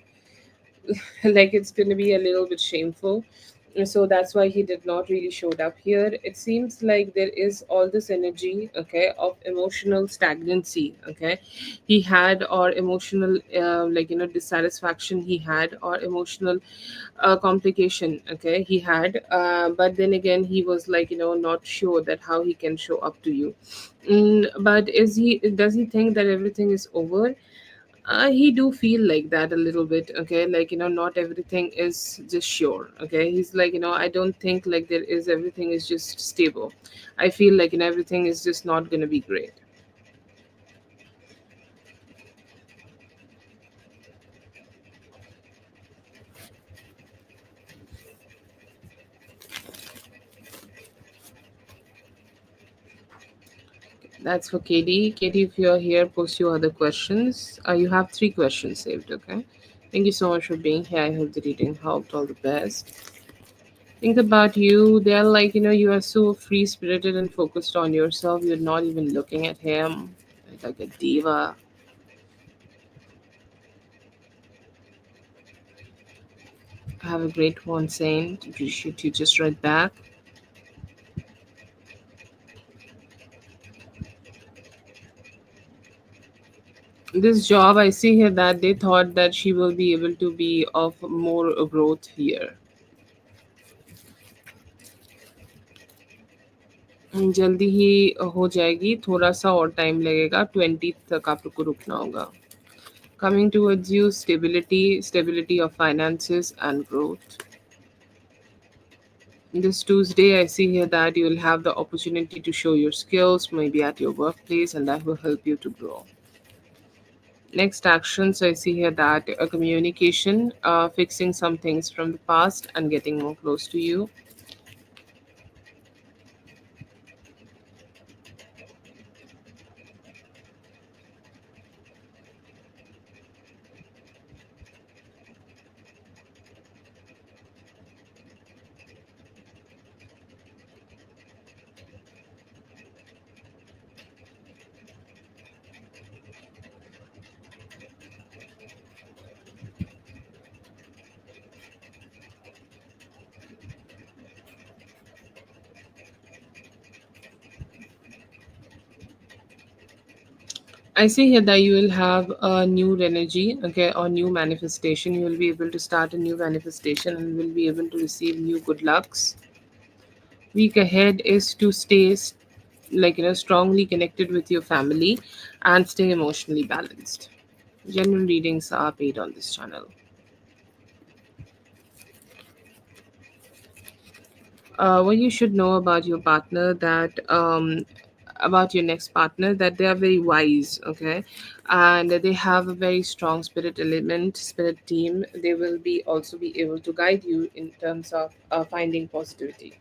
Speaker 1: like it's going to be a little bit shameful. So that's why he did not really showed up here. It seems like there is all this energy, okay, of emotional stagnancy, okay, he had, or emotional dissatisfaction he had, or emotional complication, okay, he had, but then again he was not sure that how he can show up to you. But does he think that everything is over? He do feel like that a little bit, okay, not everything is just sure, okay. He's I don't think like there is everything is just stable. I feel like everything is just not gonna be great. That's for Katie. Katie, if you're here, post your other questions. You have three questions saved, okay. Thank you so much for being here. I hope the reading helped. All the best. Think about you. They're you are so free spirited and focused on yourself. You're not even looking at him like a diva. Have a great one, Saint. Appreciate you just right back. This job, I see here that they thought that she will be able to be of more growth here. जल्दी ही हो जाएगी, थोड़ा सा और time लगेगा, 20 तक आपको रुकना होगा. Coming towards you, stability of finances and growth. This Tuesday, I see here that you will have the opportunity to show your skills, maybe at your workplace, and that will help you to grow. Next actions, I see here that a communication, fixing some things from the past and getting more close to you. I see here that you will have a new energy, okay, or new manifestation. You will be able to start a new manifestation and will be able to receive new good lucks. Week ahead is to stay strongly connected with your family and stay emotionally balanced. General readings are paid on this channel. What you should know about your partner, that about your next partner, that they are very wise, okay, and they have a very strong spirit team. They will be also be able to guide you in terms of finding positivity.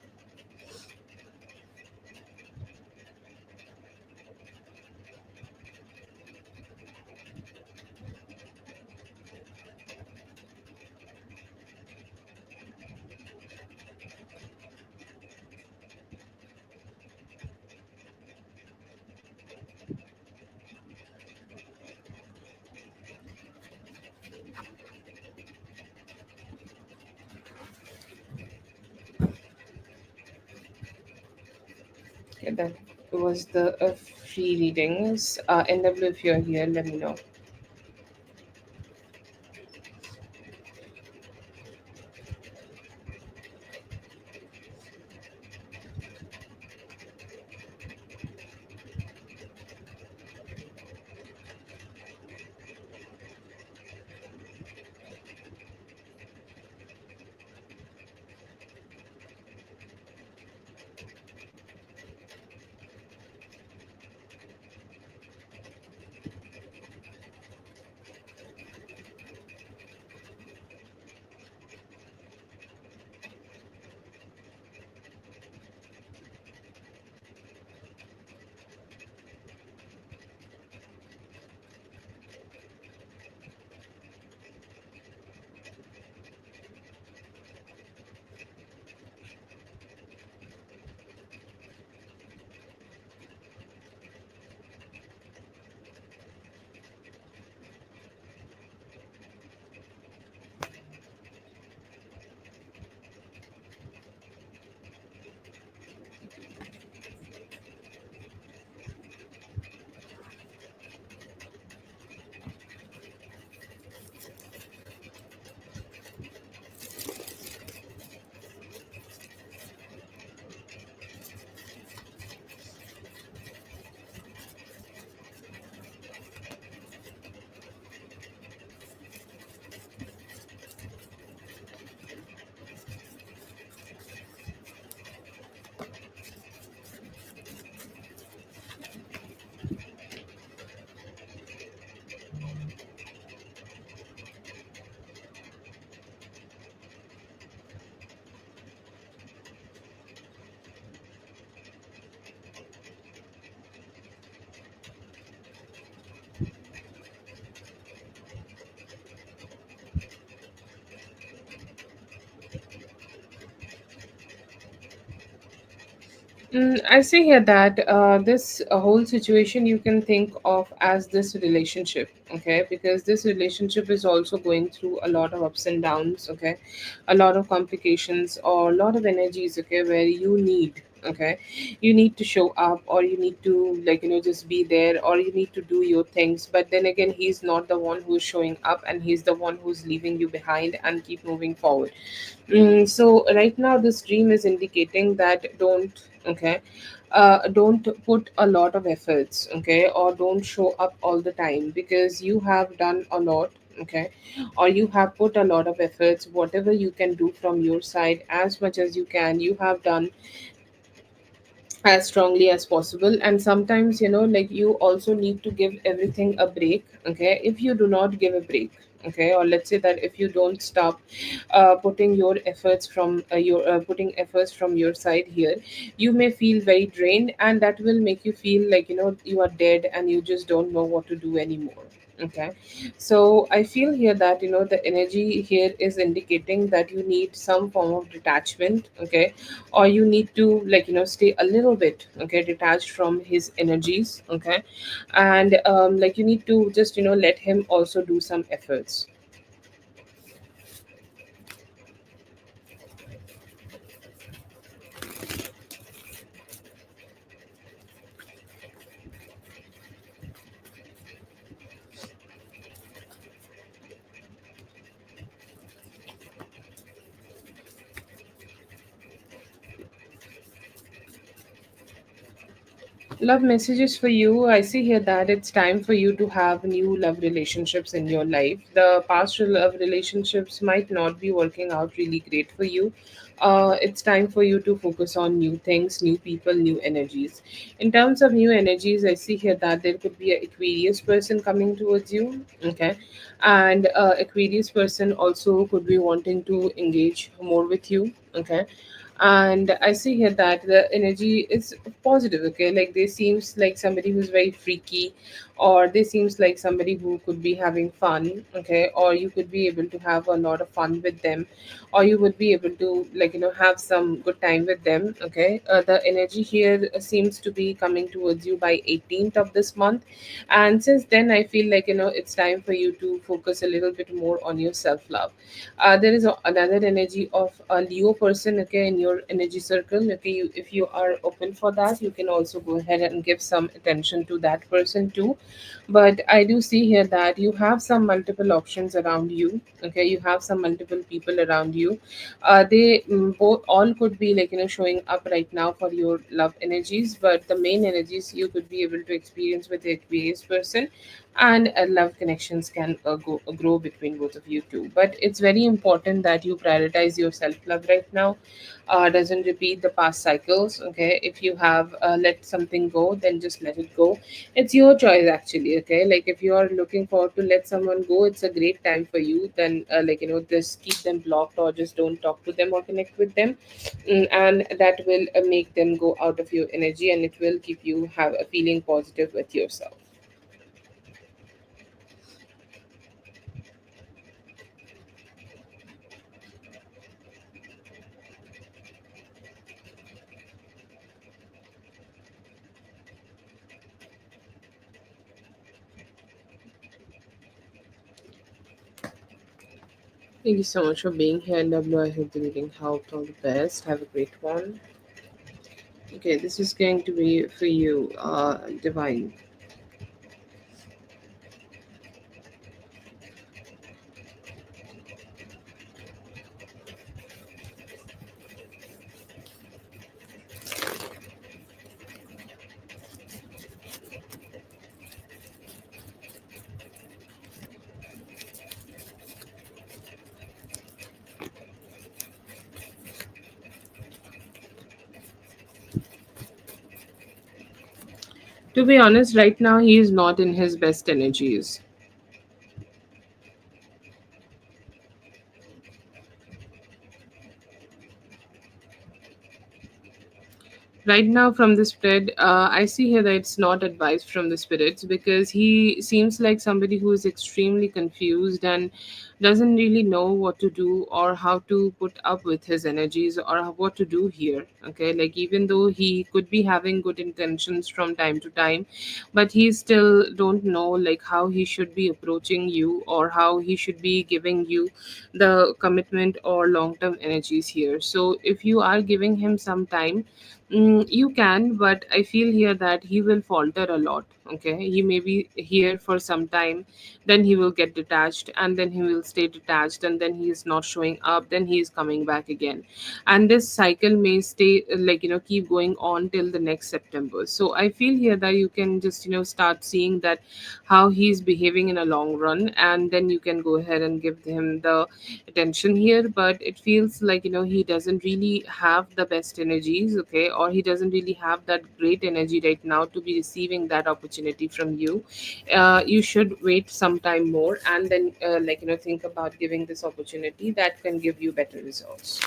Speaker 1: Okay, that was the free readings. NW, if you're here, let me know. I see here that this whole situation you can think of as this relationship, okay? Because this relationship is also going through a lot of ups and downs, okay? A lot of complications or a lot of energies, okay, where you need, okay, you need to show up or you need to, like, just be there or you need to do your things. But then again, he's not the one who's showing up and he's the one who's leaving you behind and keep moving forward. So right now this dream is indicating that don't put a lot of efforts, okay, or don't show up all the time because you have done a lot, okay, or you have put a lot of efforts. Whatever you can do from your side, as much as you can, you have done as strongly as possible. And sometimes, like, you also need to give everything a break, okay? If you do not give a break, okay, or let's say that if you don't stop putting your efforts from your putting efforts from your side here, you may feel very drained and that will make you feel like you are dead and you just don't know what to do anymore. Okay, so I feel here that the energy here is indicating that you need some form of detachment, okay, or you need to, like, stay a little bit, okay, detached from his energies, okay, and like, you need to just let him also do some efforts. Love messages for you. I see here that it's time for you to have new love relationships in your life. The past love relationships might not be working out really great for you. It's time for you to focus on new things, new people, new energies. In terms of new energies, I see here that there could be an Aquarius person coming towards you. Okay. And Aquarius person also could be wanting to engage more with you. Okay, and I see here that the energy is positive, okay, like they seems like somebody who's very freaky or they seems like somebody who could be having fun, okay, or you could be able to have a lot of fun with them, or you would be able to have some good time with them, okay. The energy here seems to be coming towards you by 18th of this month, and since then I feel like it's time for you to focus a little bit more on your self love. There is another energy of a Leo person, okay, in your energy circle, okay. If you are open for that, you can also go ahead and give some attention to that person too. But I do see here that you have some multiple options around you, okay. You have some multiple people around you. They both all could be showing up right now for your love energies, but the main energies you could be able to experience with the Aquarius person, and love connections can grow between both of you too. But it's very important that you prioritize your self love right now. Doesn't repeat the past cycles, okay. If you have let something go, then just let it go. It's your choice actually, okay. Like if you are looking forward to let someone go, it's a great time for you. Then just keep them blocked, or just don't talk to them or connect with them. And that will make them go out of your energy, and it will keep you have a feeling positive with yourself. Thank you so much for being here, W. I hope the reading helped. All the best. Have a great one. Okay, this is going to be for you, Divine. To be honest, right now he is not in his best energies. Right now from the spread, I see here that it's not advice from the spirits, because he seems like somebody who is extremely confused and doesn't really know what to do or how to put up with his energies or what to do here, okay. Like even though he could be having good intentions from time to time, but he still don't know like how he should be approaching you or how he should be giving you the commitment or long term energies here. So if you are giving him some time, you can, but I feel here that he will falter a lot. Okay, he may be here for some time, then he will get detached, and then he will stay detached, and then he is not showing up, then he is coming back again, and this cycle may stay keep going on till the next September. So I feel here that you can just start seeing that how he's behaving in a long run, and then you can go ahead and give him the attention here. But it feels like he doesn't really have the best energies, okay, or he doesn't really have that great energy right now to be receiving that opportunity from you. You should wait some time more, and then think about giving this opportunity that can give you better results.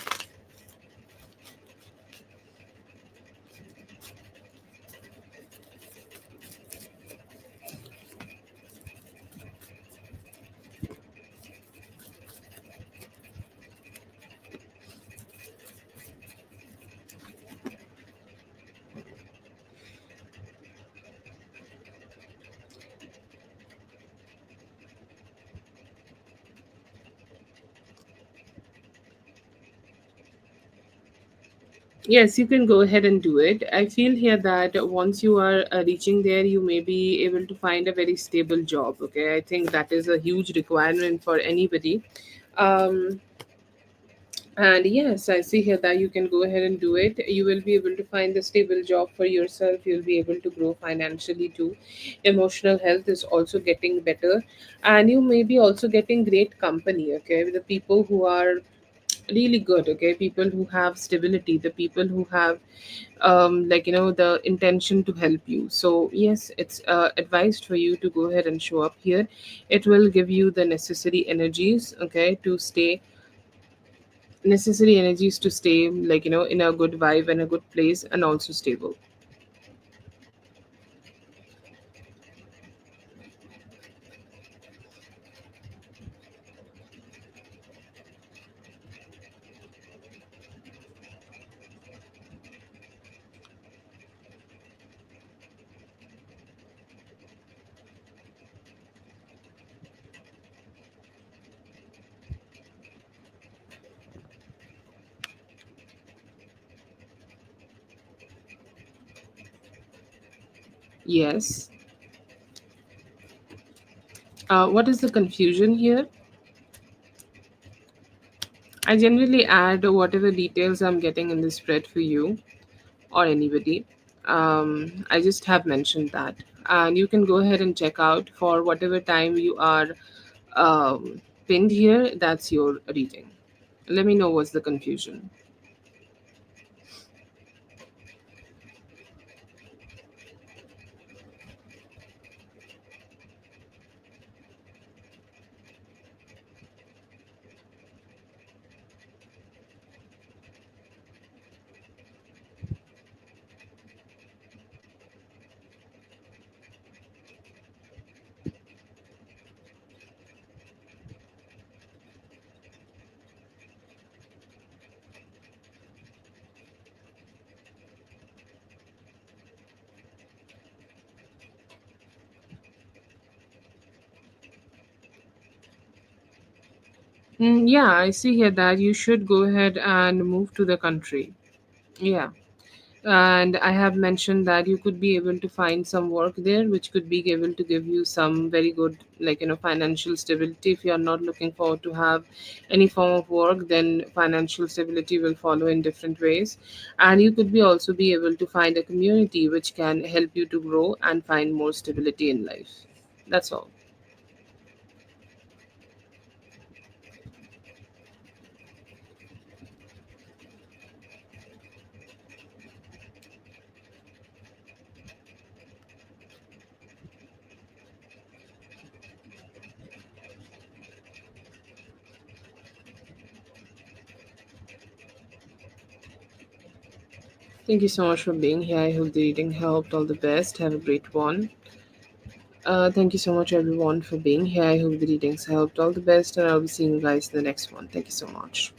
Speaker 1: Yes, you can go ahead and do it. I feel here that once you are reaching there, you may be able to find a very stable job. Okay, I think that is a huge requirement for anybody. Um, and yes, I see here that you can go ahead and do it. You will be able to find the stable job for yourself. You'll be able to grow financially too. Emotional health is also getting better, and you may be also getting great company. Okay, with the people who are really good, okay, people who have stability, the people who have the intention to help you. So yes, it's advised for you to go ahead and show up here. It will give you the necessary energies to stay in a good vibe and a good place, and also stable. Yes. What is the confusion here? I generally add whatever details I'm getting in the spread for you or anybody. I just have mentioned that. And you can go ahead and check out for whatever time you are pinned here. That's your reading. Let me know what's the confusion. Yeah, I see here that you should go ahead and move to the country. Yeah. And I have mentioned that you could be able to find some work there, which could be able to give you some very good, like, financial stability. If you are not looking forward to have any form of work, then financial stability will follow in different ways. And you could be also be able to find a community which can help you to grow and find more stability in life. That's all. Thank you so much for being here. I hope the reading helped. All the best. Have a great one. Thank you so much, everyone, for being here. I hope the readings helped. All the best, and I'll be seeing you guys in the next one. Thank you so much.